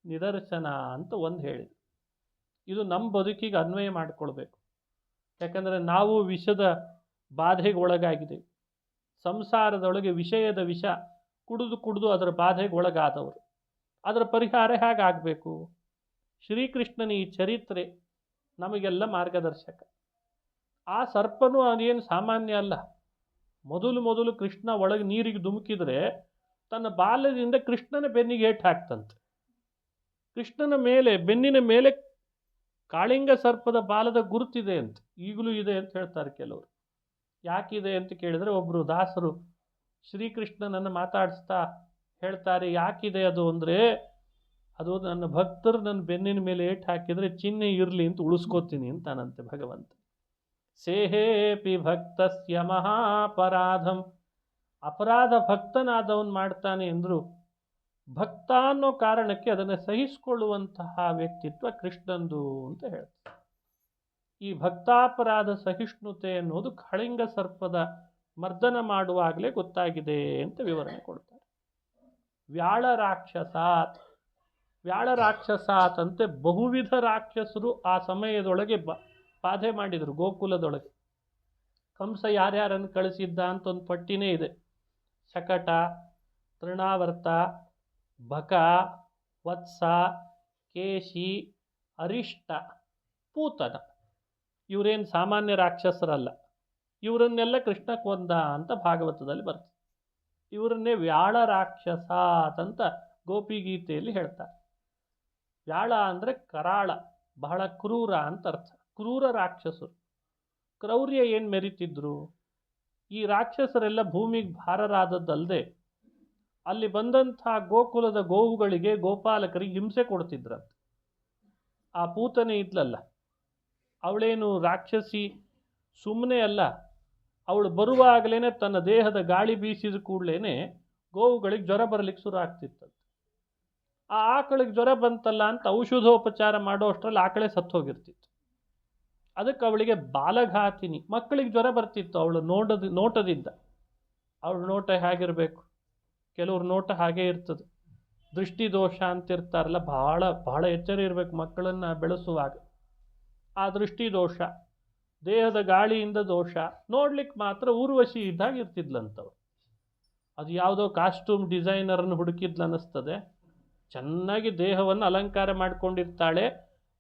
ನಿದರ್ಶನ ಅಂತ ಒಂದು ಹೇಳಿದೆ. ಇದು ನಮ್ಮ ಬದುಕಿಗೆ ಅನ್ವಯ ಮಾಡಿಕೊಳ್ಬೇಕು. ಯಾಕಂದರೆ ನಾವು ವಿಷದ ಬಾಧೆಗೆ ಒಳಗಾಗಿದ್ದೇವೆ. ಸಂಸಾರದೊಳಗೆ ವಿಷಯದ ವಿಷ ಕುಡಿದು ಅದರ ಬಾಧೆಗೆ ಒಳಗಾದವರು. ಅದರ ಪರಿಹಾರ ಹೇಗಾಗಬೇಕು? ಶ್ರೀಕೃಷ್ಣನ ಈ ಚರಿತ್ರೆ ನಮಗೆಲ್ಲ ಮಾರ್ಗದರ್ಶಕ. ಆ ಸರ್ಪನೂ ಅದೇನು ಸಾಮಾನ್ಯ ಅಲ್ಲ. ಮೊದಲು ಕೃಷ್ಣ ಒಳಗೆ ನೀರಿಗೆ ಧುಮುಕಿದರೆ ತನ್ನ ಬಾಲದಿಂದ ಕೃಷ್ಣನ ಬೆನ್ನಿಗೆ ಏಟು ಹಾಕ್ತಂತೆ. ಕೃಷ್ಣನ ಮೇಲೆ, ಬೆನ್ನಿನ ಮೇಲೆ ಕಾಳಿಂಗ ಸರ್ಪದ ಬಾಲದ ಗುರುತಿದೆ ಅಂತ, ಈಗಲೂ ಇದೆ ಅಂತ ಹೇಳ್ತಾರೆ ಕೆಲವರು. ಯಾಕಿದೆ ಅಂತ ಕೇಳಿದರೆ, ಒಬ್ಬರು ದಾಸರು ಶ್ರೀಕೃಷ್ಣನನ್ನು ಮಾತಾಡಿಸ್ತಾ ಹೇಳ್ತಾರೆ, ಯಾಕಿದೆ ಅದು ಅಂದರೆ, ಅದು ನನ್ನ ಭಕ್ತರು ನನ್ನ ಬೆನ್ನಿನ ಮೇಲೆ ಏಟು ಹಾಕಿದರೆ ಚಿಹ್ನೆ ಇರಲಿ ಅಂತ ಉಳಿಸ್ಕೋತೀನಿ ಅಂತಾನಂತೆ ಭಗವಂತ. ಸೇಹೇಪಿ ಭಕ್ತಸ್ಯ ಮಹಾಪರಾಧಂ, ಅಪರಾಧ ಭಕ್ತನಾದವನು ಮಾಡ್ತಾನೆ ಎಂದರು. ಭಕ್ತ ಅನ್ನೋ ಕಾರಣಕ್ಕೆ ಅದನ್ನು ಸಹಿಸಿಕೊಳ್ಳುವಂತಹ ವ್ಯಕ್ತಿತ್ವ ಕೃಷ್ಣಂದು ಅಂತ ಹೇಳ್ತಾರೆ. ಈ ಭಕ್ತಾಪರಾಧ ಸಹಿಷ್ಣುತೆ ಅನ್ನೋದು ಕಾಳಿಂಗ ಸರ್ಪದ ಮರ್ದನ ಮಾಡುವಾಗಲೇ ಗೊತ್ತಾಗಿದೆ ಅಂತ ವಿವರಣೆ ಕೊಡ್ತಾರೆ. ವ್ಯಾಳ ರಾಕ್ಷಸಾತ್, ವ್ಯಾಳ ರಾಕ್ಷಸಾತ್ ಅಂತೆ ಬಹುವಿಧ ರಾಕ್ಷಸರು ಆ ಸಮಯದೊಳಗೆ ಬಾಧೆ ಮಾಡಿದರು ಗೋಕುಲದೊಳಗೆ. ಕಂಸ ಯಾರ್ಯಾರನ್ನು ಕಳಿಸಿದ್ದ ಅಂತ ಒಂದು ಪಟ್ಟಿನೇ ಇದೆ. ಶಕಟ, ತೃಣಾವರ್ತ, ಬಕ, ವತ್ಸ, ಕೇಶಿ, ಅರಿಷ್ಟ, ಪೂತನ. ಇವರೇನು ಸಾಮಾನ್ಯ ರಾಕ್ಷಸರಲ್ಲ, ಇವರನ್ನೆಲ್ಲ ಕೃಷ್ಣ ಕೊಂದ ಅಂತ ಭಾಗವತದಲ್ಲಿ ಬರ್ತದೆ. ಇವರನ್ನೇ ವ್ಯಾಳ ರಾಕ್ಷಸಾತ್ ಅಂತ ಗೋಪಿಗೀತೆಯಲ್ಲಿ ಹೇಳ್ತಾರೆ. ವ್ಯಾಳ ಅಂದರೆ ಕರಾಳ, ಬಹಳ ಕ್ರೂರ ಅಂತ ಅರ್ಥ. ಕ್ರೂರ ರಾಕ್ಷಸರು, ಕ್ರೌರ್ಯ ಏನು ಮೆರಿತಿದ್ರು. ಈ ರಾಕ್ಷಸರೆಲ್ಲ ಭೂಮಿಗೆ ಭಾರರಾದದ್ದಲ್ಲದೆ ಅಲ್ಲಿ ಬಂದಂಥ ಗೋಕುಲದ ಗೋವುಗಳಿಗೆ, ಗೋಪಾಲಕರಿಗೆ ಹಿಂಸೆ ಕೊಡ್ತಿದ್ರಂತೆ. ಆ ಪೂತನೆ ಇದ್ಲಲ್ಲ, ಅವಳೇನು ರಾಕ್ಷಸಿ ಸುಮ್ಮನೆ ಅಲ್ಲ, ಅವಳು ಬರುವಾಗಲೇ ತನ್ನ ದೇಹದ ಗಾಳಿ ಬೀಸಿದ ಕೂಡಲೇ ಗೋವುಗಳಿಗೆ ಜ್ವರ ಬರಲಿಕ್ಕೆ ಶುರು ಆಗ್ತಿತ್ತಂತೆ. ಆ ಆಕಳಿಗೆ ಜ್ವರ ಬಂತಲ್ಲ ಅಂತ ಔಷಧೋಪಚಾರ ಮಾಡೋ ಅಷ್ಟರಲ್ಲಿ ಆಕಳೇ ಸತ್ತೋಗಿರ್ತಿತ್ತು. ಅದಕ್ಕೆ ಅವಳಿಗೆ ಬಾಲಘಾತಿನಿ, ಮಕ್ಕಳಿಗೆ ಜ್ವರ ಬರ್ತಿತ್ತು ಅವಳು ನೋಟದಿಂದ. ಅವಳ ನೋಟ ಹೇಗಿರಬೇಕು, ಕೆಲವ್ರ ನೋಟ ಹಾಗೇ ಇರ್ತದೆ. ದೃಷ್ಟಿ ದೋಷ ಅಂತಿರ್ತಾರಲ್ಲ, ಬಹಳ ಬಹಳ ಎಚ್ಚರ ಇರಬೇಕು ಮಕ್ಕಳನ್ನು ಬೆಳೆಸುವಾಗ. ಆ ದೃಷ್ಟಿ ದೋಷ, ದೇಹದ ಗಾಳಿಯಿಂದ ದೋಷ, ನೋಡ್ಲಿಕ್ಕೆ ಮಾತ್ರ ಊರ್ವಶಿ ಇದ್ದಾಗ ಇರ್ತಿದ್ಲಂತವ್ರು. ಅದು ಯಾವುದೋ ಕಾಸ್ಟ್ಯೂಮ್ ಡಿಸೈನರನ್ನು ಹುಡುಕಿದ್ಲು ಅನ್ನಿಸ್ತದೆ. ಚೆನ್ನಾಗಿ ದೇಹವನ್ನು ಅಲಂಕಾರ ಮಾಡ್ಕೊಂಡಿರ್ತಾಳೆ,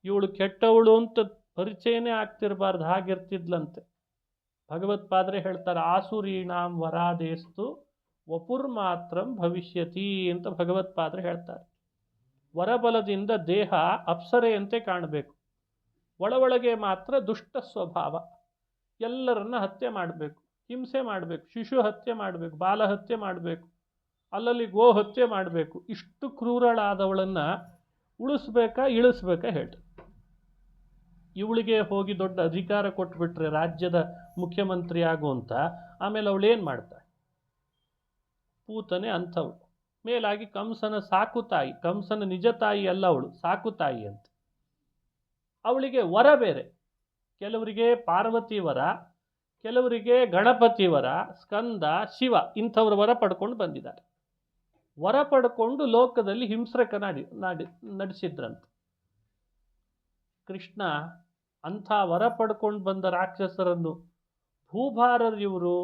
ಇವಳು ಕೆಟ್ಟವಳು ಅಂತ ಪರಿಚಯನೇ ಆಗ್ತಿರಬಾರ್ದು, ಹಾಗಿರ್ತಿದ್ಲಂತೆ. ಭಗವತ್ಪಾದರೆ ಹೇಳ್ತಾರೆ, ಆಸುರೀಣಾಂ ವರಾದೇಸ್ತು ವಪುರ್ ಮಾತ್ರಂ ಭವಿಷ್ಯತಿ ಅಂತ ಭಗವತ್ಪಾದರೆ ಹೇಳ್ತಾರೆ. ವರಬಲದಿಂದ ದೇಹ ಅಪ್ಸರೆಯಂತೆ ಕಾಣಬೇಕು, ಒಳಗೆ ಮಾತ್ರ ದುಷ್ಟ ಸ್ವಭಾವ. ಎಲ್ಲರನ್ನ ಹತ್ಯೆ ಮಾಡಬೇಕು, ಹಿಂಸೆ ಮಾಡಬೇಕು, ಶಿಶು ಹತ್ಯೆ ಮಾಡಬೇಕು, ಬಾಲ ಹತ್ಯೆ ಮಾಡಬೇಕು, ಅಲ್ಲಲ್ಲಿ ಗೋ ಹತ್ಯೆ ಮಾಡಬೇಕು. ಇಷ್ಟು ಕ್ರೂರಳಾದವಳನ್ನು ಉಳಿಸ್ಬೇಕಾ ಇಳಿಸ್ಬೇಕಾ ಹೇಳಿ. ಇವಳಿಗೆ ಹೋಗಿ ದೊಡ್ಡ ಅಧಿಕಾರ ಕೊಟ್ಬಿಟ್ರೆ ರಾಜ್ಯದ ಮುಖ್ಯಮಂತ್ರಿ ಆಗುವಂತ, ಆಮೇಲೆ ಅವಳೇನು ಮಾಡ್ತಾಳೆ? ಪೂತನೆ ಅಂಥವಳು. ಮೇಲಾಗಿ ಕಂಸನ ಸಾಕು ತಾಯಿ, ಕಂಸನ ನಿಜ ತಾಯಿ ಅಲ್ಲ ಅವಳು, ಸಾಕು ತಾಯಿ ಅಂತ. ಅವಳಿಗೆ ವರ ಬೇರೆ, ಕೆಲವರಿಗೆ ಪಾರ್ವತಿ ವರ, ಕೆಲವರಿಗೆ ಗಣಪತಿ ವರ, ಸ್ಕಂದ, ಶಿವ, ಇಂಥವ್ರ ವರ ಪಡ್ಕೊಂಡು ಬಂದಿದ್ದಾರೆ. ವರ ಪಡ್ಕೊಂಡು ಲೋಕದಲ್ಲಿ ಹಿಂಸ್ರಕ ನಡೆಸಿದ್ರಂತೆ. ಕೃಷ್ಣ ಅಂಥ ವರ ಪಡ್ಕೊಂಡು ಬಂದ ರಾಕ್ಷಸರನ್ನು ಭೂಭಾರರಿವರು,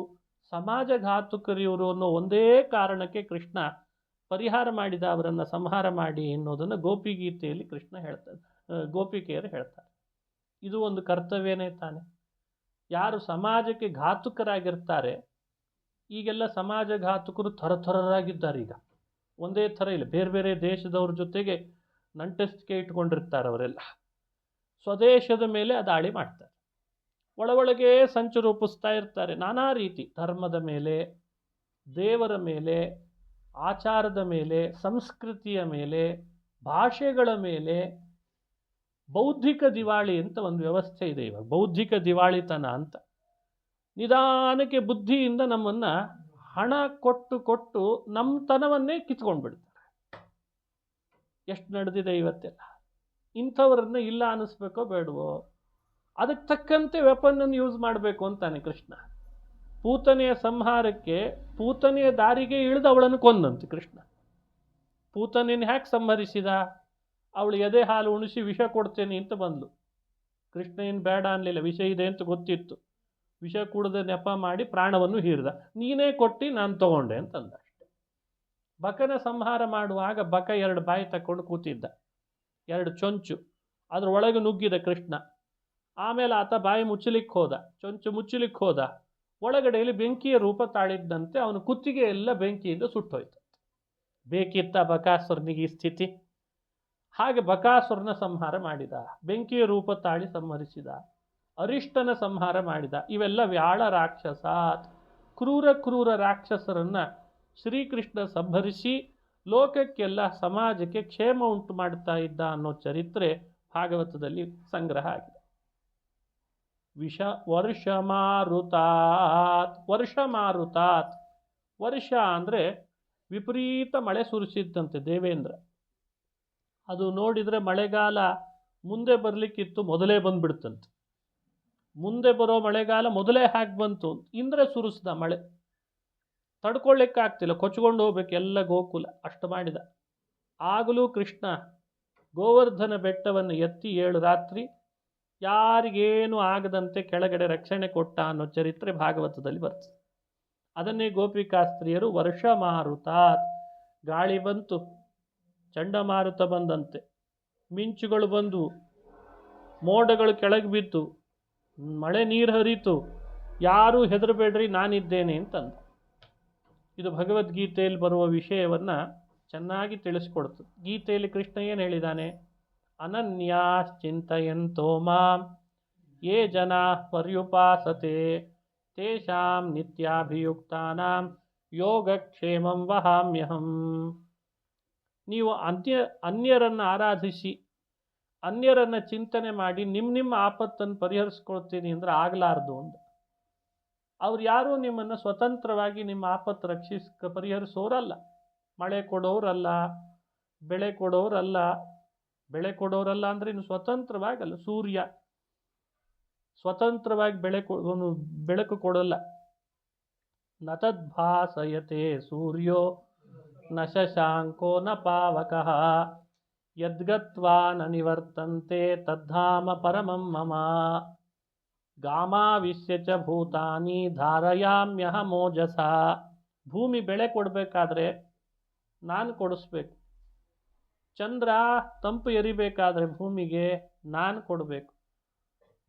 ಸಮಾಜಘಾತುಕರಿವರು ಅನ್ನೋ ಒಂದೇ ಕಾರಣಕ್ಕೆ ಕೃಷ್ಣ ಪರಿಹಾರ ಮಾಡಿದ, ಅವರನ್ನು ಸಂಹಾರ ಮಾಡಿ ಎನ್ನುವುದನ್ನು ಗೋಪಿಗೀತೆಯಲ್ಲಿ ಕೃಷ್ಣ ಹೇಳ್ತಾರೆ, ಗೋಪಿಕೆಯರು ಹೇಳ್ತಾರೆ. ಇದು ಒಂದು ಕರ್ತವ್ಯನೇ ತಾನೆ. ಯಾರು ಸಮಾಜಕ್ಕೆ ಘಾತುಕರಾಗಿರ್ತಾರೆ, ಈಗೆಲ್ಲ ಸಮಾಜಘಾತುಕರು ಥರಥರರಾಗಿದ್ದಾರೆ. ಈಗ ಒಂದೇ ಥರ ಇಲ್ಲ, ಬೇರೆ ಬೇರೆ ದೇಶದವ್ರ ಜೊತೆಗೆ ನಂಟಸ್ತಿಕೆ ಇಟ್ಕೊಂಡಿರ್ತಾರೆ ಅವರೆಲ್ಲ. ಸ್ವದೇಶದ ಮೇಲೆ ದಾಳಿ ಮಾಡ್ತಾರೆ, ಒಳಗೆ ಸಂಚು ರೂಪಿಸ್ತಾ ಇರ್ತಾರೆ. ನಾನಾ ರೀತಿ ಧರ್ಮದ ಮೇಲೆ, ದೇವರ ಮೇಲೆ, ಆಚಾರದ ಮೇಲೆ, ಸಂಸ್ಕೃತಿಯ ಮೇಲೆ, ಭಾಷೆಗಳ ಮೇಲೆ. ಬೌದ್ಧಿಕ ದಿವಾಳಿ ಅಂತ ಒಂದು ವ್ಯವಸ್ಥೆ ಇದೆ ಇವಾಗ, ಬೌದ್ಧಿಕ ದಿವಾಳಿತನ ಅಂತ. ನಿಧಾನಕ್ಕೆ ಬುದ್ಧಿಯಿಂದ ನಮ್ಮನ್ನು ಹಣ ಕೊಟ್ಟು ನಮ್ಮ ತನವನ್ನೇ ಕಿತ್ಕೊಂಡ್ಬಿಡ್ತಾರೆ. ಎಷ್ಟು ನಡೆದಿದೆ ಇವತ್ತೆಲ್ಲ. ಇಂಥವ್ರನ್ನ ಇಲ್ಲ ಅನ್ನಿಸ್ಬೇಕೋ ಬೇಡವೋ, ಅದಕ್ಕೆ ತಕ್ಕಂತೆ ವೆಪನ್ನನ್ನು ಯೂಸ್ ಮಾಡಬೇಕು ಅಂತಾನೆ ಕೃಷ್ಣ. ಪೂತನೆಯ ಸಂಹಾರಕ್ಕೆ ಪೂತನೆಯ ದಾರಿಗೆ ಇಳಿದು ಅವಳನ್ನು ಕೊಂದಂತೆ ಕೃಷ್ಣ. ಪೂತನೆಯನ್ನು ಹ್ಯಾಕೆ ಸಂಹರಿಸಿದ? ಅವಳು ಎದೆ ಹಾಲು ಉಣಿಸಿ ವಿಷ ಕೊಡ್ತೇನೆ ಅಂತ ಬಂದ್ಲು. ಕೃಷ್ಣ ಏನು ಬೇಡ ಅನ್ನಲಿಲ್ಲ, ವಿಷ ಇದೆ ಅಂತ ಗೊತ್ತಿತ್ತು. ವಿಷ ಕುಡಿದ ನೆಪ ಮಾಡಿ ಪ್ರಾಣವನ್ನು ಹೀರಿದ. ನೀನೇ ಕೊಟ್ಟು ನಾನು ತಗೊಂಡೆ ಅಂತಂದ ಅಷ್ಟೆ. ಬಕನ ಸಂಹಾರ ಮಾಡುವಾಗ ಬಕ 2 ಬಾಯಿ ತಕೊಂಡು ಕೂತಿದ್ದ, 2 ಚೊಂಚು ಅದ್ರ ಒಳಗೆ ನುಗ್ಗಿದ ಕೃಷ್ಣ. ಆಮೇಲೆ ಆತ ಬಾಯಿ ಮುಚ್ಚಲಿಕ್ಕೆ ಹೋದ, ಚೊಂಚು ಮುಚ್ಚಲಿಕ್ಕೆ ಹೋದ. ಒಳಗಡೆಯಲ್ಲಿ ಬೆಂಕಿಯ ರೂಪ ತಾಳಿದ್ದಂತೆ ಅವನ ಕುತ್ತಿಗೆ ಎಲ್ಲ ಬೆಂಕಿಯಿಂದ ಸುಟ್ಟೋಯ್ತು. ಬೇಕಿತ್ತ ಬಕಾಸುರನಿಗೆ ಈ ಸ್ಥಿತಿ? ಹಾಗೆ ಬಕಾಸುರನ ಸಂಹಾರ ಮಾಡಿದ, ಬೆಂಕಿಯ ರೂಪ ತಾಳಿ ಸಂಹರಿಸಿದ, ಅರಿಷ್ಟನ ಸಂಹಾರ ಮಾಡಿದ. ಇವೆಲ್ಲ ವ್ಯಾಳ ರಾಕ್ಷಸ, ಕ್ರೂರ ರಾಕ್ಷಸರನ್ನ ಶ್ರೀಕೃಷ್ಣ ಸಂಹರಿಸಿ ಲೋಕಕ್ಕೆಲ್ಲ ಸಮಾಜಕ್ಕೆ ಕ್ಷೇಮ ಉಂಟು ಮಾಡ್ತಾ ಇದ್ದ ಅನ್ನೋ ಚರಿತ್ರೆ ಭಾಗವತದಲ್ಲಿ ಸಂಗ್ರಹ ಆಗಿದೆ. ವರ್ಷ ವರ್ಷ ಅಂದರೆ ವಿಪರೀತ ಮಳೆ ಸುರಿಸಿದ್ದಂತೆ ದೇವೇಂದ್ರ. ಅದು ನೋಡಿದರೆ ಮಳೆಗಾಲ ಮುಂದೆ ಬರಲಿಕ್ಕಿತ್ತು, ಮೊದಲೇ ಬಂದ್ಬಿಡ್ತಂತೆ. ಮುಂದೆ ಬರೋ ಮಳೆಗಾಲ ಮೊದಲೇ ಹಾಗೆ ಬಂತು. ಇಂದ್ರ ಸುರಿಸ್ದ ಮಳೆ, ತಡ್ಕೊಳ್ಳಿಕ್ಕಾಗ್ತಿಲ್ಲ, ಕೊಚ್ಕೊಂಡು ಹೋಗ್ಬೇಕು ಎಲ್ಲ ಗೋಕುಲ, ಅಷ್ಟು ಮಾಡಿದ. ಆಗಲೂ ಕೃಷ್ಣ ಗೋವರ್ಧನ ಬೆಟ್ಟವನ್ನು ಎತ್ತಿ 7 ರಾತ್ರಿ ಯಾರಿಗೇನು ಆಗದಂತೆ ಕೆಳಗಡೆ ರಕ್ಷಣೆ ಕೊಟ್ಟ ಅನ್ನೋ ಚರಿತ್ರೆ ಭಾಗವತದಲ್ಲಿ ಬರ್ತದೆ. ಅದನ್ನೇ ಗೋಪಿಕಾಸ್ತ್ರೀಯರು ವರ್ಷ ಮಾರುತಾತ್, ಗಾಳಿ ಬಂತು, ಚಂಡಮಾರುತ ಬಂದಂತೆ, ಮಿಂಚುಗಳು ಬಂದು, ಮೋಡಗಳು ಕೆಳಗೆ ಬಿದ್ದು, ಮಳೆ ನೀರು ಹರಿತು, ಯಾರೂ ಹೆದರಬೇಡ್ರಿ ನಾನಿದ್ದೇನೆ ಅಂತಂದ. ಇದು ಭಗವದ್ಗೀತೆಯಲ್ಲಿ ಬರುವ ವಿಷಯವನ್ನು ಚೆನ್ನಾಗಿ ತಿಳಿಸ್ಕೊಡ್ತದೆ. ಗೀತೆಯಲ್ಲಿ ಕೃಷ್ಣ ಏನು ಹೇಳಿದ್ದಾನೆ? ಅನನ್ಯಾಶ್ಚಿಂತಯಂತೋ ಮಾಂ ಯೇ ಜನಾ ಪರ್ಯುಪಾಸತೆ ತೇಷಾಂ ನಿತ್ಯಾಭಿಯುಕ್ತಾನಾಂ ಯೋಗಕ್ಷೇಮಂ ವಹಾಮ್ಯಹಂ. ನೀವು ಅನ್ಯರನ್ನು ಆರಾಧಿಸಿ, ಅನ್ಯರನ್ನು ಚಿಂತನೆ ಮಾಡಿ ನಿಮ್ಮ ಆಪತ್ತನ್ನು ಪರಿಹರಿಸ್ಕೊಳ್ತೀನಿ ಅಂದರೆ ಆಗಲಾರ್ದು ಅಂದ. ಅವ್ರು ಯಾರೂ ನಿಮ್ಮನ್ನು ಸ್ವತಂತ್ರವಾಗಿ ನಿಮ್ಮ ಆಪತ್ತು ಪರಿಹರಿಸೋರಲ್ಲ. ಮಳೆ ಕೊಡೋರಲ್ಲ, ಬೆಳೆ ಕೊಡೋರಲ್ಲ. ಬೆಳೆ ಕೊಡೋರಲ್ಲ ಅಂದರೆ ಇನ್ನು ಸ್ವತಂತ್ರವಾಗಲ್ಲ. ಸೂರ್ಯ ಸ್ವತಂತ್ರವಾಗಿ ಬೆಳಕು ಕೊಡೋಲ್ಲ. ನ ತದ್ಭಾಸಯತೆ ಸೂರ್ಯೋ ನ ಶಶಾಂಕೋ ನ ಪಾವಕಃ ಯದ್ಗತ್ವಾ ನ ನಿವರ್ತಂತೆ ತದ್ಧಾಮ ಪರಮಂ ಮಮ ಗಾಮಾವಿಶ್ಯ ಚ ಭೂತಾನಿ ಧಾರಯಾಮ್ಯಹಮೋಜಸ. ಭೂಮಿ ಬೆಳೆ ಕೊಡಬೇಕಾದ್ರೆ ನಾನು ಕೊಡಿಸ್ಬೇಕು. ಚಂದ್ರ ತಂಪು ಎರಿಬೇಕಾದ್ರೆ ಭೂಮಿಗೆ ನಾನು ಕೊಡಬೇಕು.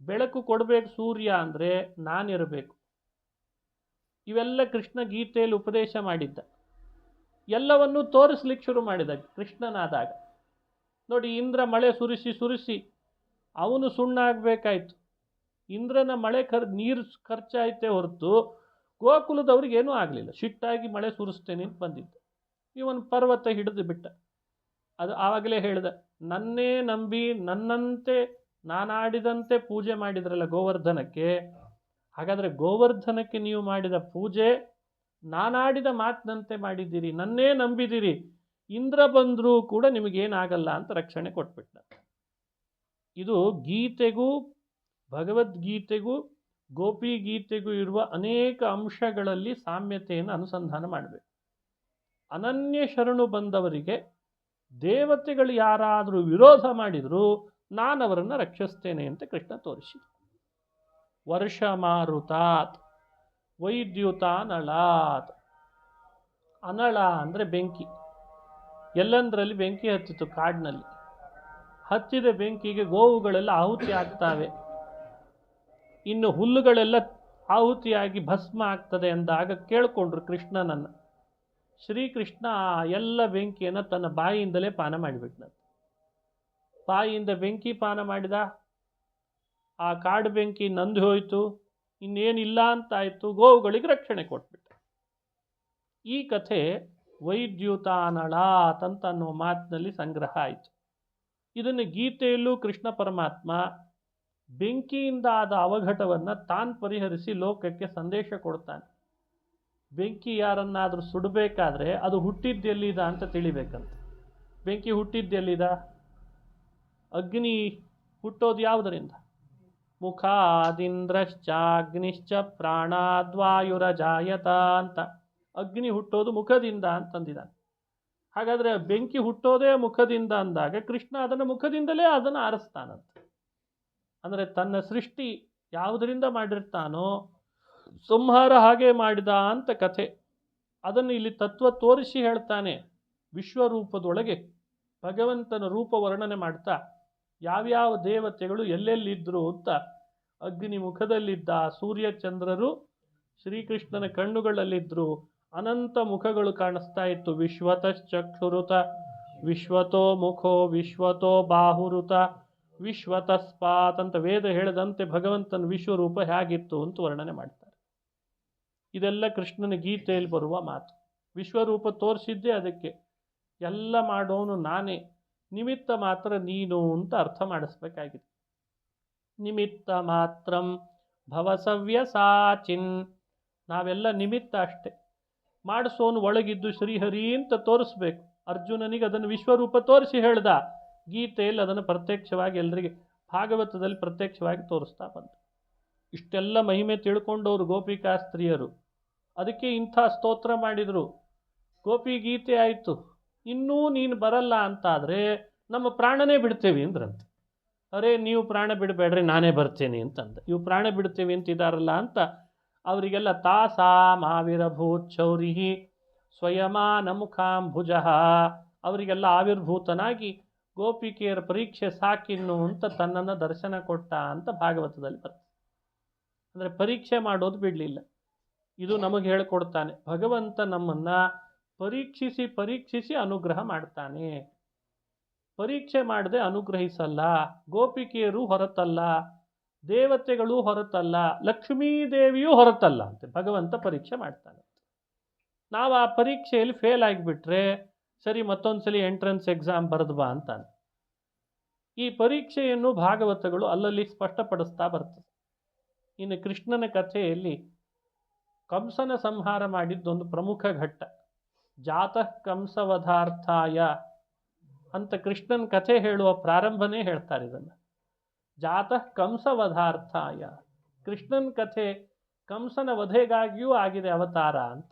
ಬೆಳಕು ಕೊಡಬೇಕು ಸೂರ್ಯ ಅಂದರೆ ನಾನಿರಬೇಕು. ಇವೆಲ್ಲ ಕೃಷ್ಣ ಗೀತೆಯಲ್ಲಿ ಉಪದೇಶ ಮಾಡಿದ್ದ. ಎಲ್ಲವನ್ನೂ ತೋರಿಸ್ಲಿಕ್ಕೆ ಶುರು ಮಾಡಿದ ಕೃಷ್ಣನಾದಾಗ. ನೋಡಿ, ಇಂದ್ರ ಮಳೆ ಸುರಿಸಿ ಅವನು ಸುಣ್ಣ ಆಗಬೇಕಾಯ್ತು. ಇಂದ್ರನ ಮಳೆ ನೀರು ಖರ್ಚಾಯ್ತೇ ಹೊರತು ಗೋಕುಲದವ್ರಿಗೆ ಏನೂ ಆಗಲಿಲ್ಲ. ಸಿಟ್ಟಾಗಿ ಮಳೆ ಸುರಿಸ್ತೇನೆ ಅಂತ ಬಂದಿದ್ದ. ಇವನು ಪರ್ವತ ಹಿಡಿದು ಬಿಟ್ಟ. ಅದು ಆವಾಗಲೇ ಹೇಳ್ದ, ನನ್ನೇ ನಂಬಿ ನನ್ನಂತೆ ನಾನಾಡಿದಂತೆ ಪೂಜೆ ಮಾಡಿದ್ರಲ್ಲ ಗೋವರ್ಧನಕ್ಕೆ. ಹಾಗಾದರೆ ಗೋವರ್ಧನಕ್ಕೆ ನೀವು ಮಾಡಿದ ಪೂಜೆ ನಾನಾಡಿದ ಮಾತಿನಂತೆ ಮಾಡಿದ್ದೀರಿ, ನನ್ನೇ ನಂಬಿದ್ದೀರಿ, ಇಂದ್ರ ಬಂದರೂ ಕೂಡ ನಿಮಗೇನಾಗಲ್ಲ ಅಂತ ರಕ್ಷಣೆ ಕೊಟ್ಬಿಟ್ಟ. ಇದು ಗೀತೆಗೂ ಭಗವದ್ಗೀತೆಗೂ ಗೋಪಿಗೀತೆಗೂ ಇರುವ ಅನೇಕ ಅಂಶಗಳಲ್ಲಿ ಸಾಮ್ಯತೆಯನ್ನು ಅನುಸಂಧಾನ ಮಾಡಬೇಕು. ಅನನ್ಯ ಶರಣು ಬಂದವರಿಗೆ ದೇವತೆಗಳು ಯಾರಾದರೂ ವಿರೋಧ ಮಾಡಿದರೂ ನಾನು ಅವರನ್ನು ರಕ್ಷಿಸ್ತೇನೆ ಅಂತ ಕೃಷ್ಣ ತೋರಿಸಿ. ವರ್ಷ ಮಾರುತಾತ್ ವೈದ್ಯುತಾನಳಾತ್. ಅನಳ ಅಂದರೆ ಬೆಂಕಿ. ಎಲ್ಲಂದರಲ್ಲಿ ಬೆಂಕಿ ಹತ್ತಿತು ಕಾಡಿನಲ್ಲಿ. ಹತ್ತಿದ ಬೆಂಕಿಗೆ ಗೋವುಗಳೆಲ್ಲ ಆಹುತಿ ಆಗ್ತಾವೆ. ಇನ್ನು ಹುಲ್ಲುಗಳೆಲ್ಲ ಆಹುತಿಯಾಗಿ ಭಸ್ಮ ಆಗ್ತದೆ ಎಂದಾಗ ಕೇಳಿಕೊಂಡ್ರು ಕೃಷ್ಣನನ್ನು. ಶ್ರೀಕೃಷ್ಣ ಎಲ್ಲ ಬೆಂಕಿಯನ್ನು ತನ್ನ ಬಾಯಿಯಿಂದಲೇ ಪಾನ ಮಾಡಿಬಿಟ್ನಂತೆ. ಬಾಯಿಯಿಂದ ಬೆಂಕಿ ಪಾನ ಮಾಡಿದ. ಆ ಕಾಡು ಬೆಂಕಿ ನಂದು ಹೋಯಿತು, ಇನ್ನೇನಿಲ್ಲ ಅಂತಾಯಿತು. ಗೋವುಗಳಿಗೆ ರಕ್ಷಣೆ ಕೊಟ್ಬಿಟ್ಟ. ಈ ಕಥೆ ವೈದ್ಯುತಾನಳಾತ್ ಅಂತ ಅನ್ನೋ ಮಾತಿನಲ್ಲಿ ಸಂಗ್ರಹ ಆಯಿತು. ಇದನ್ನು ಗೀತೆಯಲ್ಲೂ ಕೃಷ್ಣ ಪರಮಾತ್ಮ ಬೆಂಕಿಯಿಂದ ಆದ ಅವಘಟವನ್ನು ತಾನು ಪರಿಹರಿಸಿ ಲೋಕಕ್ಕೆ ಸಂದೇಶ ಕೊಡ್ತಾನೆ. ಬೆಂಕಿ ಯಾರನ್ನಾದರೂ ಸುಡಬೇಕಾದ್ರೆ ಅದು ಹುಟ್ಟಿದ್ದೆಲ್ಲಿದ ಅಂತ ತಿಳಿಬೇಕಂತ. ಬೆಂಕಿ ಹುಟ್ಟಿದ್ದೆಲ್ಲಿದ? ಅಗ್ನಿ ಹುಟ್ಟೋದು ಯಾವುದರಿಂದ? ಮುಖಾದಿಂದ್ರಶ್ಚಾಗ್ನಿಶ್ಚ ಪ್ರಾಣಾದ್ವಾಯುರಜಾಯತ ಅಂತ. ಅಗ್ನಿ ಹುಟ್ಟೋದು ಮುಖದಿಂದ ಅಂತಂದಿದ್ದಾನೆ. ಹಾಗಾದರೆ ಬೆಂಕಿ ಹುಟ್ಟೋದೇ ಮುಖದಿಂದ ಅಂದಾಗ ಕೃಷ್ಣ ಅದನ್ನು ಮುಖದಿಂದಲೇ ಅದನ್ನು ಆರಿಸ್ತಾನಂತ. ಅಂದರೆ ತನ್ನ ಸೃಷ್ಟಿ ಯಾವುದರಿಂದ ಮಾಡಿರ್ತಾನೋ ಸಂಹಾರ ಹಾಗೆ ಮಾಡಿದ ಅಂತ ಕಥೆ. ಅದನ್ನು ಇಲ್ಲಿ ತತ್ವ ತೋರಿಸಿ ಹೇಳ್ತಾನೆ. ವಿಶ್ವರೂಪದೊಳಗೆ ಭಗವಂತನ ರೂಪ ವರ್ಣನೆ ಮಾಡ್ತಾ ಯಾವ್ಯಾವ ದೇವತೆಗಳು ಎಲ್ಲೆಲ್ಲಿದ್ದರು ಅಂತ. ಅಗ್ನಿ ಮುಖದಲ್ಲಿದ್ದ, ಸೂರ್ಯಚಂದ್ರರು ಶ್ರೀಕೃಷ್ಣನ ಕಣ್ಣುಗಳಲ್ಲಿದ್ದರು, ಅನಂತ ಮುಖಗಳು ಕಾಣಿಸ್ತಾ ಇತ್ತು. ವಿಶ್ವತಶ್ಚಕ್ಷುರುತ ವಿಶ್ವತೋ ಮುಖೋ ವಿಶ್ವತೋ ಬಾಹುರುತ ವಿಶ್ವತಸ್ಪಾತ್ ಅಂತ ವೇದ ಹೇಳಿದಂತೆ ಭಗವಂತನ ವಿಶ್ವರೂಪ ಹೇಗಿತ್ತು ಅಂತ ವರ್ಣನೆ ಮಾಡ್ತಾರೆ. ಇದೆಲ್ಲ ಕೃಷ್ಣನ ಗೀತೆಯಲ್ಲಿ ಬರುವ ಮಾತು. ವಿಶ್ವರೂಪ ತೋರಿಸಿದ್ದೇ ಅದಕ್ಕೆ. ಎಲ್ಲ ಮಾಡೋನು ನಾನೇ, ನಿಮಿತ್ತ ಮಾತ್ರ ನೀನು ಅಂತ ಅರ್ಥ ಮಾಡಿಸ್ಬೇಕಾಗಿದೆ. ನಿಮಿತ್ತ ಮಾತ್ರಂ ಭವಸವ್ಯಸಾಚಿನ್, ನಾವೆಲ್ಲ ನಿಮಿತ್ತ ಅಷ್ಟೆ. ಮಾಡಿಸೋನು ಒಳಗಿದ್ದು ಶ್ರೀಹರಿ ಅಂತ ತೋರಿಸ್ಬೇಕು. ಅರ್ಜುನನಿಗೆ ಅದನ್ನು ವಿಶ್ವರೂಪ ತೋರಿಸಿ ಹೇಳ್ದ. ಗೀತೆಯಲ್ಲಿ ಅದನ್ನು ಪ್ರತ್ಯಕ್ಷವಾಗಿ ಎಲ್ಲರಿಗೆ ಭಾಗವತದಲ್ಲಿ ಪ್ರತ್ಯಕ್ಷವಾಗಿ ತೋರಿಸ್ತಾ ಬಂತು. ಇಷ್ಟೆಲ್ಲ ಮಹಿಮೆ ತಿಳ್ಕೊಂಡವರು ಗೋಪಿಕಾ ಸ್ತ್ರೀಯರು ಅದಕ್ಕೆ ಇಂಥ ಸ್ತೋತ್ರ ಮಾಡಿದರು. ಗೋಪಿ ಗೀತೆ ಆಯಿತು, ಇನ್ನೂ ನೀನು ಬರಲ್ಲ ಅಂತಾದರೆ ನಮ್ಮ ಪ್ರಾಣನೇ ಬಿಡ್ತೇವೆ ಅಂದ್ರಂತೆ. ಅರೇ ನೀವು ಪ್ರಾಣ ಬಿಡಬೇಡ್ರಿ, ನಾನೇ ಬರ್ತೇನೆ ಅಂತಂದ. ಇವು ಪ್ರಾಣ ಬಿಡ್ತೇವೆ ಅಂತಿದಾರಲ್ಲ ಅಂತ ಅವರಿಗೆಲ್ಲ ತಾಸಾ ಮಾವಿರಭೂತ್ ಶೌರಿಹಿ ಸ್ವಯಮಾನ ಮುಖಾಂಭುಜ, ಅವರಿಗೆಲ್ಲ ಆವಿರ್ಭೂತನಾಗಿ ಗೋಪಿಕೆಯರ ಪರೀಕ್ಷೆ ಸಾಕಿನ್ನು ಅಂತ ತನ್ನನ್ನು ದರ್ಶನ ಕೊಟ್ಟ ಅಂತ ಭಾಗವತದಲ್ಲಿ ಬರ್ತದೆ. ಅಂದರೆ ಪರೀಕ್ಷೆ ಮಾಡೋದು ಬಿಡಲಿಲ್ಲ. ಇದು ನಮಗೆ ಹೇಳಿಕೊಡ್ತಾನೆ. ಭಗವಂತ ನಮ್ಮನ್ನು ಪರೀಕ್ಷಿಸಿ ಪರೀಕ್ಷಿಸಿ ಅನುಗ್ರಹ ಮಾಡ್ತಾನೆ. ಪರೀಕ್ಷೆ ಮಾಡದೆ ಅನುಗ್ರಹಿಸಲ್ಲ. ಗೋಪಿಕೆಯರು ಹೊರತಲ್ಲ, ದೇವತೆಗಳು ಹೊರತಲ್ಲ, ಲಕ್ಷ್ಮೀದೇವಿಯೂ ಹೊರತಲ್ಲ ಅಂತೆ. ಭಗವಂತ ಪರೀಕ್ಷೆ ಮಾಡ್ತಾನೆ. ನಾವು ಆ ಪರೀಕ್ಷೆಯಲ್ಲಿ ಫೇಲ್ ಆಗಿಬಿಟ್ರೆ ಸರಿ, ಮತ್ತೊಂದು ಸಲ ಎಂಟ್ರೆನ್ಸ್ ಎಕ್ಸಾಮ್ ಬರೆದು ಬಾ ಅಂತಾನೆ. ಈ ಪರೀಕ್ಷೆಯನ್ನು ಭಾಗವತಗಳು ಅಲ್ಲಲ್ಲಿ ಸ್ಪಷ್ಟಪಡಿಸ್ತಾ ಬರ್ತದೆ. ಇನ್ನು ಕೃಷ್ಣನ ಕಥೆಯಲ್ಲಿ ಕಂಸನ ಸಂಹಾರ ಮಾಡಿದ್ದೊಂದು ಪ್ರಮುಖ ಘಟ್ಟ. ಜಾತಃ ಕಂಸವಧಾರ್ಥಾಯ ಅಂತ ಕೃಷ್ಣನ ಕಥೆ ಹೇಳುವ ಪ್ರಾರಂಭನೇ ಹೇಳ್ತಾರೆ ಇದನ್ನು. ಜಾತಃ ಕಂಸವಧಾರ್ಥಾಯ, ಕೃಷ್ಣನ ಕಥೆ ಕಂಸನ ವಧೆಗಾಗಿಯೂ ಆಗಿದೆ ಅವತಾರ ಅಂತ.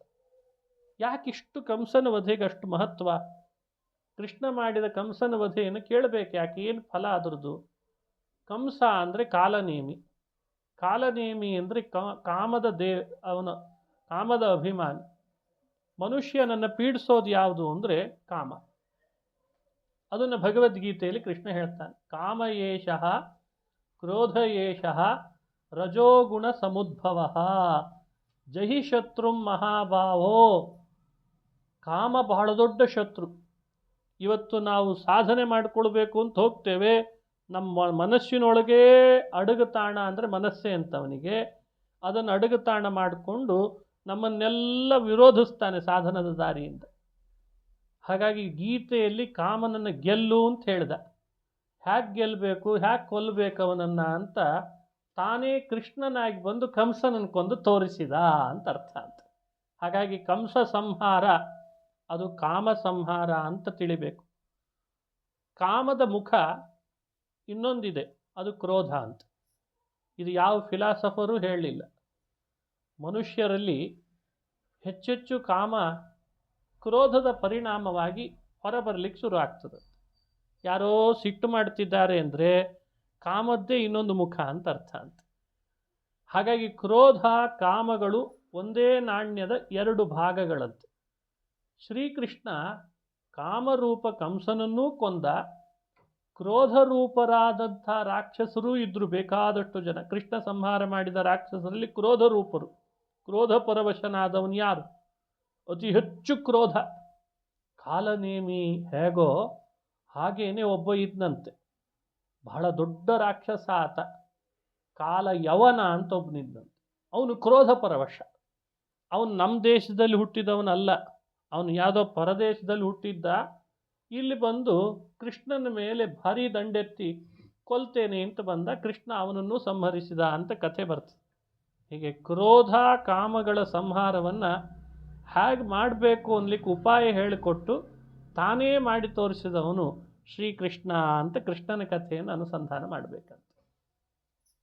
ಯಾಕಿಷ್ಟು ಕಂಸನ ವಧೆಗೆ ಅಷ್ಟು ಮಹತ್ವ? ಕೃಷ್ಣ ಮಾಡಿದ ಕಂಸನ ವಧೆಯನ್ನು ಕೇಳಬೇಕು ಯಾಕೆ, ಏನು ಫಲ ಅದರದ್ದು? ಕಂಸ ಅಂದರೆ ಕಾಲನೇಮಿ. ಕಾಲನೇಮಿ ಅಂದರೆ ಕಾಮದ ಅವನ ಕಾಮದ ಅಭಿಮಾನಿ. ಮನುಷ್ಯನನ್ನು ಪೀಡಿಸೋದು ಯಾವುದು ಅಂದರೆ ಕಾಮ. ಅದನ್ನು ಭಗವದ್ಗೀತೆಯಲ್ಲಿ ಕೃಷ್ಣ ಹೇಳ್ತಾನೆ. ಕಾಮ ಏಷಃ ಕ್ರೋಧ ಏಷಃ ರಜೋಗುಣ ಸಮುದ್ಭವ ಜಹಿ ಶತ್ರುಂ ಮಹಾಭಾವೋ. ಕಾಮ ಬಹಳ ದೊಡ್ಡ ಶತ್ರು. ಇವತ್ತು ನಾವು ಸಾಧನೆ ಮಾಡಿಕೊಳ್ಬೇಕು ಅಂತ ಹೋಗ್ತೇವೆ, ನಮ್ಮ ಮನಸ್ಸಿನೊಳಗೇ ಅಡಗುತಾಣ ಅಂದರೆ ಮನಸ್ಸೇ ಅಂತವನಿಗೆ. ಅದನ್ನು ಅಡಗುತಾಣ ಮಾಡಿಕೊಂಡು ನಮ್ಮನ್ನೆಲ್ಲ ವಿರೋಧಿಸ್ತಾನೆ ಸಾಧನದ ದಾರಿಯಿಂದ. ಹಾಗಾಗಿ ಗೀತೆಯಲ್ಲಿ ಕಾಮನನ್ನು ಗೆಲ್ಲು ಅಂತ ಹೇಳ್ದ. ಹ್ಯಾಕೆ ಗೆಲ್ಲಬೇಕು, ಹ್ಯಾಕೆ ಕೊಲ್ಲಬೇಕು ಅವನನ್ನು ಅಂತ ತಾನೇ ಕೃಷ್ಣನಾಗಿ ಬಂದು ಕಂಸನನ್ನು ಕೊಂದು ತೋರಿಸಿದ ಅಂತ ಅರ್ಥ ಅಂತ. ಹಾಗಾಗಿ ಕಂಸ ಸಂಹಾರ ಅದು ಕಾಮ ಸಂಹಾರ ಅಂತ ತಿಳಿಬೇಕು. ಕಾಮದ ಮುಖ ಇನ್ನೊಂದಿದೆ, ಅದು ಕ್ರೋಧ ಅಂತ. ಇದು ಯಾವ ಫಿಲಾಸಫರು ಹೇಳಲಿಲ್ಲ. ಮನುಷ್ಯರಲ್ಲಿ ಹೆಚ್ಚೆಚ್ಚು ಕಾಮ ಕ್ರೋಧದ ಪರಿಣಾಮವಾಗಿ ಹೊರಬರಲಿಕ್ಕೆ ಶುರು ಆಗ್ತದೆ. ಯಾರೋ ಸಿಟ್ಟು ಮಾಡ್ತಿದ್ದಾರೆ ಅಂದರೆ ಕಾಮದ್ದೇ ಇನ್ನೊಂದು ಮುಖ ಅಂತ ಅರ್ಥ ಅಂತ. ಹಾಗಾಗಿ ಕ್ರೋಧ ಕಾಮಗಳು ಒಂದೇ ನಾಣ್ಯದ ಎರಡು ಭಾಗಗಳಂತೆ. ಶ್ರೀಕೃಷ್ಣ ಕಾಮರೂಪ ಕಂಸನನ್ನೂ ಕೊಂದ, ಕ್ರೋಧರೂಪರಾದಂಥ ರಾಕ್ಷಸರೂ ಇದ್ದರು ಬೇಕಾದಷ್ಟು ಜನ. ಕೃಷ್ಣ ಸಂಹಾರ ಮಾಡಿದ ರಾಕ್ಷಸರಲ್ಲಿ ಕ್ರೋಧರೂಪರು. ಕ್ರೋಧ ಪರವಶನಾದವನು ಯಾರು? ಅತಿ ಹೆಚ್ಚು ಕ್ರೋಧ. ಕಾಲನೇಮಿ ಹೇಗೋ ಹಾಗೇನೆ ಒಬ್ಬ ಇದ್ದಂತೆ, ಬಹಳ ದೊಡ್ಡ ರಾಕ್ಷಸ ಆತ. ಕಾಲ ಯವನ ಅಂತ ಒಬ್ಬನಿದ್ದಂತೆ. ಅವನು ಕ್ರೋಧ ಪರವಶ. ಅವನು ನಮ್ಮ ದೇಶದಲ್ಲಿ ಹುಟ್ಟಿದವನಲ್ಲ, ಅವನು ಯಾವುದೋ ಪರದೇಶದಲ್ಲಿ ಹುಟ್ಟಿದ್ದ. ಇಲ್ಲಿ ಬಂದು ಕೃಷ್ಣನ ಮೇಲೆ ಭಾರಿ ದಂಡೆತ್ತಿ ಕೊಲ್ತೇನೆ ಅಂತ ಬಂದ. ಕೃಷ್ಣ ಅವನನ್ನು ಸಂಹರಿಸಿದ ಅಂತ ಕಥೆ ಬರ್ತದೆ. ಹೀಗೆ ಕ್ರೋಧ ಕಾಮಗಳ ಸಂಹಾರವನ್ನು ಹೇಗೆ ಮಾಡಬೇಕು ಅನ್ಲಿಕ್ಕೆ ಉಪಾಯ ಹೇಳಿಕೊಟ್ಟು ತಾನೇ ಮಾಡಿ ತೋರಿಸಿದವನು ಶ್ರೀಕೃಷ್ಣ ಅಂತ ಕೃಷ್ಣನ ಕಥೆಯನ್ನು ಅನುಸಂಧಾನ ಮಾಡಬೇಕಂತ.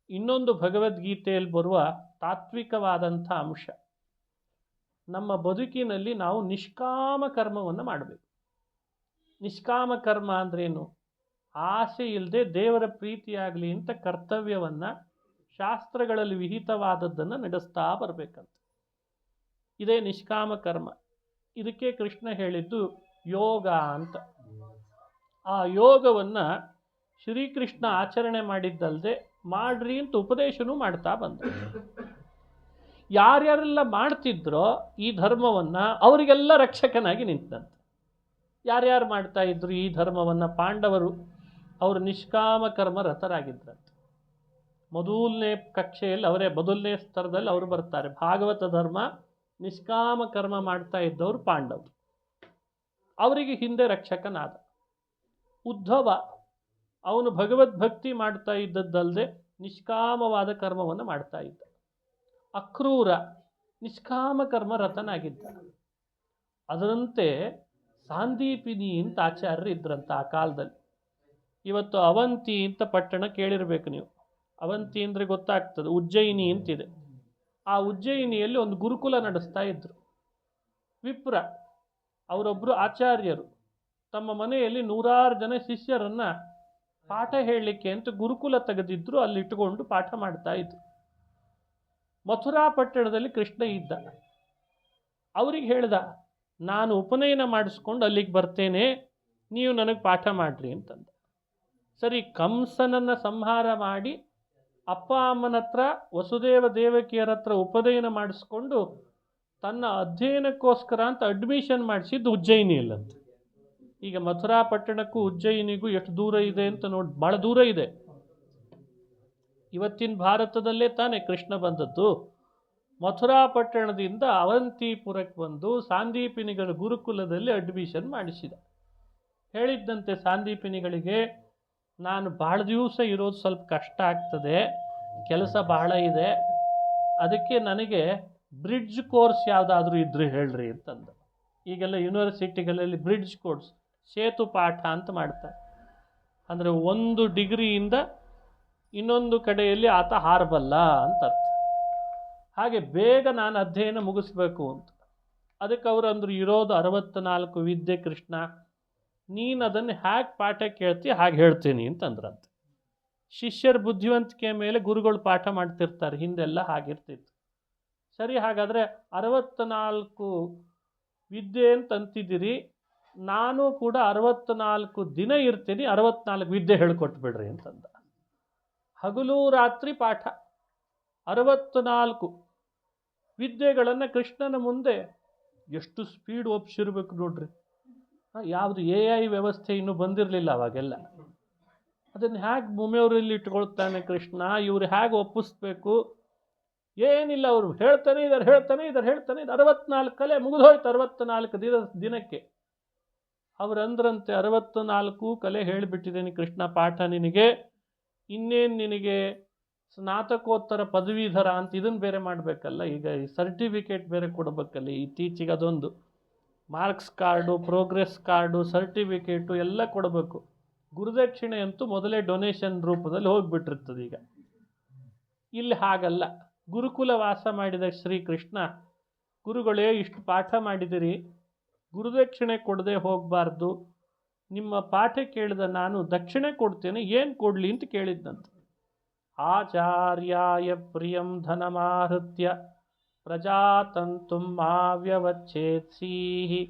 ಇನ್ನೊಂದು ಭಗವದ್ಗೀತೆಯಲ್ಲಿ ಬರುವ ತಾತ್ವಿಕವಾದಂಥ ಅಂಶ, ನಮ್ಮ ಬದುಕಿನಲ್ಲಿ ನಾವು ನಿಷ್ಕಾಮ ಕರ್ಮವನ್ನು ಮಾಡಬೇಕು. ನಿಷ್ಕಾಮ ಕರ್ಮ ಅಂದ್ರೇನು? ಆಸೆ ಇಲ್ಲದೆ ದೇವರ ಪ್ರೀತಿಯಾಗಲಿ ಅಂತ ಕರ್ತವ್ಯವನ್ನು ಶಾಸ್ತ್ರಗಳಲ್ಲಿ ವಿಹಿತವಾದದ್ದನ್ನು ನಡೆಸ್ತಾ ಬರಬೇಕಂತ. ಇದೇ ನಿಷ್ಕಾಮ ಕರ್ಮ. ಇದಕ್ಕೆ ಕೃಷ್ಣ ಹೇಳಿದ್ದು ಯೋಗ ಅಂತ. ಆ ಯೋಗವನ್ನು ಶ್ರೀಕೃಷ್ಣ ಆಚರಣೆ ಮಾಡಿದ್ದಲ್ಲದೆ ಮಾಡ್ರಿ ಅಂತ ಉಪದೇಶನೂ ಮಾಡ್ತಾ ಬಂದ. ಯಾರ್ಯಾರೆಲ್ಲ ಮಾಡ್ತಿದ್ರೋ ಈ ಧರ್ಮವನ್ನು ಅವರಿಗೆಲ್ಲ ರಕ್ಷಕನಾಗಿ ನಿಂತಂತೆ. ಯಾರ್ಯಾರು ಮಾಡ್ತಾ ಇದ್ರು ಈ ಧರ್ಮವನ್ನು? ಪಾಂಡವರು. ಅವರು ನಿಷ್ಕಾಮ ಕರ್ಮ ರತರಾಗಿದ್ರಂತೆ. ಮೊದಲನೇ ಕಕ್ಷೆಯಲ್ಲಿ ಅವರೇ, ಮೊದಲನೇ ಸ್ತರದಲ್ಲಿ ಅವರು ಬರ್ತಾರೆ. ಭಾಗವತ ಧರ್ಮ ನಿಷ್ಕಾಮ ಕರ್ಮ ಮಾಡ್ತಾ ಇದ್ದವರು ಪಾಂಡವರು. ಅವರಿಗೆ ಹಿಂದೆ ರಕ್ಷಕನಾದ. ಉದ್ಧವ ಅವನು ಭಗವದ್ಭಕ್ತಿ ಮಾಡ್ತಾ ಇದ್ದದ್ದಲ್ಲದೆ ನಿಷ್ಕಾಮವಾದ ಕರ್ಮವನ್ನು ಮಾಡ್ತಾ ಇದ್ದ. ಅಕ್ರೂರ ನಿಷ್ಕಾಮ ಕರ್ಮ ರತನಾಗಿದ್ದ. ಅದರಂತೆ ಸಾಂದೀಪಿನಿ ಅಂತ ಆಚಾರ್ಯರು ಇದ್ರಂತ ಆ ಕಾಲದಲ್ಲಿ. ಇವತ್ತು ಅವಂತಿ ಅಂತ ಪಟ್ಟಣ ಕೇಳಿರ್ಬೇಕು ನೀವು. ಅವಂತಿ ಅಂದರೆ ಗೊತ್ತಾಗ್ತದೆ, ಉಜ್ಜಯಿನಿ ಅಂತಿದೆ. ಆ ಉಜ್ಜಯಿನಿಯಲ್ಲಿ ಒಂದು ಗುರುಕುಲ ನಡೆಸ್ತಾ ಇದ್ರು ವಿಪ್ರ. ಅವರೊಬ್ಬರು ಆಚಾರ್ಯರು ತಮ್ಮ ಮನೆಯಲ್ಲಿ 100 ಜನ ಶಿಷ್ಯರನ್ನು ಪಾಠ ಹೇಳಲಿಕ್ಕೆ ಅಂತ ಗುರುಕುಲ ತೆಗೆದಿದ್ರು. ಅಲ್ಲಿ ಇಟ್ಟುಕೊಂಡು ಪಾಠ ಮಾಡ್ತಾ ಇದ್ರು. ಮಥುರಾ ಪಟ್ಟಣದಲ್ಲಿ ಕೃಷ್ಣ ಇದ್ದ. ಅವ್ರಿಗೆ ಹೇಳ್ದ, ನಾನು ಉಪನಯನ ಮಾಡಿಸ್ಕೊಂಡು ಅಲ್ಲಿಗೆ ಬರ್ತೇನೆ, ನೀವು ನನಗೆ ಪಾಠ ಮಾಡ್ರಿ ಅಂತಂದ. ಸರಿ, ಕಂಸನನ್ನು ಸಂಹಾರ ಮಾಡಿ ಅಪ್ಪ ಅಮ್ಮನ ಹತ್ರ, ವಸುದೇವ ದೇವಕಿಯರ ಹತ್ರ ಉಪನಯನ ಮಾಡಿಸ್ಕೊಂಡು ತನ್ನ ಅಧ್ಯಯನಕ್ಕೋಸ್ಕರ ಅಂತ ಅಡ್ಮಿಷನ್ ಮಾಡಿಸಿದ್ದು ಉಜ್ಜಯಿನಿಯಲ್ಲಂತ. ಈಗ ಮಥುರಾ ಪಟ್ಟಣಕ್ಕೂ ಉಜ್ಜಯಿನಿಗೂ ಎಷ್ಟು ದೂರ ಇದೆ ಅಂತ ನೋಡಿ, ಭಾಳ ದೂರ ಇದೆ. ಇವತ್ತಿನ ಭಾರತದಲ್ಲೇ ತಾನೇ ಕೃಷ್ಣ ಬಂದದ್ದು. ಮಥುರಾ ಪಟ್ಟಣದಿಂದ ಅವಂತಿಪುರಕ್ಕೆ ಬಂದು ಸಾಂದೀಪಿನಿಗಳ ಗುರುಕುಲದಲ್ಲಿ ಅಡ್ಮಿಷನ್ ಮಾಡಿಸಿದ. ಹೇಳಿದ್ದಂತೆ ಸಾಂದೀಪಿನಿಗಳಿಗೆ, ನಾನು ಭಾಳ ದಿವಸ ಇರೋದು ಸ್ವಲ್ಪ ಕಷ್ಟ ಆಗ್ತದೆ, ಕೆಲಸ ಬಹಳ ಇದೆ, ಅದಕ್ಕೆ ನನಗೆ ಬ್ರಿಡ್ಜ್ ಕೋರ್ಸ್ ಯಾವುದಾದ್ರೂ ಇದ್ರೆ ಹೇಳ್ರಿ ಅಂತಂದ. ಈಗೆಲ್ಲ ಯೂನಿವರ್ಸಿಟಿಗಳಲ್ಲಿ ಬ್ರಿಡ್ಜ್ ಕೋರ್ಸ್, ಸೇತು ಪಾಠ ಅಂತ ಮಾಡ್ತಾರೆ. ಅಂದರೆ 1 ಡಿಗ್ರಿಯಿಂದ ಇನ್ನೊಂದು ಕಡೆಯಲ್ಲಿ ಆತ ಹಾರಬಲ್ಲ ಅಂತ ಅರ್ಥ. ಹಾಗೆ ಬೇಗ ನಾನು ಅಧ್ಯಯನ ಮುಗಿಸ್ಬೇಕು ಅಂತ. ಅದಕ್ಕೆ ಅವರು ಅಂದರು, ಇರೋದು 64 ವಿದ್ಯೆ ಕೃಷ್ಣ, ನೀನು ಅದನ್ನು ಹ್ಯಾಗೆ ಪಾಠ ಕೇಳ್ತಿ ಹಾಗೆ ಹೇಳ್ತೀನಿ ಅಂತಂದ್ರಂತೆ. ಶಿಷ್ಯರ ಬುದ್ಧಿವಂತಿಕೆ ಮೇಲೆ ಗುರುಗಳು ಪಾಠ ಮಾಡ್ತಿರ್ತಾರೆ, ಹಿಂದೆಲ್ಲ ಹಾಗಿರ್ತಿತ್ತು. ಸರಿ, ಹಾಗಾದರೆ 64 ವಿದ್ಯೆ ಅಂತ ಅಂತಿದ್ದೀರಿ, ನಾನು ಕೂಡ 64 ದಿನ ಇರ್ತೀನಿ, 64 ವಿದ್ಯೆ ಹೇಳ್ಕೊಟ್ಬಿಡ್ರಿ ಅಂತಂದ. ಹಗಲು ರಾತ್ರಿ ಪಾಠ, 64 ವಿದ್ಯೆಗಳನ್ನು ಕೃಷ್ಣನ ಮುಂದೆ ಎಷ್ಟು ಸ್ಪೀಡ್ ಒಪ್ಪಿಸಿರ್ಬೇಕು ನೋಡ್ರಿ. ಯಾವುದು AI ವ್ಯವಸ್ಥೆ ಇನ್ನೂ ಬಂದಿರಲಿಲ್ಲ ಅವಾಗೆಲ್ಲ. ಅದನ್ನು ಹೇಗೆ ಭೂಮಿಯವರಲ್ಲಿ ಇಟ್ಕೊಳ್ತಾನೆ ಕೃಷ್ಣ, ಇವರು ಹೇಗೆ ಒಪ್ಪಿಸ್ಬೇಕು? ಏನಿಲ್ಲ, ಅವರು ಹೇಳ್ತಾನೆ ಇದ್ದಾರೆ 64 ಕಲೆ ಮುಗಿದೋಯ್ತು. 64 ದಿನಕ್ಕೆ ಅವರು ಅಂದ್ರಂತೆ, 64 ಕಲೆ ಹೇಳಿಬಿಟ್ಟಿದ್ದೇನೆ ಕೃಷ್ಣ ಪಾಠ ನಿನಗೆ, ಇನ್ನೇನು ನಿನಗೆ ಸ್ನಾತಕೋತ್ತರ ಪದವೀಧರ ಅಂತ ಇದನ್ನು ಬೇರೆ ಮಾಡಬೇಕಲ್ಲ, ಈಗ ಈ ಸರ್ಟಿಫಿಕೇಟ್ ಬೇರೆ ಕೊಡಬೇಕಲ್ಲ. ಇತ್ತೀಚೆಗೆ ಅದೊಂದು marks card, progress card, certificate ಎಲ್ಲ ಕೊಡಬೇಕು. ಗುರುದಕ್ಷಿಣೆ ಅಂತೂ ಮೊದಲೇ ಡೊನೇಷನ್ ರೂಪದಲ್ಲಿ ಹೋಗಿಬಿಟ್ಟಿರ್ತದೆ. ಈಗ ಇಲ್ಲಿ ಹಾಗಲ್ಲ. ಗುರುಕುಲ ವಾಸ ಮಾಡಿದ ಶ್ರೀಕೃಷ್ಣ, ಗುರುಗಳೇ ಇಷ್ಟು ಪಾಠ ಮಾಡಿದಿರಿ, ಗುರುದಕ್ಷಿಣೆ ಕೊಡದೆ ಹೋಗಬಾರ್ದು, ನಿಮ್ಮ ಪಾಠ ಕೇಳಿದ ನಾನು ದಕ್ಷಿಣೆ ಕೊಡ್ತೇನೆ, ಏನು ಕೊಡಲಿ ಅಂತ ಕೇಳಿದ್ದಂತೆ. ಆಚಾರ್ಯಾಯ ಪ್ರಿಯಂ ಧನಮಾಹೃತ್ಯ ಪ್ರಜಾತಂತುಂ ಮಾವ್ಯವಚ್ಛೇತ್ಸೀಹಿ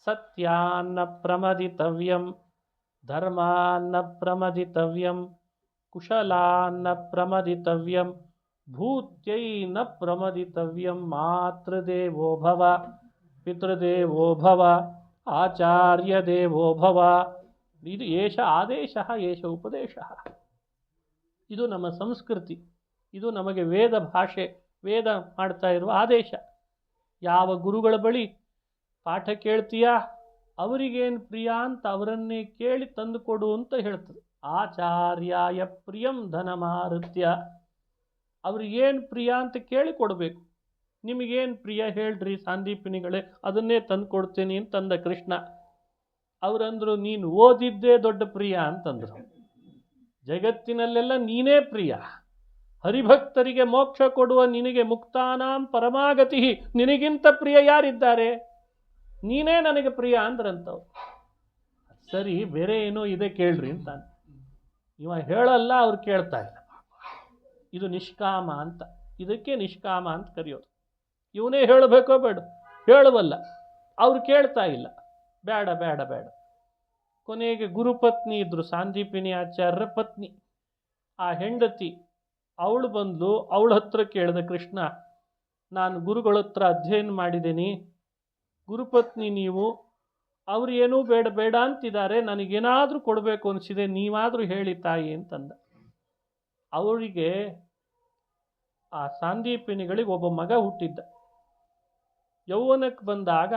ಸತ್ಯಾನ್ನ ಪ್ರಮದಿತವ್ಯಂ ಧರ್ಮಾನ್ನ ಪ್ರಮದಿತವ್ಯಂ ಕುಶಲಾನ್ನ ಪ್ರಮದಿತವ್ಯಂ ಭೂತ್ಯೈ ನ ಪ್ರಮದಿತವ್ಯಂ ಮಾತೃದೇವೋ ಭವ ಪಿತೃದೇವೋ ಭವ ಆಚಾರ್ಯ ದೇವೋ ಭವ. ಇದು ಏಷ ಆದೇಶ, ಏಷ ಉಪದೇಶ. ಇದು ನಮ್ಮ ಸಂಸ್ಕೃತಿ, ಇದು ನಮಗೆ ವೇದ ಭಾಷೆ, ವೇದ ಮಾಡ್ತಾ ಇರುವ ಆದೇಶ. ಯಾವ ಗುರುಗಳ ಬಳಿ ಪಾಠ ಕೇಳ್ತೀಯಾ ಅವರಿಗೇನು ಪ್ರಿಯ ಅಂತ ಅವರನ್ನೇ ಕೇಳಿ ತಂದುಕೊಡು ಅಂತ ಹೇಳ್ತದೆ. ಆಚಾರ್ಯಾಯ ಪ್ರಿಯಂ ಧನಮಾರುತ್ಯ, ಅವ್ರಿಗೇನು ಪ್ರಿಯ ಅಂತ ಕೇಳಿ ಕೊಡಬೇಕು. ನಿಮಗೇನು ಪ್ರಿಯ ಹೇಳ್ರಿ ಸಾಂದೀಪಿನಿಗಳೇ, ಅದನ್ನೇ ತಂದು ಕೊಡ್ತೀನಿ ಅಂತಂದ ಕೃಷ್ಣ. ಅವರಂದರು, ನೀನು ಓದಿದ್ದೇ ದೊಡ್ಡ ಪ್ರಿಯ ಅಂತಂದರು. ಜಗತ್ತಿನಲ್ಲೆಲ್ಲ ನೀನೇ ಪ್ರಿಯ, ಹರಿಭಕ್ತರಿಗೆ ಮೋಕ್ಷ ಕೊಡುವ ನಿನಗೆ ಮುಕ್ತಾನಾಂ ಪರಮಾಗತಿ, ನಿನಗಿಂತ ಪ್ರಿಯ ಯಾರಿದ್ದಾರೆ, ನೀನೇ ನನಗೆ ಪ್ರಿಯ ಅಂದ್ರಂತವ್ರು. ಸರಿ, ಬೇರೆ ಏನೋ ಇದೆ ಕೇಳ್ರಿ ಅಂತಾನೆ. ಇವ ಹೇಳಲ್ಲ, ಅವ್ರು ಕೇಳ್ತಾ ಇಲ್ಲ. ಇದು ನಿಷ್ಕಾಮ ಅಂತ, ಇದಕ್ಕೆ ನಿಷ್ಕಾಮ ಅಂತ ಕರೆಯೋದು. ಇವನೇ ಹೇಳಬೇಕೋ ಬೇಡ, ಹೇಳುವಲ್ಲ, ಅವ್ರು ಕೇಳ್ತಾ ಇಲ್ಲ, ಬೇಡ ಬೇಡ ಬೇಡ. ಕೊನೆಗೆ ಗುರುಪತ್ನಿ ಇದ್ರು, ಸಾಂದೀಪಿನಿ ಆಚಾರ್ಯರ ಪತ್ನಿ. ಆ ಹೆಂಡತಿ ಅವಳು ಬಂದ್ಲು, ಅವಳ ಹತ್ರ ಕೇಳಿದ ಕೃಷ್ಣ, ನಾನು ಗುರುಗಳ ಹತ್ರ ಅಧ್ಯಯನ ಮಾಡಿದ್ದೀನಿ, ಗುರುಪತ್ನಿ ನೀವು, ಅವರು ಏನೂ ಬೇಡ ಬೇಡ ಅಂತಿದ್ದಾರೆ, ನನಗೇನಾದರೂ ಕೊಡಬೇಕು ಅನಿಸಿದೆ, ನೀವಾದರೂ ಹೇಳಿ ತಾಯಿ ಅಂತಂದ. ಅವರಿಗೆ ಆ ಸಾಂದೀಪಿನಿಗಳಿಗೆ ಒಬ್ಬ ಮಗ ಹುಟ್ಟಿದ್ದ. ಯೌವನಕ್ಕೆ ಬಂದಾಗ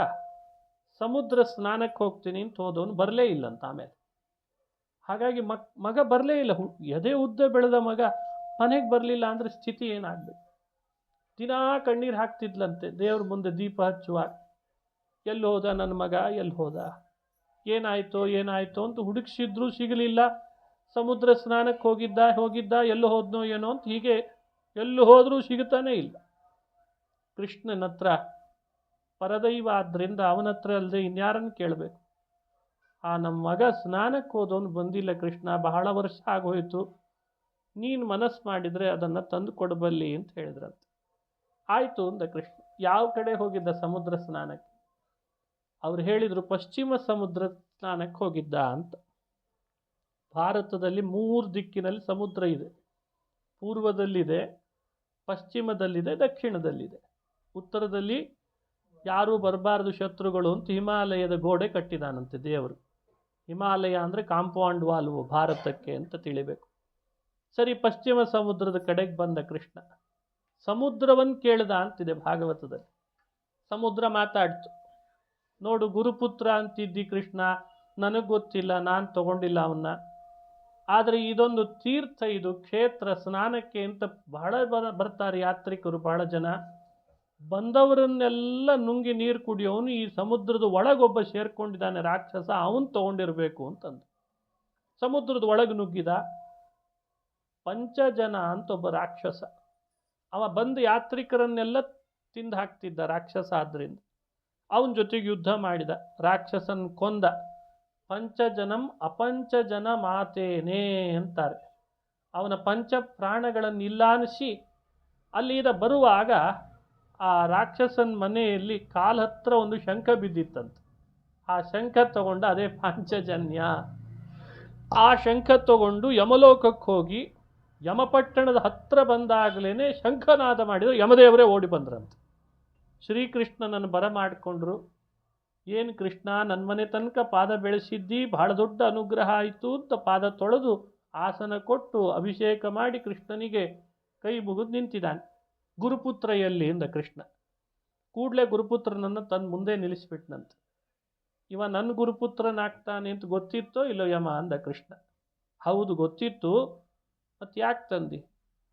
ಸಮುದ್ರ ಸ್ನಾನಕ್ಕೆ ಹೋಗ್ತೀನಿ ಅಂತ ಹೋದವನು ಬರಲೇ ಇಲ್ಲಂತ. ಆಮೇಲೆ ಹಾಗಾಗಿ ಮಗ ಬರಲೇ ಇಲ್ಲ. ಎದೆ ಉದ್ದ ಬೆಳೆದ ಮಗ ಮನೆಗೆ ಬರಲಿಲ್ಲ ಅಂದರೆ ಸ್ಥಿತಿ ಏನಾಗಬೇಕು? ದಿನಾ ಕಣ್ಣೀರು ಹಾಕ್ತಿದ್ಲಂತೆ ದೇವ್ರ ಮುಂದೆ ದೀಪ ಹಚ್ಚುವಾಗ. ಎಲ್ಲಿ ಹೋದ ನನ್ನ ಮಗ, ಎಲ್ಲಿ ಹೋದ, ಏನಾಯ್ತೋ ಅಂತ ಹುಡುಕಿಸಿದ್ರು ಸಿಗಲಿಲ್ಲ. ಸಮುದ್ರ ಸ್ನಾನಕ್ಕೆ ಹೋಗಿದ್ದ ಎಲ್ಲೋ ಹೋದ್ನೋ ಏನೋ ಅಂತ ಹೀಗೆ ಎಲ್ಲೂ ಹೋದರೂ ಸಿಗುತ್ತಾನೇ ಇಲ್ಲ. ಕೃಷ್ಣನ ಹತ್ರ ಪರದೈವ ಆದ್ದರಿಂದ ಅವನ ಹತ್ರ ಅಲ್ಲದೆ ಇನ್ಯಾರನ್ನು ಕೇಳಬೇಕು? ನಮ್ಮ ಮಗ ಸ್ನಾನಕ್ಕೆ ಹೋದವನು ಬಂದಿಲ್ಲ ಕೃಷ್ಣ, ಬಹಳ ವರ್ಷ ಆಗೋಯ್ತು, ನೀನು ಮನಸ್ಸು ಮಾಡಿದರೆ ಅದನ್ನು ತಂದು ಕೊಡಬಲ್ಲಿ ಅಂತ ಹೇಳಿದ್ರಂತೆ. ಆಯಿತು ಅಂದ ಕೃಷ್ಣ. ಯಾವ ಕಡೆ ಹೋಗಿದ್ದ ಸಮುದ್ರ ಸ್ನಾನಕ್ಕೆ? ಅವ್ರು ಹೇಳಿದರು ಪಶ್ಚಿಮ ಸಮುದ್ರ ಸ್ನಾನಕ್ಕೆ ಹೋಗಿದ್ದ ಅಂತ. ಭಾರತದಲ್ಲಿ 3 ದಿಕ್ಕಿನಲ್ಲಿ ಸಮುದ್ರ ಇದೆ. ಪೂರ್ವದಲ್ಲಿದೆ, ಪಶ್ಚಿಮದಲ್ಲಿದೆ, ದಕ್ಷಿಣದಲ್ಲಿದೆ. ಉತ್ತರದಲ್ಲಿ ಯಾರೂ ಬರಬಾರ್ದು ಶತ್ರುಗಳು ಅಂತ ಹಿಮಾಲಯದ ಗೋಡೆ ಕಟ್ಟಿದಾನಂತೆ ದೇವರು. ಹಿಮಾಲಯ ಅಂದರೆ ಕಾಂಪೌಂಡ್ ವಾಲ್ವು ಭಾರತಕ್ಕೆ ಅಂತ ತಿಳಿಬೇಕು. ಸರಿ, ಪಶ್ಚಿಮ ಸಮುದ್ರದ ಕಡೆಗೆ ಬಂದ ಕೃಷ್ಣ. ಸಮುದ್ರವನ್ನು ಕೇಳ್ದ ಅಂತಿದೆ ಭಾಗವತದಲ್ಲಿ. ಸಮುದ್ರ ಮಾತಾಡ್ತು. ನೋಡು, ಗುರುಪುತ್ರ ಅಂತಿದ್ದಿ ಕೃಷ್ಣ, ನನಗೆ ಗೊತ್ತಿಲ್ಲ, ನಾನು ತಗೊಂಡಿಲ್ಲ ಅವನ್ನ. ಆದರೆ ಇದೊಂದು ತೀರ್ಥ, ಇದು ಕ್ಷೇತ್ರ, ಸ್ನಾನಕ್ಕೆ ಅಂತ ಬಹಳ ಬರ್ತಾರೆ ಯಾತ್ರಿಕರು, ಬಹಳ ಜನ. ಬಂದವರನ್ನೆಲ್ಲ ನುಂಗಿ ನೀರು ಕುಡಿಯೋನು ಈ ಸಮುದ್ರದ ಒಳಗೊಬ್ಬ ಸೇರ್ಕೊಂಡಿದ್ದಾನೆ ರಾಕ್ಷಸ, ಅವನು ತಗೊಂಡಿರಬೇಕು ಅಂತಂದು ಸಮುದ್ರದ ಒಳಗೆ ನುಗ್ಗಿದ. ಪಂಚಜನ ಅಂತ ಒಬ್ಬ ರಾಕ್ಷಸ, ಅವ ಬಂದು ಯಾತ್ರಿಕರನ್ನೆಲ್ಲ ತಿಂದು ಹಾಕ್ತಿದ್ದ ರಾಕ್ಷಸ. ಆದ್ರಿಂದ ಅವನ ಜೊತೆಗೆ ಯುದ್ಧ ಮಾಡಿದ, ರಾಕ್ಷಸನ್ ಕೊಂದ. ಪಂಚಜನಂ ಅಪಂಚಜನ ಮಾತೇನೇ ಅಂತಾರೆ. ಅವನ ಪಂಚ ಪ್ರಾಣಗಳನ್ನು ಇಲ್ಲಾನಿಸಿ ಅಲ್ಲಿಂದ ಬರುವಾಗ ಆ ರಾಕ್ಷಸನ ಮನೆಯಲ್ಲಿ ಕಾಲ ಹತ್ರ ಒಂದು ಶಂಖ ಬಿದ್ದಿತ್ತಂತೆ. ಆ ಶಂಖ ತಗೊಂಡು, ಅದೇ ಪಾಂಚಜನ್ಯ. ಆ ಶಂಖ ತಗೊಂಡು ಯಮಲೋಕಕ್ಕೆ ಹೋಗಿ ಯಮಪಟ್ಟಣದ ಹತ್ರ ಬಂದಾಗಲೇ ಶಂಖನಾದ ಮಾಡಿದ್ರು, ಯಮದೇವರೇ ಓಡಿ ಬಂದ್ರಂತೆ. ಶ್ರೀಕೃಷ್ಣನನ್ನು ಬರಮಾಡಿಕೊಂಡ್ರು. ಏನು ಕೃಷ್ಣ, ನನ್ನ ಮನೆ ತನಕ ಪಾದ ಬೆಳೆಸಿದ್ದಿ, ಬಹಳ ದೊಡ್ಡ ಅನುಗ್ರಹ ಆಯಿತು ಅಂತ ಪಾದ ತೊಳೆದು ಆಸನ ಕೊಟ್ಟು ಅಭಿಷೇಕ ಮಾಡಿ ಕೃಷ್ಣನಿಗೆ ಕೈ ಮುಗಿದು ನಿಂತಿದ್ದಾನೆ. ಗುರುಪುತ್ರ ಎಲ್ಲಿ ಎಂದ ಕೃಷ್ಣ. ಕೂಡಲೇ ಗುರುಪುತ್ರನನ್ನು ತನ್ನ ಮುಂದೆ ನಿಲ್ಲಿಸ್ಬಿಟ್ನಂತೆ. ಇವ ನನ್ನ ಗುರುಪುತ್ರನಾಗ್ತಾನೆ ಅಂತ ಗೊತ್ತಿತ್ತೋ ಇಲ್ಲೋ ಯಮ ಅಂದ ಕೃಷ್ಣ. ಹೌದು ಗೊತ್ತಿತ್ತು, ಮತ್ತು ಯಾಕೆ ತಂದಿ?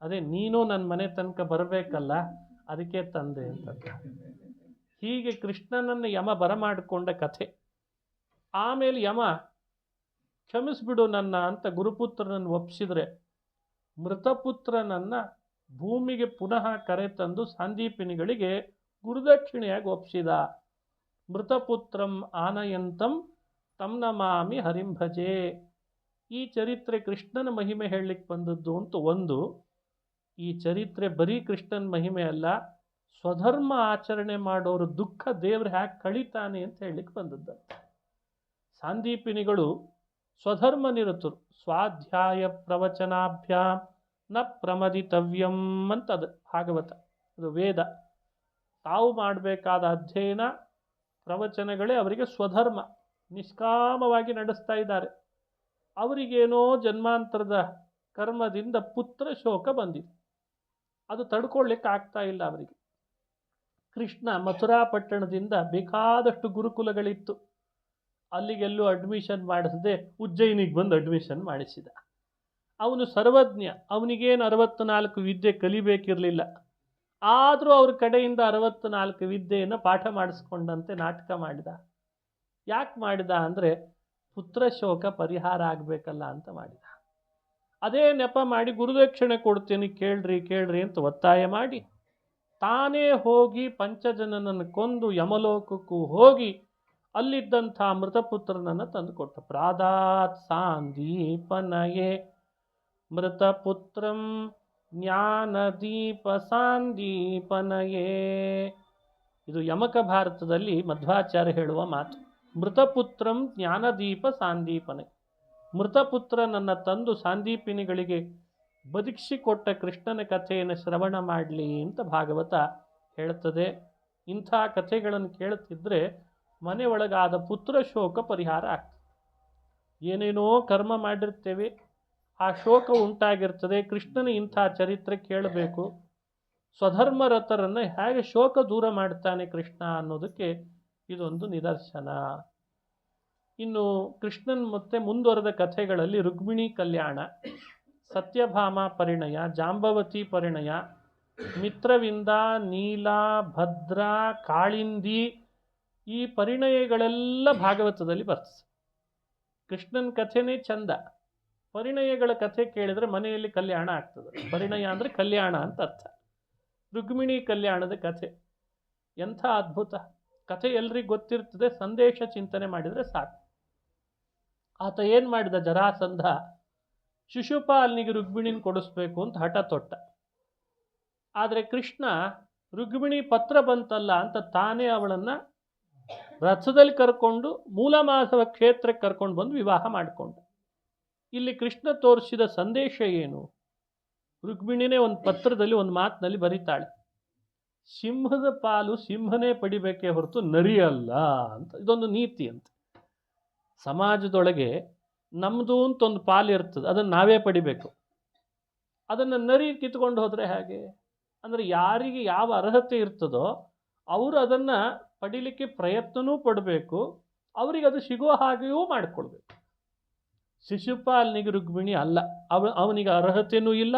ಅದೇ ನೀನು ನನ್ನ ಮನೆ ತನಕ ಬರಬೇಕಲ್ಲ, ಅದಕ್ಕೆ ತಂದೆ ಅಂತ. ಹೀಗೆ ಕೃಷ್ಣನನ್ನು ಯಮ ಬರಮಾಡಿಕೊಂಡ ಕಥೆ. ಆಮೇಲೆ ಯಮ ಕ್ಷಮಿಸ್ಬಿಡು ನನ್ನ ಅಂತ ಗುರುಪುತ್ರನನ್ನು ಒಪ್ಪಿಸಿದ್ರೆ ಮೃತಪುತ್ರನನ್ನು ಭೂಮಿಗೆ ಪುನಃ ಕರೆತಂದು ಸಾಂದೀಪಿನಿಗಳಿಗೆ ಗುರುದಕ್ಷಿಣೆಯಾಗಿ ಒಪ್ಪಿಸಿದ. ಮೃತಪುತ್ರಂ ಆನಯಂತಂ ತಂ ನಮಾಮಿ ಹರಿಂಭಜೆ. ಈ ಚರಿತ್ರೆ ಕೃಷ್ಣನ ಮಹಿಮೆ ಹೇಳಲಿಕ್ಕೆ ಬಂದದ್ದು ಅಂತ ಒಂದು. ಈ ಚರಿತ್ರೆ ಬರೀ ಕೃಷ್ಣನ ಮಹಿಮೆ ಅಲ್ಲ, ಸ್ವಧರ್ಮ ಆಚರಣೆ ಮಾಡೋರು ದುಃಖ ದೇವ್ರು ಹ್ಯಾಕೆ ಕಳೀತಾನೆ ಅಂತ ಹೇಳಲಿಕ್ಕೆ ಬಂದದ್ದು. ಸಾಂದೀಪಿನಿಗಳು ಸ್ವಧರ್ಮ ನಿರತರು. ಸ್ವಾಧ್ಯಾಯ ಪ್ರವಚನಾಭ್ಯಾಂ ನ ಪ್ರಮದಿತವ್ಯಂ ಅಂತದು ಭಾಗವತ, ಅದು ವೇದ. ತಾವು ಮಾಡಬೇಕಾದ ಅಧ್ಯಯನ ಪ್ರವಚನಗಳೇ ಅವರಿಗೆ ಸ್ವಧರ್ಮ. ನಿಷ್ಕಾಮವಾಗಿ ನಡೆಸ್ತಾ ಇದ್ದಾರೆ. ಅವರಿಗೇನೋ ಜನ್ಮಾಂತರದ ಕರ್ಮದಿಂದ ಪುತ್ರ ಶೋಕ ಬಂದಿದೆ, ಅದು ತಡ್ಕೊಳ್ಳಿಕ್ಕೆ ಆಗ್ತಾ ಇಲ್ಲ ಅವರಿಗೆ. ಕೃಷ್ಣ ಮಥುರಾ ಪಟ್ಟಣದಿಂದ ಬೇಕಾದಷ್ಟು ಗುರುಕುಲಗಳಿತ್ತು, ಅಲ್ಲಿಗೆಲ್ಲೂ ಅಡ್ಮಿಷನ್ ಮಾಡಿಸದೆ ಉಜ್ಜಯಿನಿಗೆ ಬಂದು ಅಡ್ಮಿಷನ್ ಮಾಡಿಸಿದ. ಅವನು ಸರ್ವಜ್ಞ, ಅವನಿಗೇನು 64 ವಿದ್ಯೆ ಕಲಿಬೇಕಿರಲಿಲ್ಲ. ಆದರೂ ಅವ್ರ ಕಡೆಯಿಂದ 64 ವಿದ್ಯೆಯನ್ನು ಪಾಠ ಮಾಡಿಸ್ಕೊಂಡಂತೆ ನಾಟಕ ಮಾಡಿದ. ಯಾಕೆ ಮಾಡಿದ ಅಂದರೆ ಪುತ್ರ ಶೋಕ ಪರಿಹಾರ ಆಗಬೇಕಲ್ಲ ಅಂತ ಮಾಡಿದ. ಅದೇ ನೆಪ ಮಾಡಿ ಗುರುದಕ್ಷಿಣೆ ಕೊಡ್ತೀನಿ ಕೇಳ್ರಿ ಅಂತ ಒತ್ತಾಯ ಮಾಡಿ ತಾನೇ ಹೋಗಿ ಪಂಚಜನನನ್ನು ಕೊಂದು ಯಮಲೋಕಕ್ಕೂ ಹೋಗಿ ಅಲ್ಲಿದ್ದಂಥ ಮೃತಪುತ್ರನನ್ನು ತಂದುಕೊಟ್ಟ. ಪ್ರಾದಾತ್ ಸಾಂದೀಪನಯೇ ಮೃತಪುತ್ರಂ ಜ್ಞಾನದೀಪ ಸಾಂದೀಪನಯೇ. ಇದು ಯಮಕ ಭಾರತದಲ್ಲಿ ಮಧ್ವಾಚಾರ್ಯ ಹೇಳುವ ಮಾತು. ಮೃತಪುತ್ರಂ ಜ್ಞಾನದೀಪ ಸಾಂದೀಪನೆ. ಮೃತಪುತ್ರನನ್ನು ತಂದು ಸಾಂದೀಪಿನಿಗಳಿಗೆ ಬದುಕಿಸಿಕೊಟ್ಟ ಕೃಷ್ಣನ ಕಥೆಯನ್ನು ಶ್ರವಣ ಮಾಡಲಿ ಅಂತ ಭಾಗವತ ಹೇಳ್ತದೆ. ಇಂಥ ಕಥೆಗಳನ್ನು ಕೇಳುತ್ತಿದ್ದರೆ ಮನೆ ಒಳಗಾದ ಪುತ್ರ ಶೋಕ ಪರಿಹಾರ ಆಗ್ತದೆ. ಏನೇನೋ ಕರ್ಮ ಮಾಡಿರ್ತೇವೆ, ಆ ಶೋಕ ಉಂಟಾಗಿರ್ತದೆ. ಕೃಷ್ಣನ ಇಂಥ ಚರಿತ್ರೆ ಕೇಳಬೇಕು. ಸ್ವಧರ್ಮರತರನ್ನು ಹೇಗೆ ಶೋಕ ದೂರ ಮಾಡ್ತಾನೆ ಕೃಷ್ಣ ಅನ್ನೋದಕ್ಕೆ ಇದೊಂದು ನಿದರ್ಶನ. ಇನ್ನು ಕೃಷ್ಣನ್ ಮತ್ತೆ ಮುಂದುವರೆದ ಕಥೆಗಳಲ್ಲಿ ರುಕ್ಮಿಣಿ ಕಲ್ಯಾಣ, ಸತ್ಯಭಾಮ ಪರಿಣಯ, ಜಾಂಬವತಿ ಪರಿಣಯ, ಮಿತ್ರವಿಂದ, ನೀಲ, ಭದ್ರ, ಕಾಳಿಂದಿ, ಈ ಪರಿಣಯಗಳೆಲ್ಲ ಭಾಗವತದಲ್ಲಿ ಬರ್ತದೆ. ಕೃಷ್ಣನ ಕಥೆನೇ ಚಂದ. ಪರಿಣಯಗಳ ಕಥೆ ಕೇಳಿದರೆ ಮನೆಯಲ್ಲಿ ಕಲ್ಯಾಣ ಆಗ್ತದೆ. ಪರಿಣಯ ಅಂದರೆ ಕಲ್ಯಾಣ ಅಂತ ಅರ್ಥ. ರುಕ್ಮಿಣಿ ಕಲ್ಯಾಣದ ಕಥೆ ಎಂಥ ಅದ್ಭುತ ಕಥೆ, ಎಲ್ರಿಗೂ ಗೊತ್ತಿರ್ತದೆ. ಸಂದೇಶ ಚಿಂತನೆ ಮಾಡಿದರೆ ಸಾಕು. ಆತ ಏನು ಮಾಡಿದ, ಜರಾಸಂಧ ಶಿಶುಪಾಲನಿಗೆ ರುಕ್ಮಿಣಿನ ಕೊಡಿಸ್ಬೇಕು ಅಂತ ಹಠ ತೊಟ್ಟ. ಆದರೆ ಕೃಷ್ಣ ರುಕ್ಮಿಣಿ ಪತ್ರ ಬಂತಲ್ಲ ಅಂತ ತಾನೇ ಅವಳನ್ನು ರಥದಲ್ಲಿ ಕರ್ಕೊಂಡು ಮೂಲಮಾಧವ ಕ್ಷೇತ್ರಕ್ಕೆ ಕರ್ಕೊಂಡು ಬಂದು ವಿವಾಹ ಮಾಡಿಕೊಂಡ. ಇಲ್ಲಿ ಕೃಷ್ಣ ತೋರಿಸಿದ ಸಂದೇಶ ಏನು? ರುಕ್ಮಿಣಿನೇ ಒಂದು ಪತ್ರದಲ್ಲಿ ಒಂದು ಮಾತಿನಲ್ಲಿ ಬರೀತಾಳೆ, ಸಿಂಹದ ಪಾಲು ಸಿಂಹನೇ ಪಡಿಬೇಕೇ ಹೊರತು ನರಿ ಅಲ್ಲ ಅಂತ. ಇದೊಂದು ನೀತಿ ಅಂತ. ಸಮಾಜದೊಳಗೆ ನಮ್ಮದು ಅಂತ ಒಂದು ಪಾಲು ಇರ್ತದೆ, ಅದನ್ನು ನಾವೇ ಪಡಿಬೇಕು. ಅದನ್ನು ನರಿ ಕಿತ್ಕೊಂಡು ಹೋದರೆ ಹೇಗೆ? ಅಂದರೆ ಯಾರಿಗೆ ಯಾವ ಅರ್ಹತೆ ಇರ್ತದೋ ಅವರು ಅದನ್ನು ಪಡಿಲಿಕ್ಕೆ ಪ್ರಯತ್ನವೂ ಪಡಬೇಕು, ಅವರಿಗೆ ಅದು ಸಿಗೋ ಹಾಗೆಯೂ ಮಾಡಿಕೊಡ್ಬೇಕು. ಶಿಶುಪಾಲನಿಗೆ ರುಕ್ಮಿಣಿ ಅಲ್ಲ, ಅವನಿಗೆ ಅರ್ಹತೆಯೂ ಇಲ್ಲ,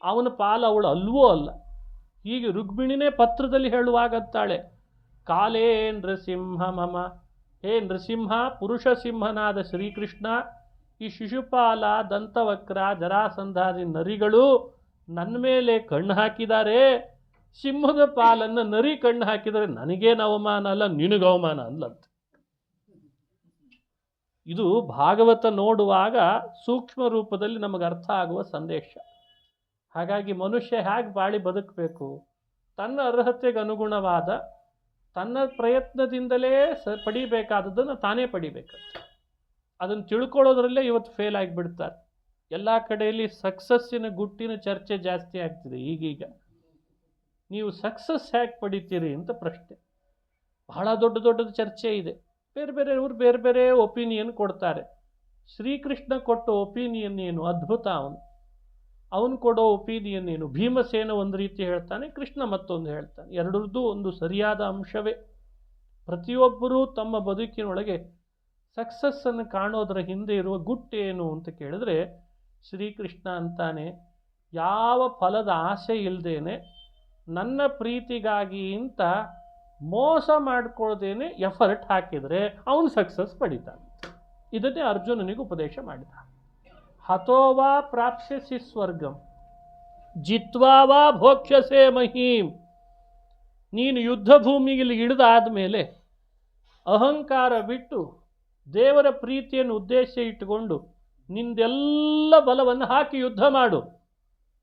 ಅವನ ಪಾಲು ಅವಳು ಅಲ್ವೂ ಅಲ್ಲ. ಹೀಗೆ ರುಕ್ಮಿಣಿನೇ ಪತ್ರದಲ್ಲಿ ಹೇಳುವಾಗತ್ತಾಳೆ, ಕಾಲೇ ನೃಸಿಂಹ ಮಮ, ಹೇ ನೃಸಿಂಹ, ಪುರುಷ ಸಿಂಹನಾದ ಶ್ರೀಕೃಷ್ಣ, ಈ ಶಿಶುಪಾಲ, ದಂತವಕ್ರ, ಜರಾಸಂಧಾದಿ ನರಿಗಳು ನನ್ನ ಮೇಲೆ ಕಣ್ಣು ಹಾಕಿದ್ದಾರೆ. ಸಿಂಹದ ಪಾಲನ್ನು ನರಿ ಕಣ್ಣು ಹಾಕಿದರೆ ನನಗೇನು ಅವಮಾನ ಅಲ್ಲ, ನಿನಗೆ ಅವಮಾನ ಅಲ್ಲಂತ. ಇದು ಭಾಗವತ ನೋಡುವಾಗ ಸೂಕ್ಷ್ಮ ರೂಪದಲ್ಲಿ ನಮಗೆ ಅರ್ಥ ಆಗುವ ಸಂದೇಶ. ಹಾಗಾಗಿ ಮನುಷ್ಯ ಹೇಗೆ ಬಾಳಿ ಬದುಕಬೇಕು, ತನ್ನ ಅರ್ಹತೆಗೆ ಅನುಗುಣವಾದ ತನ್ನ ಪ್ರಯತ್ನದಿಂದಲೇ ಪಡಿಬೇಕಾದದ್ದನ್ನು ತಾನೇ ಪಡಿಬೇಕಂತ. ಅದನ್ನು ತಿಳ್ಕೊಳ್ಳೋದ್ರಲ್ಲೇ ಇವತ್ತು ಫೇಲ್ ಆಗಿಬಿಡ್ತಾರೆ. ಎಲ್ಲ ಕಡೆಯಲ್ಲಿ ಸಕ್ಸಸ್ಸಿನ ಗುಟ್ಟಿನ ಚರ್ಚೆ ಜಾಸ್ತಿ ಆಗ್ತಿದೆ ಈಗೀಗ. ನೀವು ಸಕ್ಸಸ್ ಹೇಗೆ ಪಡಿತೀರಿ ಅಂತ ಪ್ರಶ್ನೆ. ಬಹಳ ದೊಡ್ಡದು ಚರ್ಚೆ ಇದೆ. ಬೇರೆ ಬೇರೆ ಒಪಿನಿಯನ್ ಕೊಡ್ತಾರೆ. ಶ್ರೀಕೃಷ್ಣ ಕೊಟ್ಟ ಒಪಿನಿಯನ್ ಏನು ಅದ್ಭುತ. ಅವನು ಕೊಡೋ ಒಪಿನಿಯನ್ ಏನು? ಭೀಮಸೇನ ಒಂದು ರೀತಿ ಹೇಳ್ತಾನೆ, ಕೃಷ್ಣ ಮತ್ತೊಂದು ಹೇಳ್ತಾನೆ. ಎರಡರದ್ದು ಒಂದು ಸರಿಯಾದ ಅಂಶವೇ. ಪ್ರತಿಯೊಬ್ಬರೂ ತಮ್ಮ ಬದುಕಿನೊಳಗೆ ಸಕ್ಸಸ್ಸನ್ನು ಕಾಣೋದರ ಹಿಂದೆ ಇರುವ ಗುಟ್ಟೇನು ಅಂತ ಕೇಳಿದ್ರೆ ಶ್ರೀಕೃಷ್ಣ ಅಂತಾನೆ, ಯಾವ ಫಲದ ಆಸೆ ಇಲ್ಲದೇನೆ ನನ್ನ ಪ್ರೀತಿಗಾಗಿ ಅಂತ ಮೋಸ ಮಾಡ್ಕೊಳ್ದೇನೆ ಎಫರ್ಟ್ ಹಾಕಿದರೆ ಅವನು ಸಕ್ಸಸ್ ಪಡಿತಾನೆ. ಇದನ್ನೇ ಅರ್ಜುನನಿಗೆ ಉಪದೇಶ ಮಾಡಿದ. ಹತೋವಾ ಪ್ರಾಪ್ಸ್ಯಸಿ ಸ್ವರ್ಗಂ ಜಿತ್ವಾ ವಾ ಭೋಕ್ಷ್ಯಸೆ ಮಹೀಂ. ನೀನು ಯುದ್ಧ ಭೂಮಿಗೆ ಇಳಿದಾದ ಮೇಲೆ ಅಹಂಕಾರ ಬಿಟ್ಟು ದೇವರ ಪ್ರೀತಿಯನ್ನು ಉದ್ದೇಶ ಇಟ್ಟುಕೊಂಡು ನಿಂದೆಲ್ಲ ಬಲವನ್ನು ಹಾಕಿ ಯುದ್ಧ ಮಾಡು.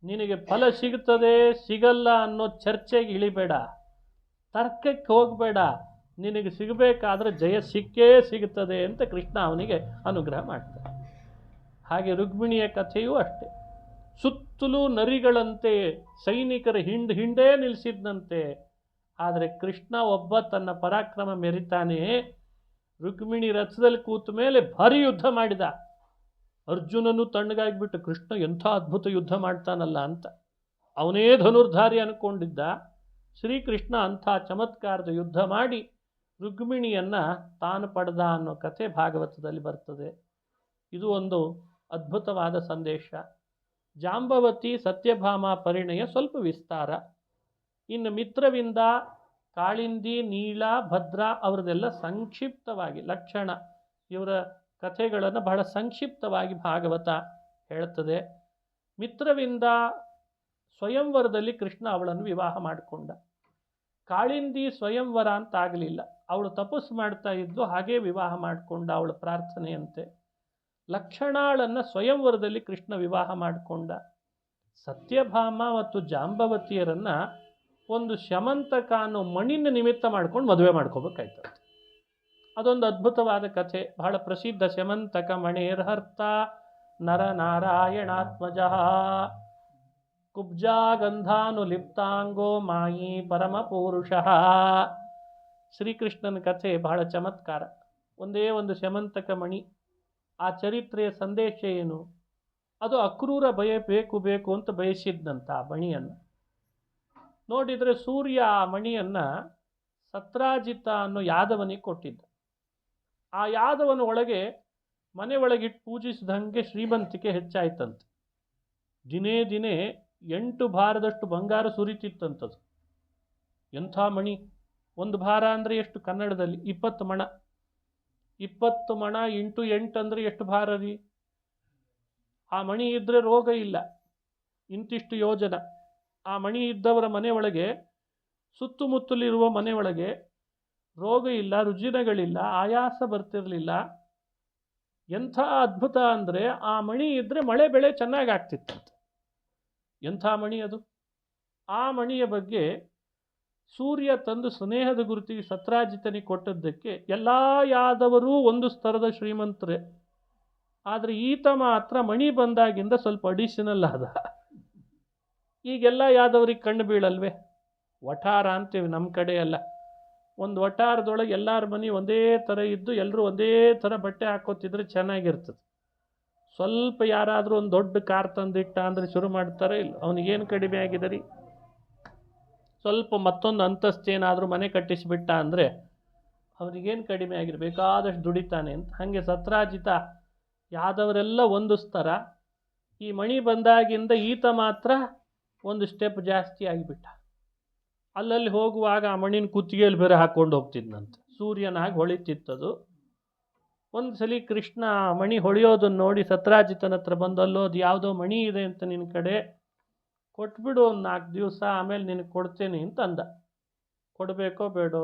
ನಿನಗೆ ಫಲ ಸಿಗುತ್ತದೆ ಸಿಗಲ್ಲ ಅನ್ನೋ ಚರ್ಚೆಗೆ ಇಳಿಬೇಡ, ತರ್ಕಕ್ಕೆ ಹೋಗಬೇಡ. ನಿನಗೆ ಸಿಗಬೇಕಾದ್ರೆ ಜಯ ಸಿಕ್ಕೇ ಸಿಗುತ್ತದೆ ಅಂತ ಕೃಷ್ಣ ಅವನಿಗೆ ಅನುಗ್ರಹ ಮಾಡ್ತಾನೆ. ಹಾಗೆ ರುಕ್ಮಿಣಿಯ ಕಥೆಯೂ ಅಷ್ಟೆ. ಸುತ್ತಲೂ ನರಿಗಳಂತೆ ಸೈನಿಕರ ಹಿಂಡೇ ನಿಲ್ಲಿಸಿದ್ದಂತೆ. ಆದರೆ ಕೃಷ್ಣ ಒಬ್ಬ ತನ್ನ ಪರಾಕ್ರಮ ಮೆರಿತಾನೆ. ರುಕ್ಮಿಣಿ ರಥದಲ್ಲಿ ಕೂತ ಮೇಲೆ ಭಾರಿ ಯುದ್ಧ ಮಾಡಿದ. ಅರ್ಜುನನು ತಣ್ಣಗಾಗಿಬಿಟ್ಟು ಕೃಷ್ಣ ಎಂಥ ಅದ್ಭುತ ಯುದ್ಧ ಮಾಡ್ತಾನಲ್ಲ ಅಂತ ಅವನೇ ಧನುರ್ಧಾರಿ ಅನ್ಕೊಂಡಿದ್ದ. ಶ್ರೀಕೃಷ್ಣ ಅಂಥ ಚಮತ್ಕಾರದ ಯುದ್ಧ ಮಾಡಿ ರುಕ್ಮಿಣಿಯನ್ನು ತಾನು ಪಡೆದ ಅನ್ನೋ ಕಥೆ ಭಾಗವತದಲ್ಲಿ ಬರ್ತದೆ. ಇದು ಒಂದು ಅದ್ಭುತವಾದ ಸಂದೇಶ. ಜಾಂಬವತಿ ಸತ್ಯಭಾಮ ಪರಿಣಯ ಸ್ವಲ್ಪ ವಿಸ್ತಾರ. ಇನ್ನು ಮಿತ್ರವಿಂದ, ಕಾಳಿಂದಿ, ನೀಲ, ಭದ್ರ ಅವರದೆಲ್ಲ ಸಂಕ್ಷಿಪ್ತವಾಗಿ ಲಕ್ಷಣ, ಇವರ ಕಥೆಗಳನ್ನು ಬಹಳ ಸಂಕ್ಷಿಪ್ತವಾಗಿ ಭಾಗವತ ಹೇಳ್ತದೆ. ಮಿತ್ರವಿಂದ ಸ್ವಯಂವರದಲ್ಲಿ ಕೃಷ್ಣ ಅವಳನ್ನು ವಿವಾಹ ಮಾಡಿಕೊಂಡ. ಕಾಳಿಂದಿ ಸ್ವಯಂವರ ಅಂತ ಆಗಲಿಲ್ಲ, ಅವಳು ತಪಸ್ಸು ಮಾಡ್ತಾ ಇದ್ದು ಹಾಗೇ ವಿವಾಹ ಮಾಡಿಕೊಂಡ ಅವಳ ಪ್ರಾರ್ಥನೆಯಂತೆ. ಲಕ್ಷಣಾಳನ್ನು ಸ್ವಯಂವರದಲ್ಲಿ ಕೃಷ್ಣ ವಿವಾಹ ಮಾಡಿಕೊಂಡ. ಸತ್ಯಭಾಮ ಮತ್ತು ಜಾಂಬವತಿಯರನ್ನು ಒಂದು ಶಮಂತಕ ಅನ್ನೋ ಮಣ್ಣಿನ ನಿಮಿತ್ತ ಮಾಡ್ಕೊಂಡು ಮದುವೆ ಮಾಡ್ಕೋಬೇಕಾಯ್ತದೆ. ಅದೊಂದು ಅದ್ಭುತವಾದ ಕಥೆ, ಬಹಳ ಪ್ರಸಿದ್ಧ. ಶಮಂತಕ ಮಣೇರ್ಹರ್ತ ನರ ನಾರಾಯಣಾತ್ಮಜ. ಕುಬ್ಜಾಗಂಧಾನುಲಿಪ್ತಾಂಗೋ ಮಾಯಿ ಪರಮಪೂರುಷಃ. ಶ್ರೀಕೃಷ್ಣನ ಕಥೆ ಬಹಳ ಚಮತ್ಕಾರ. ಒಂದೇ ಒಂದು ಶಮಂತಕ ಮಣಿ. ಆ ಚರಿತ್ರೆಯ ಸಂದೇಶ ಏನು? ಅದು ಅಕ್ರೂರ ಬೇಕು ಅಂತ ಬಯಸಿದ್ದಂತ ಆ ಮಣಿಯನ್ನು. ನೋಡಿದರೆ ಸೂರ್ಯ ಆ ಮಣಿಯನ್ನು ಸತ್ರಾಜಿತ ಅನ್ನೋ ಯಾದವನಿಗೆ ಕೊಟ್ಟಿದ್ದ. ಆ ಯಾದವನ ಒಳಗೆ ಮನೆ ಒಳಗಿಟ್ಟು ಪೂಜಿಸಿದಂಗೆ ಶ್ರೀಮಂತಿಕೆ ಹೆಚ್ಚಾಯ್ತಂತೆ. ದಿನೇ ದಿನೇ 8 ಭಾರದಷ್ಟು ಬಂಗಾರ ಸುರಿತಿತ್ತಂಥದ್ದು. ಎಂಥ ಮಣಿ! ಒಂದು ಭಾರ ಅಂದರೆ ಎಷ್ಟು ಕನ್ನಡದಲ್ಲಿ? 20 ಮಣ. 20 ಮಣ ಇಂಟು 8 ಅಂದರೆ ಎಷ್ಟು ಭಾರ ರೀ? ಆ ಮಣಿ ಇದ್ದರೆ ರೋಗ ಇಲ್ಲ. ಇಂತಿಷ್ಟು ಯೋಜನ. ಆ ಮಣಿ ಇದ್ದವರ ಮನೆಯೊಳಗೆ, ಸುತ್ತಮುತ್ತಲಿರುವ ಮನೆಯೊಳಗೆ ರೋಗ ಇಲ್ಲ, ರುಜಿನಗಳಿಲ್ಲ, ಆಯಾಸ ಬರ್ತಿರಲಿಲ್ಲ. ಎಂಥ ಅದ್ಭುತ ಅಂದರೆ ಆ ಮಣಿ ಇದ್ದರೆ ಮಳೆ ಬೆಳೆ ಚೆನ್ನಾಗಿ ಆಗ್ತಿತ್ತಂತೆ. ಎಂಥ ಮಣಿ ಅದು! ಆ ಮಣಿಯ ಬಗ್ಗೆ ಸೂರ್ಯ ತಂದು ಸ್ನೇಹದ ಗುರುತಿಗೆ ಸತ್ರಾಜಿತನಿಗೆ ಕೊಟ್ಟದ್ದಕ್ಕೆ ಎಲ್ಲ ಯಾದವರು ಒಂದು ಸ್ತರದ ಶ್ರೀಮಂತರೇ. ಆದರೆ ಈತ ಮಾತ್ರ ಮಣಿ ಬಂದಾಗಿಂದ ಸ್ವಲ್ಪ ಅಡಿಷನಲ್ ಆದ. ಈಗೆಲ್ಲ ಯಾದವರಿಗೆ ಕಣ್ಣು ಬೀಳಲ್ವೇ? ವಠಾರ ಅಂತೀವಿ ನಮ್ಮ ಕಡೆ ಎಲ್ಲ. ಒಂದು ವಠಾರದೊಳಗೆ ಎಲ್ಲರ ಮನೆ ಒಂದೇ ಥರ ಇದ್ದು ಎಲ್ಲರೂ ಒಂದೇ ಥರ ಬಟ್ಟೆ ಹಾಕೋತಿದ್ರೆ ಚೆನ್ನಾಗಿರ್ತದೆ. ಸ್ವಲ್ಪ ಯಾರಾದರೂ ಒಂದು ದೊಡ್ಡ ಕಾರ್ ತಂದಿಟ್ಟ ಅಂದರೆ ಶುರು ಮಾಡ್ತಾರೆ. ಇಲ್ಲ, ಅವನಿಗೇನು ಕಡಿಮೆ ಆಗಿದೆ ರೀ? ಸ್ವಲ್ಪ ಮತ್ತೊಂದು ಅಂತಸ್ತೇನಾದರೂ ಮನೆ ಕಟ್ಟಿಸಿಬಿಟ್ಟ ಅಂದರೆ ಅವನಿಗೇನು ಕಡಿಮೆ ಆಗಿದೆ? ಬೇಕಾದಷ್ಟು ದುಡಿತಾನೆ ಅಂತ. ಹಾಗೆ ಸತ್ರಾಜಿತ ಯಾದವರೆಲ್ಲ ಒಂದು ಸ್ತರ. ಈ ಮಣಿ ಬಂದಾಗಿಂದ ಈತ ಮಾತ್ರ ಒಂದು ಸ್ಟೆಪ್ ಜಾಸ್ತಿ ಆಗಿಬಿಟ್ಟ. ಅಲ್ಲಲ್ಲಿ ಹೋಗುವಾಗ ಆ ಮಣಿನ ಕುತ್ತಿಗೆಯಲ್ಲಿ ಬೇರೆ ಹಾಕ್ಕೊಂಡು ಹೋಗ್ತಿದ್ನಂತೆ. ಸೂರ್ಯನಾಗಿ ಹೊಳಿತಿತ್ತದು. ಒಂದು ಸಲ ಕೃಷ್ಣ ಮಣಿ ಹೊಳೆಯೋದನ್ನು ನೋಡಿ ಸತ್ರಾಜಿತನ ಹತ್ರ ಬಂದು, ಅಲ್ಲೋದು ಯಾವುದೋ ಮಣಿ ಇದೆ ಅಂತ ನಿನ್ನ ಕಡೆ, ಕೊಟ್ಬಿಡು ಒಂದು 4 ದಿವಸ, ಆಮೇಲೆ ನಿನಗೆ ಕೊಡ್ತೇನೆ ಅಂತ ಅಂದ. ಕೊಡಬೇಕೋ ಬೇಡೋ?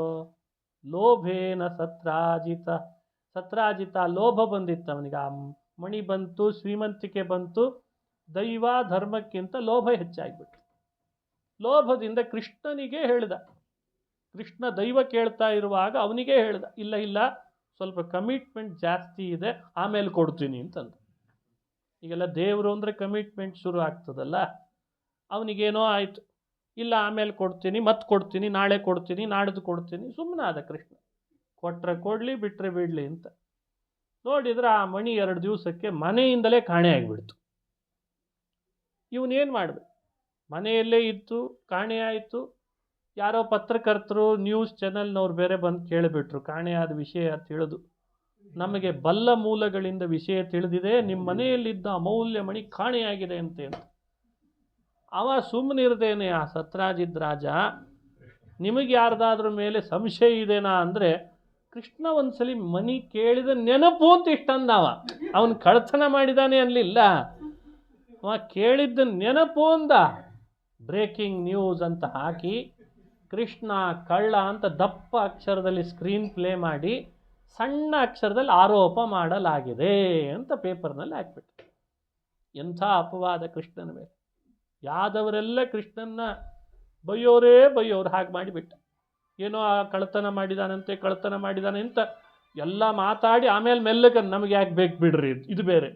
ಲೋಭೇನ ಸತ್ರಾಜಿತ ಲೋಭ ಬಂದಿತ್ತು ಅವನಿಗೆ. ಆ ಮಣಿ ಬಂತು, ಶ್ರೀಮಂತಿಕೆ ಬಂತು, ದೈವ ಧರ್ಮಕ್ಕಿಂತ ಲೋಭ ಹೆಚ್ಚಾಗಿಬಿಟ್ಟು ಲೋಭದಿಂದ ಕೃಷ್ಣನಿಗೆ ಹೇಳ್ದ. ಕೃಷ್ಣ ದೈವ ಕೇಳ್ತಾ ಇರುವಾಗ ಅವನಿಗೆ ಹೇಳ್ದ, ಇಲ್ಲ ಇಲ್ಲ, ಸ್ವಲ್ಪ ಕಮಿಟ್ಮೆಂಟ್ ಜಾಸ್ತಿ ಇದೆ, ಆಮೇಲೆ ಕೊಡ್ತೀನಿ ಅಂತಂದ. ಈಗೆಲ್ಲ ದೇವರು ಅಂದರೆ ಕಮಿಟ್ಮೆಂಟ್ ಶುರು ಆಗ್ತದಲ್ಲ. ಅವನಿಗೇನೋ ಆಯಿತು, ಇಲ್ಲ ಆಮೇಲೆ ಕೊಡ್ತೀನಿ, ಮತ್ತೆ ಕೊಡ್ತೀನಿ, ನಾಳೆ ಕೊಡ್ತೀನಿ, ನಾಡಿದ್ದು ಕೊಡ್ತೀನಿ. ಸುಮ್ಮನೆ ಆದ ಕೃಷ್ಣ. ಕೊಟ್ಟರೆ ಕೊಡಲಿ, ಬಿಟ್ಟರೆ ಬಿಡಲಿ ಅಂತ. ನೋಡಿದ್ರೆ ಆ ಮಣಿ 2 ದಿವಸಕ್ಕೆ ಮನೆಯಿಂದಲೇ ಕಾಣೆ ಆಗಿಬಿಡ್ತು. ಇವನೇನು ಮಾಡಬೇಕು? ಮನೆಯಲ್ಲೇ ಇತ್ತು, ಕಾಣೆಯಾಯಿತು. ಯಾರೋ ಪತ್ರಕರ್ತರು, ನ್ಯೂಸ್ ಚಾನೆಲ್ನವ್ರು ಬೇರೆ ಬಂದು ಕೇಳಿಬಿಟ್ರು ಕಾಣೆಯಾದ ವಿಷಯ ತಿಳಿದು. ನಮಗೆ ಬಲ್ಲ ಮೂಲಗಳಿಂದ ವಿಷಯ ತಿಳಿದಿದೆ, ನಿಮ್ಮ ಮನೆಯಲ್ಲಿದ್ದ ಅಮೂಲ್ಯ ಮಣಿ ಕಾಣೆಯಾಗಿದೆ ಅಂತ. ಅವ ಸುಮ್ಮನಿರ್ದೇನೆ ಆ ಸತ್ರಾಜಿತ್ ರಾಜ, ನಿಮಗೆ ಯಾರ್ದಾದ್ರ ಮೇಲೆ ಸಂಶಯ ಇದೆನಾ ಅಂದರೆ, ಕೃಷ್ಣ ಒಂದ್ಸಲಿ ಮಣಿ ಕೇಳಿದ ನೆನಪು ಅಂತ ಇಷ್ಟಂದವ. ಅವನು ಕಳ್ತನ ಮಾಡಿದಾನೆ ಅನ್ನಲಿಲ್ಲ, ಅವ ಕೇಳಿದ್ದ ನೆನಪು ಅಂದ. ಬ್ರೇಕಿಂಗ್ ನ್ಯೂಸ್ ಅಂತ ಹಾಕಿ ಕೃಷ್ಣ ಕಳ್ಳ ಅಂತ ದಪ್ಪ ಅಕ್ಷರದಲ್ಲಿ ಸ್ಕ್ರೀನ್ ಪ್ಲೇ ಮಾಡಿ ಸಣ್ಣ ಅಕ್ಷರದಲ್ಲಿ ಆರೋಪ ಮಾಡಲಾಗಿದೆ ಅಂತ ಪೇಪರ್ನಲ್ಲಿ ಹಾಕ್ಬಿಟ್ಟು. ಎಂಥ ಅಪವಾದ ಕೃಷ್ಣನ ಮೇಲೆ! ಯಾದವರೆಲ್ಲ ಕೃಷ್ಣನ್ನ ಬೈಯೋರು ಹಾಗೆ ಮಾಡಿಬಿಟ್ಟ. ಏನೋ ಆ ಕಳ್ತನ ಮಾಡಿದಾನೆ ಅಂತ ಎಲ್ಲ ಮಾತಾಡಿ ಆಮೇಲೆ ಮೆಲ್ಲಗೆ ನಮಗೆ ಯಾಕೆ ಬೇಕು ಬಿಡ್ರಿ, ಇದು ಬೇರೆ.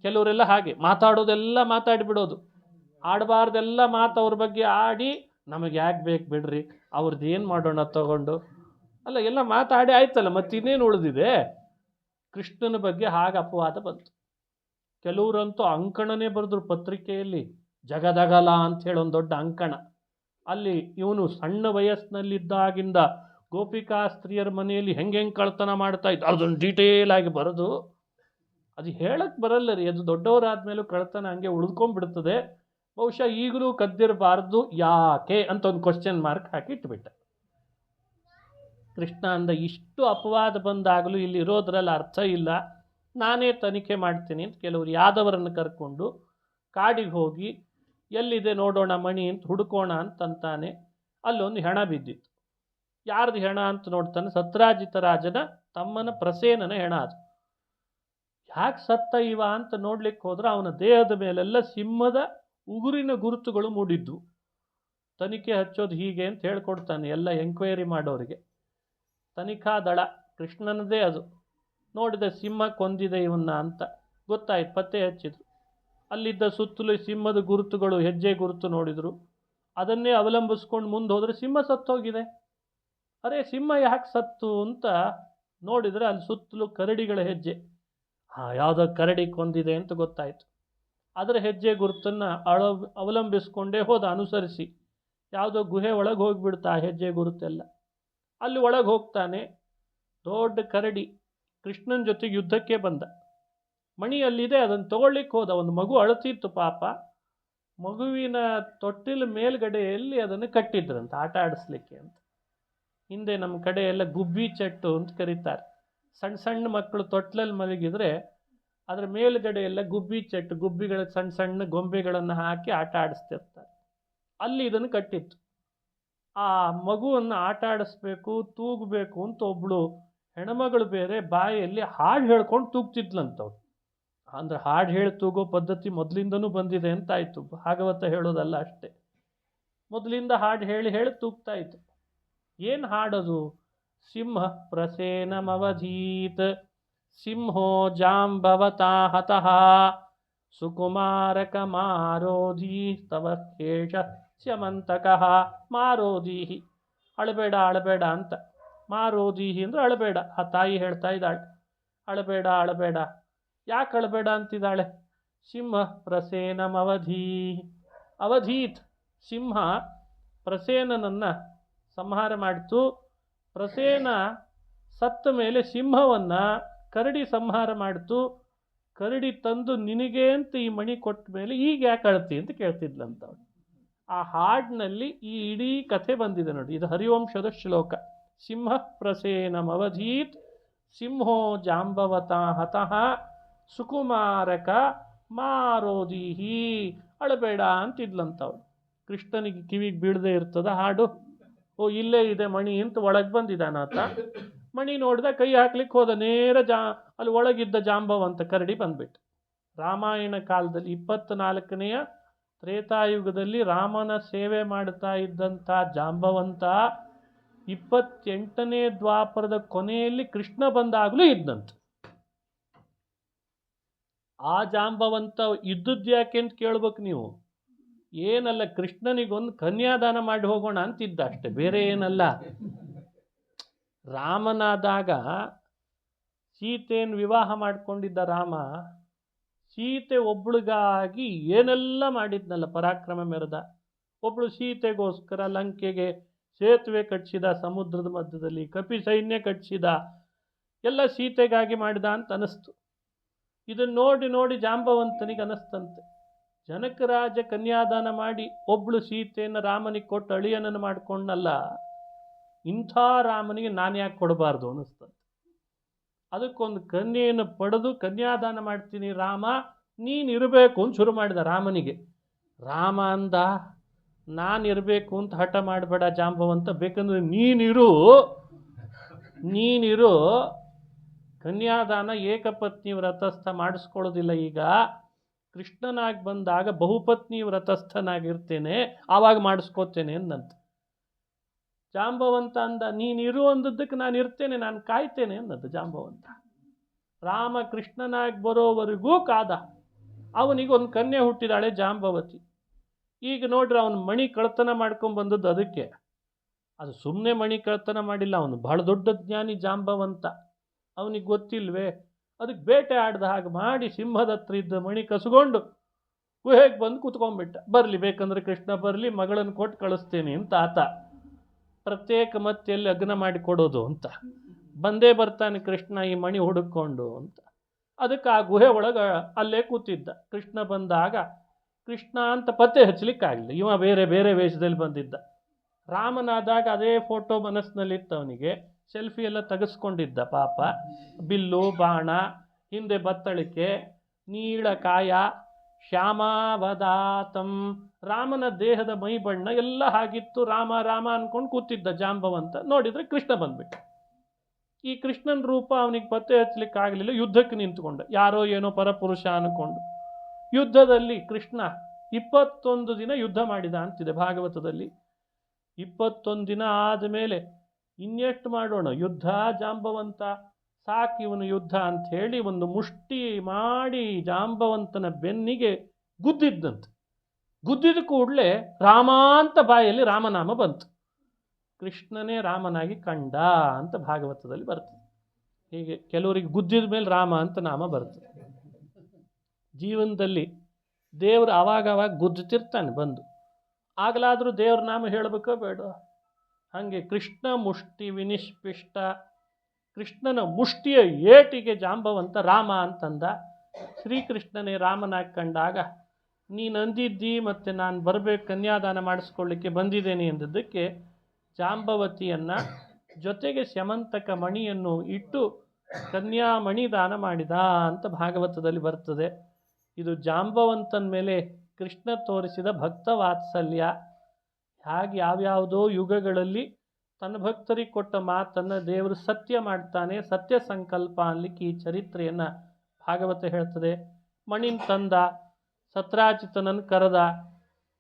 ಕೆಲವರೆಲ್ಲ ಹಾಗೆ ಮಾತಾಡೋದೆಲ್ಲ ಮಾತಾಡಿಬಿಡೋದು, ಆಡಬಾರ್ದೆಲ್ಲ ಮಾತು ಅವ್ರ ಬಗ್ಗೆ ಆಡಿ ನಮಗೆ ಯಾಕೆ ಬೇಕು ಬಿಡ್ರಿ, ಅವ್ರದ್ದು ಏನು ಮಾಡೋಣ ತಗೊಂಡು. ಅಲ್ಲ, ಎಲ್ಲ ಮಾತಾಡಿ ಆಯ್ತಲ್ಲ, ಮತ್ತಿನ್ನೇನು ಉಳಿದಿದೆ? ಕೃಷ್ಣನ ಬಗ್ಗೆ ಹಾಗೆ ಅಪವಾದ ಬಂತು. ಕೆಲವರಂತೂ ಅಂಕಣನೇ ಬರೆದ್ರು ಪತ್ರಿಕೆಯಲ್ಲಿ, ಜಗದಗಲ ಅಂಥೇಳಿ ಒಂದು ದೊಡ್ಡ ಅಂಕಣ. ಅಲ್ಲಿ ಇವನು ಸಣ್ಣ ವಯಸ್ಸಿನಲ್ಲಿದ್ದಾಗಿಂದ ಗೋಪಿಕಾ ಸ್ತ್ರೀಯರ ಮನೆಯಲ್ಲಿ ಹೆಂಗೆ ಕಳ್ತನ ಮಾಡ್ತಾ ಇದ್ದ ಅದನ್ನು ಡೀಟೇಲ್ ಆಗಿ ಬರೆದು, ಅದು ಹೇಳಕ್ಕೆ ಬರಲ್ಲ ರೀ, ಅದು ದೊಡ್ಡವರಾದ್ಮೇಲೂ ಕಳ್ತನ ಹಂಗೆ ಉಳಿದ್ಕೊಂಡ್ಬಿಡ್ತದೆ. ಬಹುಶಃ ಈಗಲೂ ಕದ್ದಿರಬಾರ್ದು, ಯಾಕೆ ಅಂತ ಒಂದು ಕ್ವಶನ್ ಮಾರ್ಕ್ ಹಾಕಿ ಇಟ್ಬಿಟ್ಟ. ಕೃಷ್ಣ ಅಂದ, ಇಷ್ಟು ಅಪವಾದ ಬಂದಾಗಲೂ ಇಲ್ಲಿ ಇರೋದ್ರಲ್ಲಿ ಅರ್ಥ ಇಲ್ಲ, ನಾನೇ ತನಿಖೆ ಮಾಡ್ತೀನಿ ಅಂತ ಕೆಲವರು ಯಾದವರನ್ನು ಕರ್ಕೊಂಡು ಕಾಡಿಗೆ ಹೋಗಿ ಎಲ್ಲಿದೆ ನೋಡೋಣ ಮಣಿ ಅಂತ ಹುಡುಕೋಣ ಅಂತಂತಾನೆ. ಅಲ್ಲೊಂದು ಹೆಣ ಬಿದ್ದಿತ್ತು. ಯಾರ್ದು ಹೆಣ ಅಂತ ನೋಡ್ತಾನೆ, ಸತ್ರಾಜಿತ ರಾಜನ ತಮ್ಮನ ಪ್ರಸೇನನ ಹೆಣ ಅದು. ಯಾಕೆ ಸತ್ತ ಇವ ಅಂತ ನೋಡ್ಲಿಕ್ಕೆ ಹೋದ್ರೆ ಅವನ ದೇಹದ ಮೇಲೆಲ್ಲ ಸಿಂಹದ ಉಗುರಿನ ಗುರುತುಗಳು ಮೂಡಿದ್ವು. ತನಿಖೆ ಹಚ್ಚೋದು ಹೀಗೆ ಅಂತ ಹೇಳ್ಕೊಡ್ತಾನೆ ಎಲ್ಲ ಎಂಕ್ವೈರಿ ಮಾಡೋರಿಗೆ. ತನಿಖಾ ದಳ ಕೃಷ್ಣನದೇ ಅದು. ನೋಡಿದ ಸಿಂಹ ಕೊಂದಿದೆ ಇವನ್ನ ಅಂತ ಗೊತ್ತಾಯ್ತು, ಪತ್ತೆ ಹಚ್ಚಿದ್ರು. ಅಲ್ಲಿದ್ದ ಸುತ್ತಲೂ ಸಿಂಹದ ಗುರುತುಗಳು, ಹೆಜ್ಜೆ ಗುರುತು ನೋಡಿದರು. ಅದನ್ನೇ ಅವಲಂಬಿಸ್ಕೊಂಡು ಮುಂದೆ ಹೋದರೆ ಸಿಂಹ ಸತ್ತೋಗಿದೆ. ಅರೆ ಸಿಂಹ ಯಾಕೆ ಸತ್ತು ಅಂತ ನೋಡಿದರೆ ಅಲ್ಲಿ ಸುತ್ತಲೂ ಕರಡಿಗಳ ಹೆಜ್ಜೆ. ಯಾವುದೋ ಕರಡಿ ಕೊಂದಿದೆ ಅಂತ ಗೊತ್ತಾಯಿತು. ಅದರ ಹೆಜ್ಜೆ ಗುರುತನ್ನು ಅವಲಂಬಿಸ್ಕೊಂಡೇ ಹೋದ, ಅನುಸರಿಸಿ. ಯಾವುದೋ ಗುಹೆ ಒಳಗೆ ಹೋಗಿಬಿಡ್ತಾ ಆ ಹೆಜ್ಜೆ ಗುರುತೆಲ್ಲ. ಅಲ್ಲಿ ಒಳಗೆ ಹೋಗ್ತಾನೆ. ದೊಡ್ಡ ಕರಡಿ ಕೃಷ್ಣನ ಜೊತೆಗೆ ಯುದ್ಧಕ್ಕೆ ಬಂದ. ಮಣಿಯಲ್ಲಿದೆ, ಅದನ್ನು ತಗೊಳ್ಳಿಕ್ಕೆ ಹೋದ. ಒಂದು ಮಗು ಅಳುತ್ತಿತ್ತು ಪಾಪ. ಮಗುವಿನ ತೊಟ್ಟಿಲ ಮೇಲ್ಗಡೆಯಲ್ಲಿ ಅದನ್ನು ಕಟ್ಟಿದ್ರಂತ ಆಟ ಆಡಿಸ್ಲಿಕ್ಕೆ ಅಂತ. ಹಿಂದೆ ನಮ್ಮ ಕಡೆ ಎಲ್ಲ ಗುಬ್ಬಿ ಚಟ್ಟು ಅಂತ ಕರೀತಾರೆ. ಸಣ್ಣ ಸಣ್ಣ ಮಕ್ಕಳು ತೊಟ್ಲಲ್ಲಿ ಮಲಗಿದ್ರೆ ಅದರ ಮೇಲ್ಗಡೆ ಎಲ್ಲ ಗುಬ್ಬಿ ಚಟ್ಟು, ಗುಬ್ಬಿಗಳ ಸಣ್ಣ ಸಣ್ಣ ಗೊಂಬೆಗಳನ್ನು ಹಾಕಿ ಆಟ ಆಡಿಸ್ತಿರ್ತಾರೆ. ಅಲ್ಲಿ ಇದನ್ನು ಕಟ್ಟಿತ್ತು. ಆ ಮಗುವನ್ನು ಆಟ ಆಡಿಸ್ಬೇಕು, ತೂಗಬೇಕು ಅಂತ ಒಬ್ಬಳು ಹೆಣ್ಮಗಳು ಬೇರೆ ಬಾಯಲ್ಲಿ ಹಾಡು ಹೇಳ್ಕೊಂಡು ತೂಗ್ತಿದ್ಲಂತವ್ರು. ಅಂದರೆ ಹಾಡು ಹೇಳಿ ತೂಗೋ ಪದ್ಧತಿ ಮೊದಲಿಂದನೂ ಬಂದಿದೆ ಅಂತಾಯಿತು. ಭಾಗವತ ಹೇಳೋದಲ್ಲ ಅಷ್ಟೇ, ಮೊದಲಿಂದ ಹಾಡು ಹೇಳಿ ಹೇಳಿ ತೂಗ್ತಾ ಇತ್ತು. ಏನು ಹಾಡೋದು? ಸಿಂಹ ಪ್ರಸೇನಮವಧೀತ್ ಸಿಂಹೋ ಜಾಂಬವತಾ ಹತಃ ಸುಕುಮಾರಕ ಮಾರೋಧೀ ತವ ಕೇಶ ಸ್ಯಮಂತಕಃ. ಮಾರೋಧೀಹಿ, ಅಳಬೇಡ ಅಳಬೇಡ ಅಂತ. ಮಾರೋಧೀಹಿ ಅಂದರೆ ಅಳಬೇಡ. ಆ ತಾಯಿ ಹೇಳ್ತಾ ಇದ್ದಾಳೆ, ಅಳಬೇಡ ಅಳಬೇಡ. ಯಾಕೆ ಅಳಬೇಡ ಅಂತಿದ್ದಾಳೆ? ಸಿಂಹ ಪ್ರಸೇನಮವಧೀ. ಅವಧೀತ್, ಸಿಂಹ ಪ್ರಸೇನನನ್ನು ಸಂಹಾರ ಮಾಡಿತು. ಪ್ರಸೇನ ಸತ್ತ ಮೇಲೆ ಸಿಂಹವನ್ನು ಕರಡಿ ಸಂಹಾರ ಮಾಡಿತು. ಕರಡಿ ತಂದು ನಿನಗೆ ಅಂತ ಈ ಮಣಿ ಕೊಟ್ಟ ಮೇಲೆ ಈಗ ಯಾಕೆ ಅಳ್ತಿ ಅಂತ ಕೇಳ್ತಿದ್ಲಂತವಳು. ಆ ಹಾಡಿನಲ್ಲಿ ಈ ಇಡೀ ಕಥೆ ಬಂದಿದೆ ನೋಡಿ. ಇದು ಹರಿವಂಶದ ಶ್ಲೋಕ. ಸಿಂಹ ಪ್ರಸೇನಮವಧೀತ್ ಸಿಂಹೋ ಜಾಂಬವತಾ ಹತಃ ಸುಕುಮಾರಕ ಮಾರೋದೀಹಿ. ಅಳಬೇಡ ಅಂತಿದ್ಲಂತವಳು. ಕೃಷ್ಣನಿಗೆ ಕಿವಿಗೆ ಬೀಳದೆ ಇರ್ತದ ಹಾಡು. ಓ ಇಲ್ಲೇ ಇದೆ ಮಣಿ ಅಂತ ಒಳಗೆ ಬಂದಿದ್ದಾನಾತ. ಮಣಿ ನೋಡ್ದ, ಕೈ ಹಾಕ್ಲಿಕ್ಕೆ ಹೋದ. ನೇರ ಅಲ್ಲಿ ಒಳಗಿದ್ದ ಜಾಂಬವಂತ ಕರಡಿ ಬಂದ್ಬಿಟ್ಟು. ರಾಮಾಯಣ ಕಾಲದಲ್ಲಿ 24ನೇ ತ್ರೇತಾಯುಗದಲ್ಲಿ ರಾಮನ ಸೇವೆ ಮಾಡ್ತಾ ಇದ್ದಂಥ ಜಾಂಬವಂತ 28ನೇ ದ್ವಾಪರದ ಕೊನೆಯಲ್ಲಿ ಕೃಷ್ಣ ಬಂದಾಗಲೂ ಇದ್ದಂತ. ಆ ಜಾಂಬವಂತ ಇದ್ದದ್ದು ಯಾಕೆ ಅಂತ ಕೇಳ್ಬೇಕು ನೀವು. ಏನಲ್ಲ, ಕೃಷ್ಣನಿಗೊಂದು ಕನ್ಯಾದಾನ ಮಾಡಿ ಹೋಗೋಣ ಅಂತಿದ್ದ ಅಷ್ಟೆ, ಬೇರೆ ಏನಲ್ಲ. ರಾಮನಾದಾಗ ಸೀತೆಯನ್ನು ವಿವಾಹ ಮಾಡಿಕೊಂಡಿದ್ದ ರಾಮ, ಸೀತೆ ಒಬ್ಳಿಗಾಗಿ ಏನೆಲ್ಲ ಮಾಡಿದ್ನಲ್ಲ, ಪರಾಕ್ರಮ ಮೆರೆದ. ಒಬ್ಳು ಸೀತೆಗೋಸ್ಕರ ಲಂಕೆಗೆ ಸೇತುವೆ ಕಟ್ಟಿಸಿದ, ಸಮುದ್ರದ ಮಧ್ಯದಲ್ಲಿ ಕಪಿ ಸೈನ್ಯ ಕಟ್ಟಿಸಿದ, ಎಲ್ಲ ಸೀತೆಗಾಗಿ ಮಾಡಿದ ಅಂತ ಅನಿಸ್ತು. ಇದನ್ನು ನೋಡಿ ನೋಡಿ ಜಾಂಬವಂತನಿಗೆ ಅನಿಸ್ತಂತೆ, ಜನಕರಾಜ ಕನ್ಯಾದಾನ ಮಾಡಿ ಒಬ್ಳು ಸೀತೆಯನ್ನು ರಾಮನಿಗೆ ಕೊಟ್ಟು ಅಳಿಯನನ್ನು ಮಾಡಿಕೊಂಡಲ್ಲ, ಇಂಥ ರಾಮನಿಗೆ ನಾನು ಯಾಕೆ ಕೊಡಬಾರ್ದು ಅನ್ನಿಸ್ತಂತೆ. ಅದಕ್ಕೊಂದು ಕನ್ಯೆಯನ್ನು ಪಡೆದು ಕನ್ಯಾದಾನ ಮಾಡ್ತೀನಿ ರಾಮ, ನೀನಿರಬೇಕು ಅಂತ ಶುರು ಮಾಡಿದ ರಾಮನಿಗೆ. ರಾಮ ಅಂದ, ನಾನಿರಬೇಕು ಅಂತ ಹಠ ಮಾಡಬೇಡ ಜಾಂಬವಂತ, ಬೇಕಂದ್ರೆ ನೀನಿರು. ಕನ್ಯಾದಾನ ಏಕಪತ್ನಿ ವ್ರತಸ್ಥ ಮಾಡಿಸ್ಕೊಳ್ಳೋದಿಲ್ಲ. ಈಗ ಕೃಷ್ಣನಾಗಿ ಬಂದಾಗ ಬಹುಪತ್ನಿ ವ್ರತಸ್ಥನಾಗಿರ್ತೇನೆ, ಆವಾಗ ಮಾಡಿಸ್ಕೋತೇನೆ ಅಂದಂತೆ. ಜಾಂಬವಂತ ಅಂದ, ನೀನಿರು ಅಂದದ್ದಕ್ಕೆ ನಾನು ಇರ್ತೇನೆ, ನಾನು ಕಾಯ್ತೇನೆ ಅನ್ನದ್ದು ಜಾಂಬವಂತ. ರಾಮ ಕೃಷ್ಣನಾಗಿ ಬರೋವರೆಗೂ ಕಾದ. ಅವನಿಗೆ ಒಂದು ಕನ್ಯೆ ಹುಟ್ಟಿದಾಳೆ ಜಾಂಬವತಿ. ಈಗ ನೋಡ್ರಿ, ಅವನು ಮಣಿ ಕಳ್ತನ ಮಾಡ್ಕೊಂಡು ಬಂದದ್ದು ಅದಕ್ಕೆ. ಅದು ಸುಮ್ಮನೆ ಮಣಿ ಕಳ್ತನ ಮಾಡಿಲ್ಲ, ಅವನು ಬಹಳ ದೊಡ್ಡ ಜ್ಞಾನಿ ಜಾಂಬವಂತ. ಅವನಿಗೆ ಗೊತ್ತಿಲ್ವೇ, ಅದಕ್ಕೆ ಬೇಟೆ ಆಡ್ದ ಹಾಗೆ ಮಾಡಿ ಸಿಂಹದ ಹತ್ರ ಇದ್ದ ಮಣಿ ಕಸ್ಕೊಂಡು ಗುಹೆಗೆ ಬಂದು ಕೂತ್ಕೊಂಡ್ಬಿಟ್ಟ. ಬರಲಿ, ಬೇಕಂದ್ರೆ ಕೃಷ್ಣ ಬರಲಿ, ಮಗಳನ್ನು ಕೊಟ್ಟು ಕಳಿಸ್ತೇನೆ ಅಂತ ಆತ. ಪ್ರತ್ಯೇಕ ಮತ್ತೆಲ್ಲಿ ಅಗ್ನ ಮಾಡಿ ಕೊಡೋದು ಅಂತ. ಬಂದೇ ಬರ್ತಾನೆ ಕೃಷ್ಣ ಈ ಮಣಿ ಹುಡುಕೊಂಡು ಅಂತ. ಅದಕ್ಕೆ ಆ ಗುಹೆ ಒಳಗೆ ಅಲ್ಲೇ ಕೂತಿದ್ದ. ಕೃಷ್ಣ ಬಂದಾಗ ಕೃಷ್ಣ ಅಂತ ಪತ್ತೆ ಹಚ್ಚಲಿಕ್ಕಾಗಲಿಲ್ಲ, ಇವ ಬೇರೆ ಬೇರೆ ವೇಷದಲ್ಲಿ ಬಂದಿದ್ದ. ರಾಮನಾದಾಗ ಅದೇ ಫೋಟೋ ಮನಸ್ಸಿನಲ್ಲಿತ್ತು ಅವನಿಗೆ. ಸೆಲ್ಫಿ ಎಲ್ಲ ತೆಗೆಸ್ಕೊಂಡಿದ್ದ ಪಾಪ. ಬಿಲ್ಲು ಬಾಣ, ಹಿಂದೆ ಬತ್ತಳಿಕೆ, ನೀಳಕಾಯ, ಶ್ಯಾಮಾವದಾತಂ. ರಾಮನ ದೇಹದ ಮೈ ಬಣ್ಣ ಎಲ್ಲ ಹಾಗಿತ್ತು. ರಾಮ ರಾಮ ಅನ್ಕೊಂಡು ಕೂತಿದ್ದ ಜಾಂಬವಂತ. ನೋಡಿದ್ರೆ ಕೃಷ್ಣ ಬಂದ್ಬಿಟ್ಟ. ಈ ಕೃಷ್ಣನ ರೂಪ ಅವನಿಗೆ ಪತ್ತೆ ಹಚ್ಚಲಿಕ್ಕೆ ಆಗಲಿಲ್ಲ. ಯುದ್ಧಕ್ಕೆ ನಿಂತುಕೊಂಡ, ಯಾರೋ ಏನೋ ಪರಪುರುಷ ಅನ್ಕೊಂಡು. ಯುದ್ಧದಲ್ಲಿ ಕೃಷ್ಣ 21 ದಿನ ಯುದ್ಧ ಮಾಡಿದ ಅಂತಿದೆ ಭಾಗವತದಲ್ಲಿ. 21 ದಿನ ಆದಮೇಲೆ ಇನ್ನೆಷ್ಟು ಮಾಡೋಣ ಯುದ್ಧ, ಜಾಂಬವಂತ ಸಾಕಿವನು ಯುದ್ಧ ಅಂತ ಹೇಳಿ ಒಂದು ಮುಷ್ಟಿ ಮಾಡಿ ಜಾಂಬವಂತನ ಬೆನ್ನಿಗೆ ಗುದ್ದಿದ್ದಂತೆ. ಗುದ್ದಿದ ಕೂಡಲೇ ರಾಮ ಅಂತ ಬಾಯಲ್ಲಿ ರಾಮನಾಮ ಬಂತು. ಕೃಷ್ಣನೇ ರಾಮನಾಗಿ ಕಂಡ ಅಂತ ಭಾಗವತದಲ್ಲಿ ಬರ್ತದೆ. ಹೀಗೆ ಕೆಲವರಿಗೆ ಗುದ್ದಿದ ಮೇಲೆ ರಾಮ ಅಂತ ನಾಮ ಬರ್ತದೆ. ಜೀವನದಲ್ಲಿ ದೇವರು ಆವಾಗವಾಗ ಗುದ್ದುತ್ತಿರ್ತಾನೆ ಬಂದು, ಆಗಲಾದರೂ ದೇವ್ರ ನಾಮ ಹೇಳಬೇಕೋ ಬೇಡ. ಹಾಗೆ ಕೃಷ್ಣ ಮುಷ್ಟಿ ವಿನಿಷ್ಪಿಷ್ಟ, ಕೃಷ್ಣನ ಮುಷ್ಟಿಯ ಏಟಿಗೆ ಜಾಂಬವಂತ ರಾಮ ಅಂತಂದ. ಶ್ರೀಕೃಷ್ಣನೇ ರಾಮನಾಗಿ ಕಂಡಾಗ ನೀನು ಅಂದಿದ್ದಿ ಮತ್ತು ನಾನು ಬರಬೇಕು ಕನ್ಯಾದಾನ ಮಾಡಿಸ್ಕೊಳ್ಳಿಕ್ಕೆ ಬಂದಿದ್ದೇನೆ ಎಂದಿದ್ದಕ್ಕೆ ಜಾಂಬವತಿಯನ್ನು ಜೊತೆಗೆ ಸ್ಯಮಂತಕ ಮಣಿಯನ್ನು ಇಟ್ಟು ಕನ್ಯಾಮಣಿ ದಾನ ಮಾಡಿದ ಅಂತ ಭಾಗವತದಲ್ಲಿ ಬರ್ತದೆ. ಇದು ಜಾಂಬವಂತನ ಮೇಲೆ ಕೃಷ್ಣ ತೋರಿಸಿದ ಭಕ್ತ ವಾತ್ಸಲ್ಯ. ಹಾಗೆ ಯಾವ್ಯಾವುದೋ ಯುಗಗಳಲ್ಲಿ ತನ್ನ ಭಕ್ತರಿಗೆ ಕೊಟ್ಟ ಮಾತನ್ನು ದೇವರು ಸತ್ಯ ಮಾಡ್ತಾನೆ, ಸತ್ಯ ಸಂಕಲ್ಪ ಅನ್ಲಿಕ್ಕೆ ಈ ಚರಿತ್ರೆಯನ್ನು ಭಾಗವತ ಹೇಳ್ತದೆ. ಮಣಿನ್ ತಂದ, ಸತ್ರಾಜಿತನನ್ನು ಕರೆದ,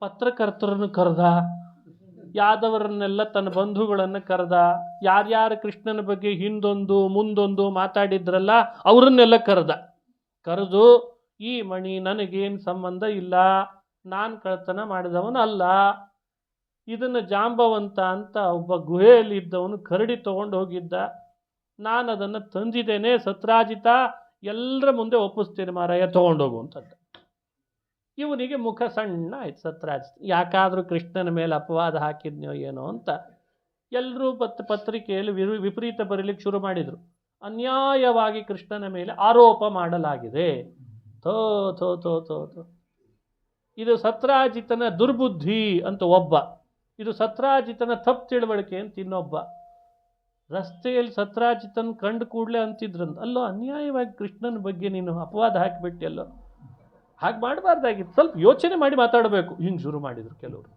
ಪತ್ರಕರ್ತರನ್ನು ಕರೆದ, ಯಾದವರನ್ನೆಲ್ಲ ತನ್ನ ಬಂಧುಗಳನ್ನು ಕರೆದ, ಯಾರ್ಯಾರು ಕೃಷ್ಣನ ಬಗ್ಗೆ ಹಿಂದೊಂದು ಮುಂದೊಂದು ಮಾತಾಡಿದ್ರಲ್ಲ ಅವರನ್ನೆಲ್ಲ ಕರೆದು ಈ ಮಣಿ ನನಗೇನು ಸಂಬಂಧ ಇಲ್ಲ, ನಾನು ಕಳ್ತನ ಮಾಡಿದವನಲ್ಲ, ಇದನ್ನು ಜಾಂಬವಂತ ಅಂತ ಒಬ್ಬ ಗುಹೆಯಲ್ಲಿ ಇದ್ದವನು ಕರಡಿ ತಗೊಂಡು ಹೋಗಿದ್ದ, ನಾನು ಅದನ್ನು ತಂದಿದ್ದೇನೆ, ಸತ್ರಾಜಿತ ಎಲ್ಲರ ಮುಂದೆ ಒಪ್ಪಿಸ್ತೇನೆ ಮಾರಾಯ, ತಗೊಂಡೋಗು ಅಂತಂದ. ಇವನಿಗೆ ಮುಖ ಸಣ್ಣ ಆಯ್ತು ಸತ್ರಾಜಿತ. ಯಾಕಾದರೂ ಕೃಷ್ಣನ ಮೇಲೆ ಅಪವಾದ ಹಾಕಿದ್ನೋ ಏನೋ ಅಂತ ಎಲ್ಲರೂ ಪತ್ರಿಕೆಯಲ್ಲಿ ವಿಪರೀತ ಬರೀಲಿಕ್ಕೆ ಶುರು ಮಾಡಿದರು. ಅನ್ಯಾಯವಾಗಿ ಕೃಷ್ಣನ ಮೇಲೆ ಆರೋಪ ಮಾಡಲಾಗಿದೆ. ಥೋ ಥೋ ಥೋ ಥೋ ಥೋ ಇದು ಸತ್ರಾಜಿತನ ದುರ್ಬುದ್ಧಿ ಅಂತ ಒಬ್ಬ, ಇದು ಸತ್ರಾಜಿತನ ತಪ್ಪು ತಿಳುವಳಿಕೆ ಅಂತ ಇನ್ನೊಬ್ಬ. ರಸ್ತೆಯಲ್ಲಿ ಸತ್ರಾಜಿತನ ಕಂಡು ಕೂಡಲೇ ಅಂತಿದ್ರಂತ, ಅಲ್ಲೋ ಅನ್ಯಾಯವಾಗಿ ಕೃಷ್ಣನ ಬಗ್ಗೆ ನೀನು ಅಪವಾದ ಹಾಕಿಬಿಟ್ಟಿಯಲ್ಲೋ, ಹಾಗೆ ಮಾಡಬಾರ್ದಾಗಿತ್ತು, ಸ್ವಲ್ಪ ಯೋಚನೆ ಮಾಡಿ ಮಾತಾಡಬೇಕು, ಹಿಂಗೆ ಶುರು ಮಾಡಿದರು ಕೆಲವರು.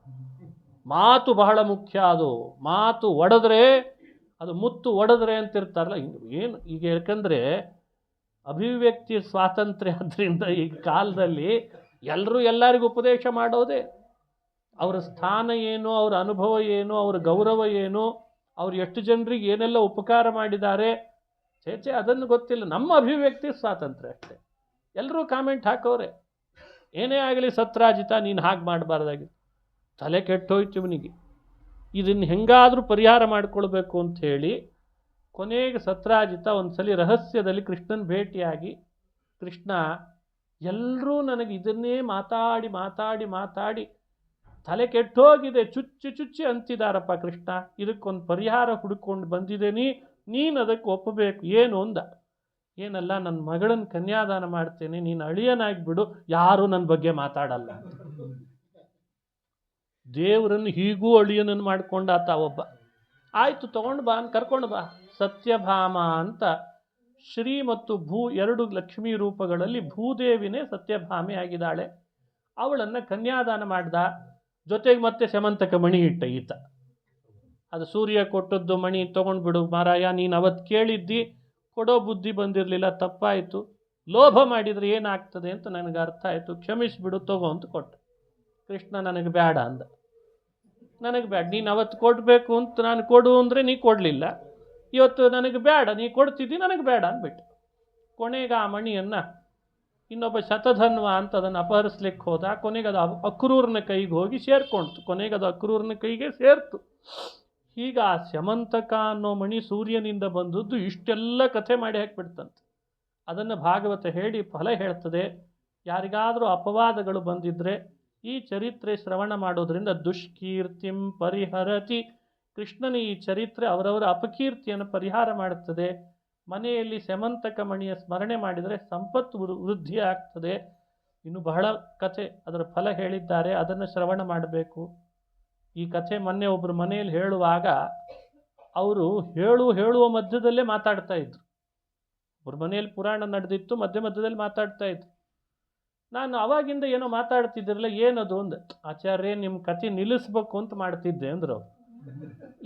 ಮಾತು ಬಹಳ ಮುಖ್ಯ. ಅದು ಮಾತು ಒಡೆದ್ರೆ, ಅದು ಮುತ್ತು ಒಡೆದ್ರೆ ಅಂತಿರ್ತಾರಲ್ಲ, ಏನು ಈಗ ಯಾಕಂದರೆ ಅಭಿವ್ಯಕ್ತಿ ಸ್ವಾತಂತ್ರ್ಯ ಆದ್ದರಿಂದ ಈಗ ಕಾಲದಲ್ಲಿ ಎಲ್ಲರೂ ಎಲ್ಲರಿಗೂ ಉಪದೇಶ ಮಾಡೋದೇ. ಅವರ ಸ್ಥಾನ ಏನು, ಅವರ ಅನುಭವ ಏನು, ಅವರ ಗೌರವ ಏನು, ಅವ್ರು ಎಷ್ಟು ಜನರಿಗೆ ಏನೆಲ್ಲ ಉಪಕಾರ ಮಾಡಿದ್ದಾರೆ, ಚೇಚೆ ಅದನ್ನು ಗೊತ್ತಿಲ್ಲ. ನಮ್ಮ ಅಭಿವ್ಯಕ್ತಿ ಸ್ವಾತಂತ್ರ್ಯ ಅಷ್ಟೇ. ಎಲ್ಲರೂ ಕಾಮೆಂಟ್ ಹಾಕೋರೆ. ಏನೇ ಆಗಲಿ ಸತ್ರಾಜಿತ ನೀನು ಹಾಗೆ ಮಾಡಬಾರ್ದಾಗಿತ್ತು. ತಲೆ ಕೆಟ್ಟೋಯ್ತು ಇವನಿಗೆ. ಇದನ್ನು ಹೆಂಗಾದರೂ ಪರಿಹಾರ ಮಾಡಿಕೊಳ್ಬೇಕು ಅಂಥೇಳಿ ಕೊನೆಗೆ ಸತ್ರಾಜಿತ ಒಂದು ಸಲ ರಹಸ್ಯದಲ್ಲಿ ಕೃಷ್ಣನ ಭೇಟಿಯಾಗಿ, ಕೃಷ್ಣ ಎಲ್ಲರೂ ನನಗೆ ಇದನ್ನೇ ಮಾತಾಡಿ ಮಾತಾಡಿ ಮಾತಾಡಿ ತಲೆ ಕೆಟ್ಟೋಗಿದೆ, ಚುಚ್ಚಿ ಚುಚ್ಚಿ ಅಂತಿದ್ದಾರಪ್ಪ ಕೃಷ್ಣ, ಇದಕ್ಕೊಂದು ಪರಿಹಾರ ಹುಡುಕೊಂಡು ಬಂದಿದ್ದೇನೆ, ನೀನು ಅದಕ್ಕೆ ಒಪ್ಪಬೇಕು. ಏನು ಅಂದ. ಏನಲ್ಲ, ನನ್ನ ಮಗಳನ್ನ ಕನ್ಯಾದಾನ ಮಾಡ್ತೇನೆ, ನೀನು ಅಳಿಯನಾಗಿಬಿಡು, ಯಾರೂ ನನ್ನ ಬಗ್ಗೆ ಮಾತಾಡಲ್ಲ. ದೇವರನ್ನು ಹೀಗೂ ಅಳಿಯನನ್ನು ಮಾಡ್ಕೊಂಡಾತ ಒಬ್ಬ. ಆಯಿತು ತಗೊಂಡು ಬಾ, ಕರ್ಕೊಂಡು ಬಾ. ಸತ್ಯಭಾಮ ಅಂತ ಶ್ರೀ ಮತ್ತು ಭೂ ಎರಡು ಲಕ್ಷ್ಮೀ ರೂಪಗಳಲ್ಲಿ ಭೂದೇವಿನೇ ಸತ್ಯಭಾಮೆ ಆಗಿದ್ದಾಳೆ. ಅವಳನ್ನು ಕನ್ಯಾದಾನ ಮಾಡ್ದ. ಜೊತೆಗೆ ಮತ್ತೆ ಸ್ಯಮಂತಕ ಮಣಿ ಇಟ್ಟ ಈತ. ಅದು ಸೂರ್ಯ ಕೊಟ್ಟದ್ದು ಮಣಿ ತೊಗೊಂಡ್ಬಿಡು ಮಾರಾಯ, ನೀನು ಅವತ್ತು ಕೇಳಿದ್ದಿ, ಕೊಡೋ ಬುದ್ಧಿ ಬಂದಿರಲಿಲ್ಲ, ತಪ್ಪಾಯಿತು, ಲೋಭ ಮಾಡಿದರೆ ಏನಾಗ್ತದೆ ಅಂತ ನನಗೆ ಅರ್ಥ ಆಯಿತು, ಕ್ಷಮಿಸಿಬಿಡು, ತಗೋ ಅಂತ ಕೊಟ್ಟ. ಕೃಷ್ಣ ನನಗೆ ಬೇಡ ಅಂದ. ನನಗೆ ಬೇಡ, ನೀನು ಅವತ್ತು ಕೊಡಬೇಕು ಅಂತ ನಾನು ಕೊಡು ಅಂದರೆ ನೀ ಕೊಡಲಿಲ್ಲ, ಇವತ್ತು ನನಗೆ ಬೇಡ, ನೀ ಕೊಡ್ತಿದ್ದಿ, ನನಗೆ ಬೇಡ ಅಂದ್ಬಿಟ್ಟು. ಕೊನೆಗೆ ಆ ಮಣಿಯನ್ನು ಇನ್ನೊಬ್ಬ ಶತಧನ್ವ ಅಂತ ಅದನ್ನು ಅಪಹರಿಸ್ಲಿಕ್ಕೆ ಹೋದ. ಕೊನೆಗೆ ಅದು ಅಕ್ರೂರನ ಕೈಗೆ ಹೋಗಿ ಸೇರ್ಕೊಳ್ತು. ಕೊನೆಗೆ ಅದು ಅಕ್ರೂರನ ಕೈಗೆ ಸೇರ್ತು. ಈಗ ಆ ಸ್ಯಮಂತಕ ಅನ್ನೋ ಮಣಿ ಸೂರ್ಯನಿಂದ ಬಂದದ್ದು ಇಷ್ಟೆಲ್ಲ ಕಥೆ ಮಾಡಿ ಹಾಕಿಬಿಡ್ತಂತೆ. ಅದನ್ನು ಭಾಗವತ ಹೇಳಿ ಫಲ ಹೇಳ್ತದೆ. ಯಾರಿಗಾದರೂ ಅಪವಾದಗಳು ಬಂದಿದ್ದರೆ ಈ ಚರಿತ್ರೆ ಶ್ರವಣ ಮಾಡೋದ್ರಿಂದ ದುಷ್ಕೀರ್ತಿಂ ಪರಿಹರತಿ. ಕೃಷ್ಣನ ಈ ಚರಿತ್ರೆ ಅವರವರ ಅಪಕೀರ್ತಿಯನ್ನು ಪರಿಹಾರ ಮಾಡುತ್ತದೆ. ಮನೆಯಲ್ಲಿ ಸ್ಯಮಂತಕ ಮಣಿಯ ಸ್ಮರಣೆ ಮಾಡಿದರೆ ಸಂಪತ್ತು ವೃದ್ಧಿ ಆಗ್ತದೆ. ಇನ್ನು ಬಹಳ ಕಥೆ, ಅದರ ಫಲ ಹೇಳಿದ್ದಾರೆ, ಅದನ್ನು ಶ್ರವಣ ಮಾಡಬೇಕು. ಈ ಕಥೆ ಮೊನ್ನೆ ಒಬ್ಬರು ಮನೆಯಲ್ಲಿ ಹೇಳುವಾಗ ಅವರು ಹೇಳುವ ಮಧ್ಯದಲ್ಲೇ ಮಾತಾಡ್ತಾ ಇದ್ರು. ಅವ್ರ ಮನೆಯಲ್ಲಿ ಪುರಾಣ ನಡೆದಿತ್ತು, ಮಧ್ಯದಲ್ಲಿ ಮಾತಾಡ್ತಾ ಇದ್ರು. ನಾನು ಅವಾಗಿಂದ ಏನೋ ಮಾತಾಡ್ತಿದ್ದಿರಲ್ಲ, ಏನದು ಅಂದೆ. ಆಚಾರ್ಯ ನಿಮ್ಮ ಕಥೆ ನಿಲ್ಲಿಸ್ಬೇಕು ಅಂತ ಮಾಡ್ತಿದ್ದೆ ಅಂದ್ರು ಅವ್ರು.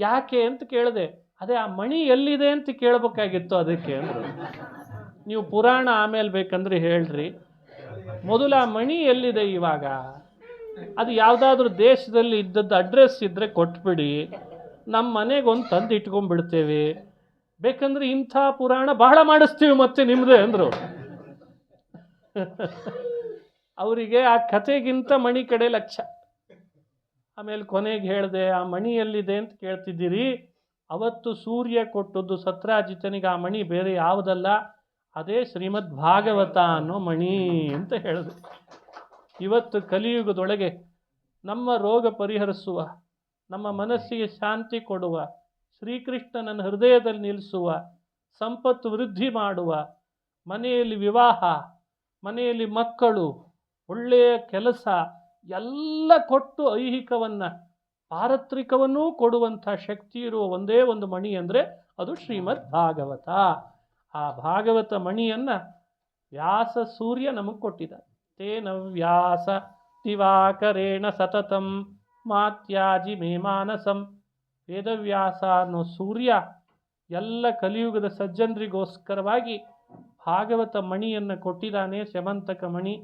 ಯಾಕೆ ಅಂತ ಕೇಳಿದೆ. ಅದೇ ಆ ಮಣಿ ಎಲ್ಲಿದೆ ಅಂತ ಕೇಳಬೇಕಾಗಿತ್ತು ಅದಕ್ಕೆ ಅಂದರು. ನೀವು ಪುರಾಣ ಆಮೇಲೆ ಬೇಕಂದ್ರೆ ಹೇಳ್ರಿ, ಮೊದಲು ಆ ಮಣಿ ಎಲ್ಲಿದೆ ಇವಾಗ, ಅದು ಯಾವುದಾದ್ರೂ ದೇಶದಲ್ಲಿ ಇದ್ದದ್ದು ಅಡ್ರೆಸ್ ಇದ್ದರೆ ಕೊಟ್ಬಿಡಿ, ನಮ್ಮ ಮನೆಗೆ ಒಂದು ತಂದು ಇಟ್ಕೊಂಡ್ಬಿಡ್ತೇವೆ, ಬೇಕಂದ್ರೆ ಇಂಥ ಪುರಾಣ ಬಹಳ ಮಾಡಿಸ್ತೀವಿ ಮತ್ತೆ ನಿಮ್ಮದೇ ಅಂದರು. ಅವರಿಗೆ ಆ ಕಥೆಗಿಂತ ಮಣಿ ಕಡೆ ಲಕ್ಷ್ಯ. ಆಮೇಲೆ ಕೊನೆಗೆ ಹೇಳಿದೆ, ಆ ಮಣಿ ಎಲ್ಲಿದೆ ಅಂತ ಕೇಳ್ತಿದ್ದೀರಿ, ಅವತ್ತು ಸೂರ್ಯ ಕೊಟ್ಟದ್ದು ಸತ್ರಾಜಿತನಿಗೆ ಆ ಮಣಿ ಬೇರೆ ಯಾವುದಲ್ಲ, ಅದೇ ಶ್ರೀಮದ್ ಭಾಗವತ ಅನ್ನೋ ಮಣಿ ಅಂತ ಹೇಳಿದೆ. ಇವತ್ತು ಕಲಿಯುಗದೊಳಗೆ ನಮ್ಮ ರೋಗ ಪರಿಹರಿಸುವ, ನಮ್ಮ ಮನಸ್ಸಿಗೆ ಶಾಂತಿ ಕೊಡುವ, ಶ್ರೀಕೃಷ್ಣನನ್ನು ಹೃದಯದಲ್ಲಿ ನಿಲ್ಲಿಸುವ, ಸಂಪತ್ತು ವೃದ್ಧಿ ಮಾಡುವ, ಮನೆಯಲ್ಲಿ ವಿವಾಹ, ಮನೆಯಲ್ಲಿ ಮಕ್ಕಳು, ಒಳ್ಳೆಯ ಕೆಲಸ ಎಲ್ಲ ಕೊಟ್ಟು ಐಹಿಕವನ್ನು ಪಾರತ್ರಿಕವನ್ನೂ ಕೊಡುವಂಥ ಶಕ್ತಿ ಇರುವ ಒಂದೇ ಒಂದು ಮಣಿ ಅಂದರೆ ಅದು ಶ್ರೀಮದ್ ಭಾಗವತ. ಆ ಭಾಗವತ ಮಣಿಯನ್ನು ವ್ಯಾಸ ಸೂರ್ಯ ನಮಗೆ ಕೊಟ್ಟಿದ್ದಾರೆ. ತೇನ ವ್ಯಾಸ ದಿವಾಕರೇಣ ಸತತಂ ಮಾತ್ಯಾಜಿ ಮೇ ಮಾನಸಂ. ವೇದವ್ಯಾಸ ಅನ್ನೋ ಸೂರ್ಯ ಎಲ್ಲ ಕಲಿಯುಗದ ಸಜ್ಜನರಿಗೋಸ್ಕರವಾಗಿ ಭಾಗವತ ಮಣಿಯನ್ನು ಕೊಟ್ಟಿದ್ದಾನೆ, ಶಮಂತಕ ಮಣಿ.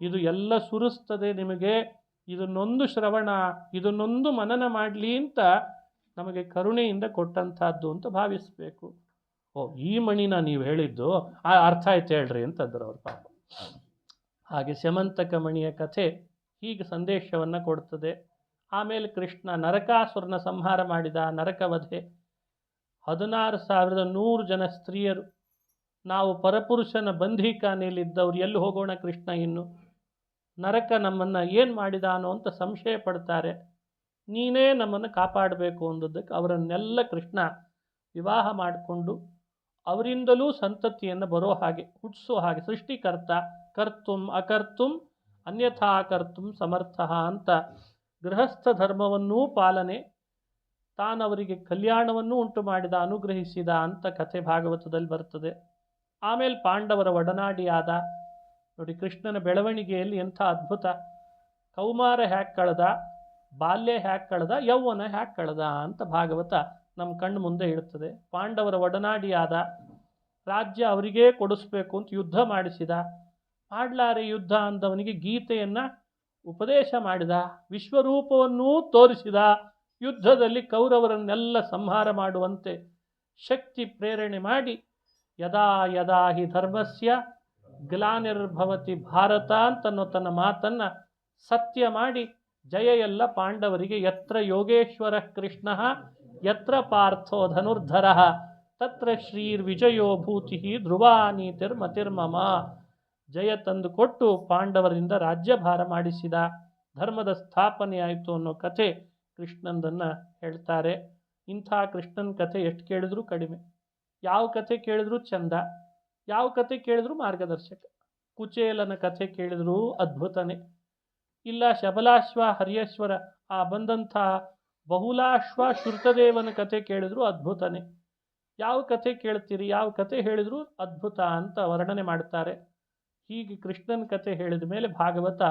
ಇದು ಎಲ್ಲ ಸುರಿಸ್ತದೆ ನಿಮಗೆ, ಇದನ್ನೊಂದು ಶ್ರವಣ, ಇದನ್ನೊಂದು ಮನನ ಮಾಡಲಿ ಅಂತ ನಮಗೆ ಕರುಣೆಯಿಂದ ಕೊಟ್ಟಂಥದ್ದು ಅಂತ ಭಾವಿಸಬೇಕು. ಈ ಮಣಿನ ನೀವು ಹೇಳಿದ್ದು ಅರ್ಥ ಆಯ್ತು ಹೇಳ್ರಿ ಅಂತಂದ್ರು ಅವ್ರ ಪಾಪ. ಹಾಗೆ ಶಮಂತಕ ಮಣಿಯ ಕಥೆ ಹೀಗೆ ಸಂದೇಶವನ್ನು ಕೊಡ್ತದೆ. ಆಮೇಲೆ ಕೃಷ್ಣ ನರಕಾಸುರನ ಸಂಹಾರ ಮಾಡಿದ, ನರಕವಧೆ. 16,100 ಜನ ಸ್ತ್ರೀಯರು, ನಾವು ಪರಪುರುಷನ ಬಂಧೀಖಾನೆಯಲ್ಲಿದ್ದವ್ರು ಎಲ್ಲಿ ಹೋಗೋಣ ಕೃಷ್ಣ, ಇನ್ನು ನರಕ ನಮ್ಮನ್ನು ಏನು ಮಾಡಿದಾನೋ ಅಂತ ಸಂಶಯ ಪಡ್ತಾರೆ. ನೀನೇ ನಮ್ಮನ್ನು ಕಾಪಾಡಬೇಕು ಅಂದದ್ದಕ್ಕೆ ಅವರನ್ನೆಲ್ಲ ಕೃಷ್ಣ ವಿವಾಹ ಮಾಡಿಕೊಂಡು ಅವರಿಂದಲೂ ಸಂತತಿಯನ್ನು ಬರೋ ಹಾಗೆ, ಹುಟ್ಟಿಸೋ ಹಾಗೆ ಸೃಷ್ಟಿಕರ್ತ, ಕರ್ತುಂ ಅಕರ್ತುಂ ಅನ್ಯಥಾ ಕರ್ತುಂ ಸಮರ್ಥ ಅಂತ ಗೃಹಸ್ಥ ಧರ್ಮವನ್ನೂ ಪಾಲನೆ, ತಾನವರಿಗೆ ಕಲ್ಯಾಣವನ್ನೂ ಉಂಟು ಮಾಡಿದ, ಅನುಗ್ರಹಿಸಿದ ಅಂತ ಕಥೆ ಭಾಗವತದಲ್ಲಿ ಬರ್ತದೆ. ಆಮೇಲೆ ಪಾಂಡವರ ಒಡನಾಡಿಯಾದ ನೋಡಿ, ಕೃಷ್ಣನ ಬೆಳವಣಿಗೆಯಲ್ಲಿ ಎಂಥ ಅದ್ಭುತ. ಕೌಮಾರ ಹ್ಯಾಕ್ ಕಳೆದ, ಬಾಲ್ಯ ಹ್ಯಾಕ್ ಕಳೆದ, ಯೌವನ ಹ್ಯಾಕ್ ಕಳೆದ ಅಂತ ಭಾಗವತ ನಮ್ಮ ಕಣ್ಣು ಮುಂದೆ ಇಡ್ತದೆ. ಪಾಂಡವರ ಒಡನಾಡಿಯಾದ, ರಾಜ್ಯ ಅವರಿಗೇ ಕೊಡಿಸ್ಬೇಕು ಅಂತ ಯುದ್ಧ ಮಾಡಿಸಿದ, ಮಾಡ್ಲಾರೆ ಯುದ್ಧ ಅಂದವನಿಗೆ ಗೀತೆಯನ್ನು ಉಪದೇಶ ಮಾಡಿದ, ವಿಶ್ವರೂಪವನ್ನೂ ತೋರಿಸಿದ, ಯುದ್ಧದಲ್ಲಿ ಕೌರವರನ್ನೆಲ್ಲ ಸಂಹಾರ ಮಾಡುವಂತೆ ಶಕ್ತಿ ಪ್ರೇರಣೆ ಮಾಡಿ, ಯದಾ ಯದಾ ಹಿ ಧರ್ಮಸ್ಯ ಗ್ಲಾನಿರ್ಭವತಿ ಭಾರತ ಅಂತನ್ನೋ ತನ್ನ ಮಾತನ್ನು ಸತ್ಯ ಮಾಡಿ ಜಯ ಎಲ್ಲ ಪಾಂಡವರಿಗೆ. ಯತ್ರ ಯೋಗೇಶ್ವರ ಕೃಷ್ಣ ಯತ್ರ ಪಾರ್ಥೋ ಧನುರ್ಧರ ತತ್ರ ಶ್ರೀರ್ವಿಜಯೋ ಭೂತಿ ಧ್ರುವ ನೀತಿರ್ಮತಿರ್ಮಮ. ಜಯ ತಂದು ಕೊಟ್ಟು ಪಾಂಡವರಿಂದ ರಾಜ್ಯಭಾರ ಮಾಡಿಸಿದ, ಧರ್ಮದ ಸ್ಥಾಪನೆ ಆಯಿತು ಅನ್ನೋ ಕಥೆ ಕೃಷ್ಣಂದನ್ನು ಹೇಳ್ತಾರೆ. ಇಂಥ ಕೃಷ್ಣನ ಕಥೆ ಎಷ್ಟು ಕೇಳಿದ್ರೂ ಕಡಿಮೆ, ಯಾವ ಕಥೆ ಕೇಳಿದ್ರೂ ಚಂದ, ಯಾವ ಕಥೆ ಕೇಳಿದ್ರೂ ಮಾರ್ಗದರ್ಶಕ. ಕುಚೇಲನ ಕಥೆ ಕೇಳಿದ್ರೂ ಅದ್ಭುತನೇ, ಇಲ್ಲ ಶಬಲಾಶ್ವ ಹರಿಯೇಶ್ವರ ಆ ಬಂದಂಥ ಬಹುಲಾಶ್ವ ಶ್ರುತದೇವನ ಕಥೆ ಕೇಳಿದ್ರೂ ಅದ್ಭುತನೇ. ಯಾವ ಕಥೆ ಕೇಳ್ತೀರಿ, ಯಾವ ಕಥೆ ಹೇಳಿದ್ರೂ ಅದ್ಭುತ ಅಂತ ವರ್ಣನೆ ಮಾಡ್ತಾರೆ. ಹೀಗೆ ಕೃಷ್ಣನ ಕಥೆ ಹೇಳಿದ ಮೇಲೆ ಭಾಗವತ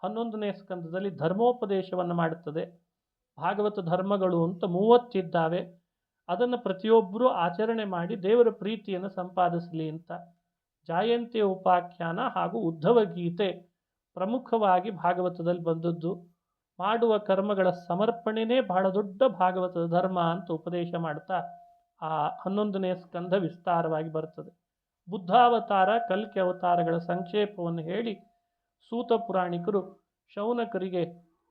11ನೇ ಸ್ಕಂದದಲ್ಲಿ ಧರ್ಮೋಪದೇಶವನ್ನು ಮಾಡುತ್ತದೆ. ಭಾಗವತ ಧರ್ಮಗಳು ಅಂತ 30 ಇದ್ದಾವೆ. ಅದನ್ನು ಪ್ರತಿಯೊಬ್ಬರೂ ಆಚರಣೆ ಮಾಡಿ ದೇವರ ಪ್ರೀತಿಯನ್ನು ಸಂಪಾದಿಸಲಿ ಅಂತ. ಜಾಯಂತಿ ಉಪಾಖ್ಯಾನ ಹಾಗೂ ಉದ್ಧವ ಗೀತೆ ಪ್ರಮುಖವಾಗಿ ಭಾಗವತದಲ್ಲಿ ಬಂದದ್ದು. ಮಾಡುವ ಕರ್ಮಗಳ ಸಮರ್ಪಣೆನೇ ಬಹಳ ದೊಡ್ಡ ಭಾಗವತದ ಧರ್ಮ ಅಂತ ಉಪದೇಶ ಮಾಡ್ತಾ ಆ 11ನೇ ಸ್ಕಂದ ವಿಸ್ತಾರವಾಗಿ ಬರ್ತದೆ. ಬುದ್ಧಾವತಾರ, ಕಲ್ಕಿ ಅವತಾರಗಳ ಸಂಕ್ಷೇಪವನ್ನು ಹೇಳಿ ಸೂತ ಪುರಾಣಿಕರು ಶೌನಕರಿಗೆ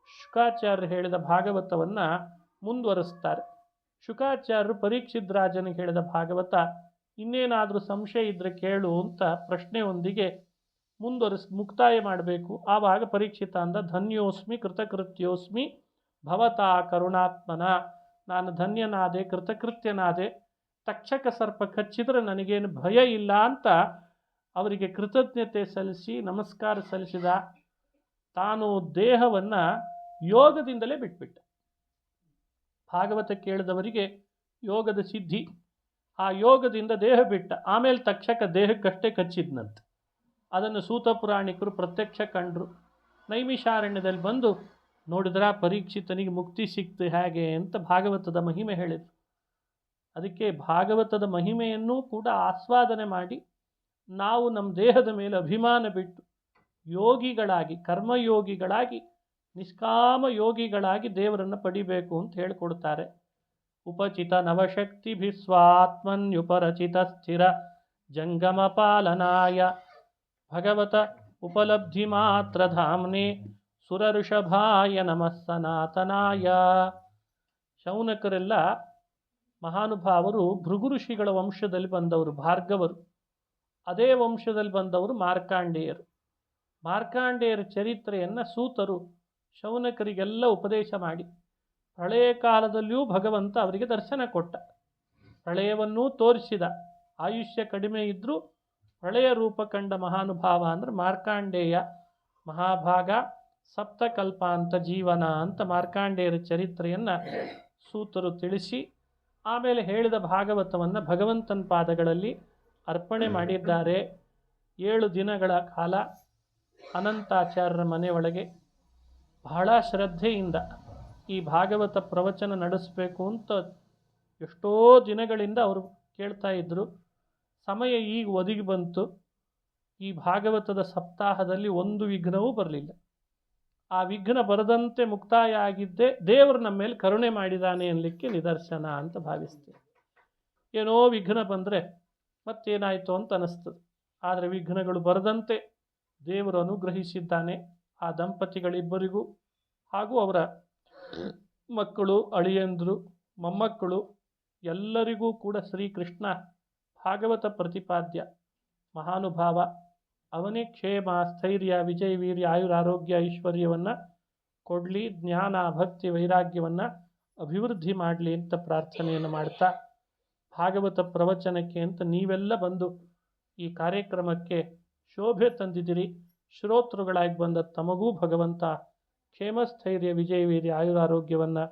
ಶುಕಾಚಾರ್ಯರು ಹೇಳಿದ ಭಾಗವತವನ್ನು ಮುಂದುವರಿಸ್ತಾರೆ. ಶುಕಾಚಾರ್ಯರು ಪರೀಕ್ಷಿತ್ ರಾಜನಿಗೆ ಹೇಳಿದ ಭಾಗವತ ಇನ್ನೇನಾದರೂ ಸಂಶಯ ಇದ್ದರೆ ಕೇಳು ಅಂತ ಪ್ರಶ್ನೆಯೊಂದಿಗೆ ಮುಕ್ತಾಯ ಮಾಡಬೇಕು. ಆವಾಗ ಪರೀಕ್ಷಿತ ಅಂದ, ಧನ್ಯೋಸ್ಮಿ ಕೃತಕೃತ್ಯೋಸ್ಮಿ ಭವತಾ ಕರುಣಾತ್ಮನ. ನಾನು ಧನ್ಯನಾದೆ, ಕೃತಕೃತ್ಯನಾದೆ, ತಕ್ಷಕ ಸರ್ಪ ಕಚ್ಚಿದರೆ ನನಗೇನು ಭಯ ಇಲ್ಲ ಅಂತ ಅವರಿಗೆ ಕೃತಜ್ಞತೆ ಸಲ್ಲಿಸಿ ನಮಸ್ಕಾರ ಸಲ್ಲಿಸಿದ. ತಾನು ದೇಹವನ್ನು ಯೋಗದಿಂದಲೇ ಬಿಟ್ಬಿಟ್ಟ. ಭಾಗವತ ಕೇಳಿದವರಿಗೆ ಯೋಗದ ಸಿದ್ಧಿ, ಆ ಯೋಗದಿಂದ ದೇಹ ಬಿಟ್ಟ. ಆಮೇಲೆ ತಕ್ಷಕ ದೇಹಕ್ಕಷ್ಟೇ ಕಚ್ಚಿದ್ನಂತೆ. ಅದನ್ನು ಸೂತ ಪುರಾಣಿಕರು ಪ್ರತ್ಯಕ್ಷ ಕಂಡರು. ನೈಮಿಷಾರಣ್ಯದಲ್ಲಿ ಬಂದು ನೋಡಿದ್ರ ಪರೀಕ್ಷಿತನಿಗೆ ಮುಕ್ತಿ ಸಿಕ್ತು ಹೇಗೆ ಅಂತ ಭಾಗವತದ ಮಹಿಮೆ ಹೇಳಿದರು. ಅದಕ್ಕೆ ಭಾಗವತದ ಮಹಿಮೆಯನ್ನೂ ಕೂಡ ಆಸ್ವಾದನೆ ಮಾಡಿ ನಾವು ನಮ್ಮ ದೇಹದ ಮೇಲೆ ಅಭಿಮಾನ ಬಿಟ್ಟು ಯೋಗಿಗಳಾಗಿ, ಕರ್ಮಯೋಗಿಗಳಾಗಿ, ನಿಷ್ಕಾಮ ಯೋಗಿಗಳಾಗಿ ದೇವರನ್ನು ಪಡಿಬೇಕು ಅಂತ ಹೇಳಿಕೊಡ್ತಾರೆ. ಉಪಚಿತ ನವಶಕ್ತಿಭಿಸ್ವಾತ್ಮನ್ಯುಪರಚಿತ ಸ್ಥಿರ ಜಂಗಮ ಪಾಲನಾಯ. ಭಗವತ ಉಪಲಬ್ಧಿ ಮಾತ್ರ ಧಾಮ್ನೆ ಸುರಋಷಭಾಯ ನಮಃ ಸನಾತನಾಯ. ಶೌನಕರೆಲ್ಲ ಮಹಾನುಭಾವರು ಭೃಗು ಋಷಿಗಳ ವಂಶದಲ್ಲಿ ಬಂದವರು, ಭಾರ್ಗವರು. ಅದೇ ವಂಶದಲ್ಲಿ ಬಂದವರು ಮಾರ್ಕಾಂಡೇಯರು. ಮಾರ್ಕಾಂಡೇಯರ ಚರಿತ್ರೆಯನ್ನು ಸೂತರು ಶೌನಕರಿಗೆಲ್ಲ ಉಪದೇಶ ಮಾಡಿ ಪ್ರಳಯ ಕಾಲದಲ್ಲಿಯೂ ಭಗವಂತ ಅವರಿಗೆ ದರ್ಶನ ಕೊಟ್ಟ, ಪ್ರಳಯವನ್ನೂ ತೋರಿಸಿದ. ಆಯುಷ್ಯ ಕಡಿಮೆ ಇದ್ದರೂ ಪ್ರಳಯ ರೂಪ ಕಂಡ ಮಹಾನುಭಾವ ಅಂದರೆ ಮಾರ್ಕಾಂಡೇಯ. ಮಹಾಭಾಗ ಸಪ್ತಕಲ್ಪಾಂತ ಜೀವನ ಅಂತ ಮಾರ್ಕಾಂಡೇಯರ ಚರಿತ್ರೆಯನ್ನು ಸೂತರು ತಿಳಿಸಿ ಆಮೇಲೆ ಹೇಳಿದ ಭಾಗವತವನ್ನು ಭಗವಂತನ ಪಾದಗಳಲ್ಲಿ ಅರ್ಪಣೆ ಮಾಡಿದ್ದಾರೆ. 7 ದಿನಗಳ ಕಾಲ ಅನಂತಾಚಾರ್ಯರ ಮನೆಯೊಳಗೆ ಬಹಳ ಶ್ರದ್ಧೆಯಿಂದ ಈ ಭಾಗವತ ಪ್ರವಚನ ನಡೆಸಬೇಕು ಅಂತ ಎಷ್ಟೋ ದಿನಗಳಿಂದ ಅವರು ಕೇಳ್ತಾ ಇದ್ದರು. ಸಮಯ ಈಗ ಒದಗಿ ಬಂತು. ಈ ಭಾಗವತದ ಸಪ್ತಾಹದಲ್ಲಿ ಒಂದು ವಿಘ್ನವೂ ಬರಲಿಲ್ಲ. ಆ ವಿಘ್ನ ಬರದಂತೆ ಮುಕ್ತಾಯ ಆಗಿದ್ದೇ ದೇವರು ನಮ್ಮ ಮೇಲೆ ಕರುಣೆ ಮಾಡಿದ್ದಾನೆ ಅನ್ನಲಿಕ್ಕೆ ನಿದರ್ಶನ ಅಂತ ಭಾವಿಸ್ತೇವೆ. ಏನೋ ವಿಘ್ನ ಬಂದರೆ ಮತ್ತೇನಾಯಿತು ಅಂತ ಅನ್ನಿಸ್ತದೆ. ಆದರೆ ವಿಘ್ನಗಳು ಬರದಂತೆ ದೇವರು ಅನುಗ್ರಹಿಸಿದ್ದಾನೆ. ಆ ದಂಪತಿಗಳಿಬ್ಬರಿಗೂ ಹಾಗೂ ಅವರ ಮಕ್ಕಳು, ಅಳಿಯಂದರು, ಮೊಮ್ಮಕ್ಕಳು ಎಲ್ಲರಿಗೂ ಕೂಡ ಶ್ರೀಕೃಷ್ಣ ಭಾಗವತ ಪ್ರತಿಪಾದ್ಯ ಮಹಾನುಭಾವ. ಅವನೇ ಕ್ಷೇಮ, ಸ್ಥೈರ್ಯ, ವಿಜಯ, ವೀರ್ಯ, ಆಯುರಾರೋಗ್ಯ, ಐಶ್ವರ್ಯವನ್ನು ಕೊಡಲಿ, ಜ್ಞಾನ, ಭಕ್ತಿ, ವೈರಾಗ್ಯವನ್ನು ಅಭಿವೃದ್ಧಿ ಮಾಡಲಿ ಅಂತ ಪ್ರಾರ್ಥನೆಯನ್ನು ಮಾಡ್ತಾ, ಭಾಗವತ ಪ್ರವಚನಕ್ಕೆ ಅಂತ ನೀವೆಲ್ಲ ಬಂದು ಈ ಕಾರ್ಯಕ್ರಮಕ್ಕೆ ಶೋಭೆ ತಂದಿದ್ದೀರಿ. ಶ್ರೋತೃಗಳಾಗಿ ಬಂದ ತಮಗೂ ಭಗವಂತ ಕ್ಷೇಮ, ಸ್ಥೈರ್ಯ, ವಿಜಯ, ವೀರ್ಯ, ಆಯುರಾರೋಗ್ಯವನ್ನು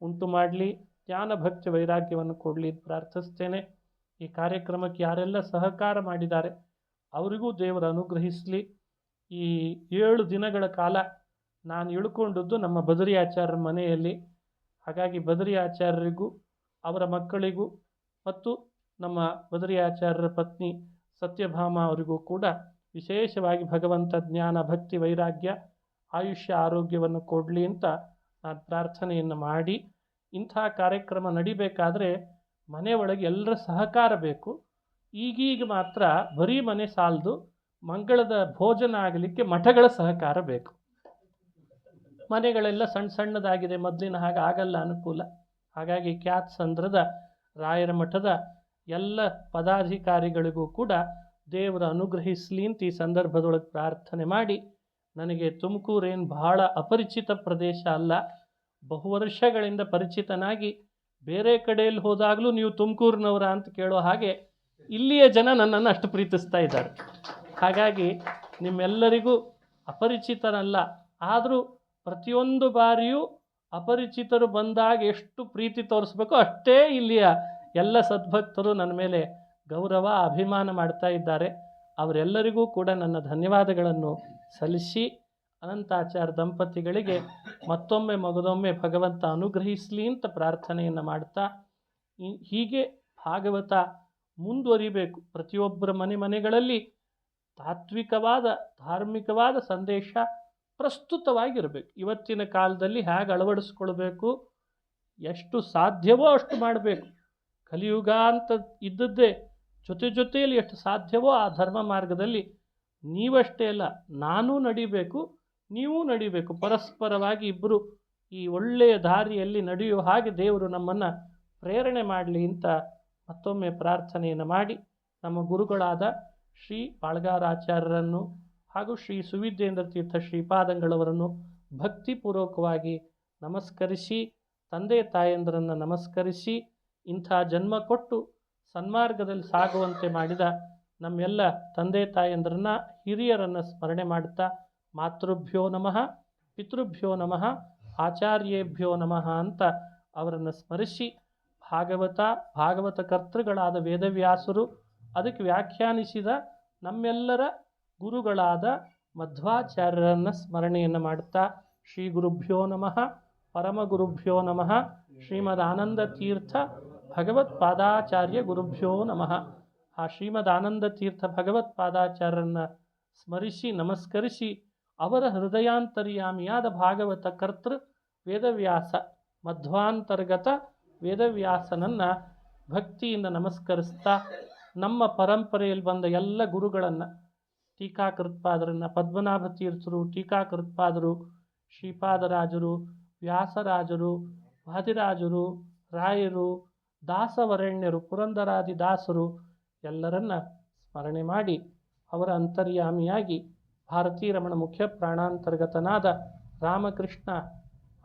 ಉಂಟು ಮಾಡಲಿ, ಜ್ಞಾನ, ಭಕ್ತಿ, ವೈರಾಗ್ಯವನ್ನು ಕೊಡಲಿ ಪ್ರಾರ್ಥಿಸ್ತೇನೆ. ಈ ಕಾರ್ಯಕ್ರಮಕ್ಕೆ ಯಾರೆಲ್ಲ ಸಹಕಾರ ಮಾಡಿದ್ದಾರೆ ಅವರಿಗೂ ದೇವರು ಅನುಗ್ರಹಿಸಲಿ. ಈ 7 ದಿನಗಳ ಕಾಲ ನಾನು ಇಳ್ಕೊಂಡದ್ದು ನಮ್ಮ ಬದರಿ ಆಚಾರ್ಯರ ಮನೆಯಲ್ಲಿ. ಹಾಗಾಗಿ ಬದರಿ ಆಚಾರ್ಯರಿಗೂ ಅವರ ಮಕ್ಕಳಿಗೂ ಮತ್ತು ನಮ್ಮ ಬದರಿ ಆಚಾರ್ಯರ ಪತ್ನಿ ಸತ್ಯಭಾಮ ಅವರಿಗೂ ಕೂಡ ವಿಶೇಷವಾಗಿ ಭಗವಂತ ಜ್ಞಾನ, ಭಕ್ತಿ, ವೈರಾಗ್ಯ, ಆಯುಷ್ಯ, ಆರೋಗ್ಯವನ್ನು ಕೊಡಲಿ ಅಂತ ನಾನು ಪ್ರಾರ್ಥನೆಯನ್ನು ಮಾಡಿ, ಇಂಥ ಕಾರ್ಯಕ್ರಮ ನಡಿಬೇಕಾದ್ರೆ ಮನೆಯೊಳಗೆ ಎಲ್ಲರ ಸಹಕಾರ ಬೇಕು. ಈಗೀಗ ಮಾತ್ರ ಬರೀ ಮನೆ ಸಾಲದು, ಮಂಗಳದ ಭೋಜನ ಆಗಲಿಕ್ಕೆ ಮಠಗಳ ಸಹಕಾರ ಬೇಕು. ಮನೆಗಳೆಲ್ಲ ಸಣ್ಣ ಸಣ್ಣದಾಗಿದೆ, ಮೊದಲಿನ ಹಾಗೆ ಆಗಲ್ಲ ಅನುಕೂಲ. ಹಾಗಾಗಿ ಖ್ಯಾತ್ ಸಂದ್ರದ ರಾಯರ ಮಠದ ಎಲ್ಲ ಪದಾಧಿಕಾರಿಗಳಿಗೂ ಕೂಡ ದೇವರ ಅನುಗ್ರಹಿಸಲಿ ಅಂತ ಈ ಸಂದರ್ಭದೊಳಗೆ ಪ್ರಾರ್ಥನೆ ಮಾಡಿ, ನನಗೆ ತುಮಕೂರೇನು ಬಹಳ ಅಪರಿಚಿತ ಪ್ರದೇಶ ಅಲ್ಲ, ಬಹು ವರ್ಷಗಳಿಂದ ಪರಿಚಿತನಾಗಿ ಬೇರೆ ಕಡೆಯಲ್ಲಿ ಹೋದಾಗಲೂ ನೀವು ತುಮಕೂರಿನವರ ಅಂತ ಕೇಳೋ ಹಾಗೆ ಇಲ್ಲಿಯ ಜನ ನನ್ನನ್ನು ಅಷ್ಟು ಪ್ರೀತಿಸ್ತಾ ಇದ್ದಾರೆ. ಹಾಗಾಗಿ ನಿಮ್ಮೆಲ್ಲರಿಗೂ ಅಪರಿಚಿತನಲ್ಲ, ಆದರೂ ಪ್ರತಿಯೊಂದು ಬಾರಿಯೂ ಅಪರಿಚಿತರು ಬಂದಾಗ ಎಷ್ಟು ಪ್ರೀತಿ ತೋರಿಸ್ಬೇಕೋ ಅಷ್ಟೇ ಇಲ್ಲಿಯ ಎಲ್ಲ ಸದ್ಭಕ್ತರು ನನ್ನ ಮೇಲೆ ಗೌರವ, ಅಭಿಮಾನ ಮಾಡ್ತಾ ಇದ್ದಾರೆ. ಅವರೆಲ್ಲರಿಗೂ ಕೂಡ ನನ್ನ ಧನ್ಯವಾದಗಳನ್ನು ಸಲ್ಲಿಸಿ, ಅನಂತಾಚಾರ್ಯ ದಂಪತಿಗಳಿಗೆ ಮತ್ತೊಮ್ಮೆ ಮಗದೊಮ್ಮೆ ಭಗವಂತ ಅನುಗ್ರಹಿಸಲಿ ಅಂತ ಪ್ರಾರ್ಥನೆಯನ್ನು ಮಾಡ್ತಾ, ಹೀಗೆ ಭಾಗವತ ಮುಂದುವರಿಬೇಕು. ಪ್ರತಿಯೊಬ್ಬರ ಮನೆಗಳಲ್ಲಿ ತಾತ್ವಿಕವಾದ, ಧಾರ್ಮಿಕವಾದ ಸಂದೇಶ ಪ್ರಸ್ತುತವಾಗಿರಬೇಕು. ಇವತ್ತಿನ ಕಾಲದಲ್ಲಿ ಹೇಗೆ ಅಳವಡಿಸ್ಕೊಳ್ಬೇಕು, ಎಷ್ಟು ಸಾಧ್ಯವೋ ಅಷ್ಟು ಮಾಡಬೇಕು. ಕಲಿಯುಗ ಅಂತ ಇದ್ದದ್ದೇ ಜೊತೆಯಲ್ಲಿ ಎಷ್ಟು ಸಾಧ್ಯವೋ ಆ ಧರ್ಮ ಮಾರ್ಗದಲ್ಲಿ ನೀವಷ್ಟೇ ಅಲ್ಲ, ನಾನೂ ನಡಿಬೇಕು, ನೀವೂ ನಡಿಬೇಕು. ಪರಸ್ಪರವಾಗಿ ಇಬ್ಬರು ಈ ಒಳ್ಳೆಯ ದಾರಿಯಲ್ಲಿ ನಡೆಯುವ ಹಾಗೆ ದೇವರು ನಮ್ಮನ್ನು ಪ್ರೇರಣೆ ಮಾಡಲಿ ಅಂತ ಮತ್ತೊಮ್ಮೆ ಪ್ರಾರ್ಥನೆಯನ್ನು ಮಾಡಿ, ನಮ್ಮ ಗುರುಗಳಾದ ಶ್ರೀ ಬಾಳ್ಗಾರಾಚಾರ್ಯರನ್ನು ಹಾಗೂ ಶ್ರೀ ಸುವಿದ್ಯೇಂದ್ರ ತೀರ್ಥ ಶ್ರೀಪಾದಂಗಳವರನ್ನು ಭಕ್ತಿಪೂರ್ವಕವಾಗಿ ನಮಸ್ಕರಿಸಿ, ತಂದೆ ತಾಯಂದರನ್ನು ನಮಸ್ಕರಿಸಿ, ಇಂಥ ಜನ್ಮ ಕೊಟ್ಟು ಸನ್ಮಾರ್ಗದಲ್ಲಿ ಸಾಗುವಂತೆ ಮಾಡಿದ ನಮ್ಮೆಲ್ಲ ತಂದೆ ತಾಯಂದರನ್ನ, ಹಿರಿಯರನ್ನು ಸ್ಮರಣೆ ಮಾಡುತ್ತಾ, ಮಾತೃಭ್ಯೋ ನಮಃ, ಪಿತೃಭ್ಯೋ ನಮಃ, ಆಚಾರ್ಯೇಭ್ಯೋ ನಮಃ ಅಂತ ಅವರನ್ನು ಸ್ಮರಿಸಿ, ಭಾಗವತ ಕರ್ತೃಗಳಾದ ವೇದವ್ಯಾಸರು, ಅದಕ್ಕೆ ವ್ಯಾಖ್ಯಾನಿಸಿದ ನಮ್ಮೆಲ್ಲರ ಗುರುಗಳಾದ ಮಧ್ವಾಚಾರ್ಯರನ್ನು ಸ್ಮರಣೆಯನ್ನು ಮಾಡುತ್ತಾ, ಶ್ರೀ ಗುರುಭ್ಯೋ ನಮಃ, ಪರಮಗುರುಭ್ಯೋ ನಮಃ, ಶ್ರೀಮದ್ ಆನಂದ ತೀರ್ಥ ಭಗವತ್ಪಾದಾಚಾರ್ಯ ಗುರುಭ್ಯೋ ನಮಃ. ಆ ಶ್ರೀಮದ್ ಆನಂದ ತೀರ್ಥ ಭಗವತ್ಪಾದಾಚಾರ್ಯರನ್ನು ಸ್ಮರಿಸಿ ನಮಸ್ಕರಿಸಿ, ಅವರ ಹೃದಯಾಂತರ್ಯಾಮಿಯಾದ ಭಾಗವತ ಕರ್ತೃ ವೇದವ್ಯಾಸ, ಮಧ್ವಾಂತರ್ಗತ ವೇದವ್ಯಾಸನನ್ನು ಭಕ್ತಿಯಿಂದ ನಮಸ್ಕರಿಸ್ತಾ, ನಮ್ಮ ಪರಂಪರೆಯಲ್ಲಿ ಬಂದ ಎಲ್ಲ ಗುರುಗಳನ್ನು ಟೀಕಾಕೃತ್ಪಾದರನ್ನು, ಪದ್ಮನಾಭ ತೀರ್ಥರು ಟೀಕಾಕೃತ್ಪಾದರು, ಶ್ರೀಪಾದರಾಜರು, ವ್ಯಾಸರಾಜರು, ವಾದಿರಾಜರು, ರಾಯರು, ದಾಸವರೆಣ್ಯರು, ಪುರಂದರಾದಿ ದಾಸರು ಎಲ್ಲರನ್ನ ಸ್ಮರಣೆ ಮಾಡಿ ಅವರ ಅಂತರ್ಯಾಮಿಯಾಗಿ ಭಾರತೀರಮಣ ಮುಖ್ಯ ಪ್ರಾಣಾಂತರ್ಗತನಾದ ರಾಮಕೃಷ್ಣ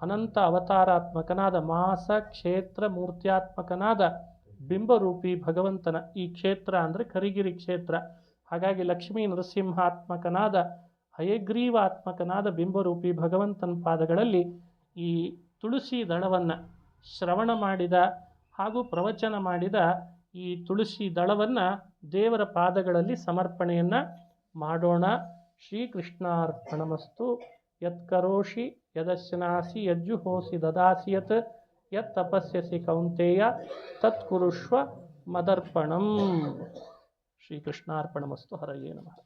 ಅನಂತ ಅವತಾರಾತ್ಮಕನಾದ ಮಾಸ ಕ್ಷೇತ್ರ ಮೂರ್ತ್ಯಾತ್ಮಕನಾದ ಬಿಂಬರೂಪಿ ಭಗವಂತನ, ಈ ಕ್ಷೇತ್ರ ಅಂದರೆ ಕರಿಗಿರಿ ಕ್ಷೇತ್ರ, ಹಾಗಾಗಿ ಲಕ್ಷ್ಮೀ ನರಸಿಂಹಾತ್ಮಕನಾದ ಹಯಗ್ರೀವಾತ್ಮಕನಾದ ಬಿಂಬರೂಪಿ ಭಗವಂತನ ಪಾದಗಳಲ್ಲಿ ಈ ತುಳಸಿ ದಳವನ್ನು ಶ್ರವಣ ಮಾಡಿದ ಹಾಗೂ ಪ್ರವಚನ ಮಾಡಿದ ಈ ತುಳಸಿ ದಳವನ್ನು ದೇವರ ಪಾದಗಳಲ್ಲಿ ಸಮರ್ಪಣೆಯನ್ನು ಮಾಡೋಣ. ಶ್ರೀಕೃಷ್ಣಾರ್ಪಣಮಸ್ತು. ಯತ್ಕರೋಷಿ ಯದಶ್ನಾಸಿ ಯಜ್ಜುಹೋಸಿ ದದಾಸಿ ಯತ್ ಯತ್ ತಪಸ್ಯಸಿ ಕೌಂತೆಯ ತತ್ಕುರುಷ್ವ ಮದರ್ಪಣಂ. ಶ್ರೀಕೃಷ್ಣಾರ್ಪಣಮಸ್ತು. ಹರಯೇ ನಮಃ.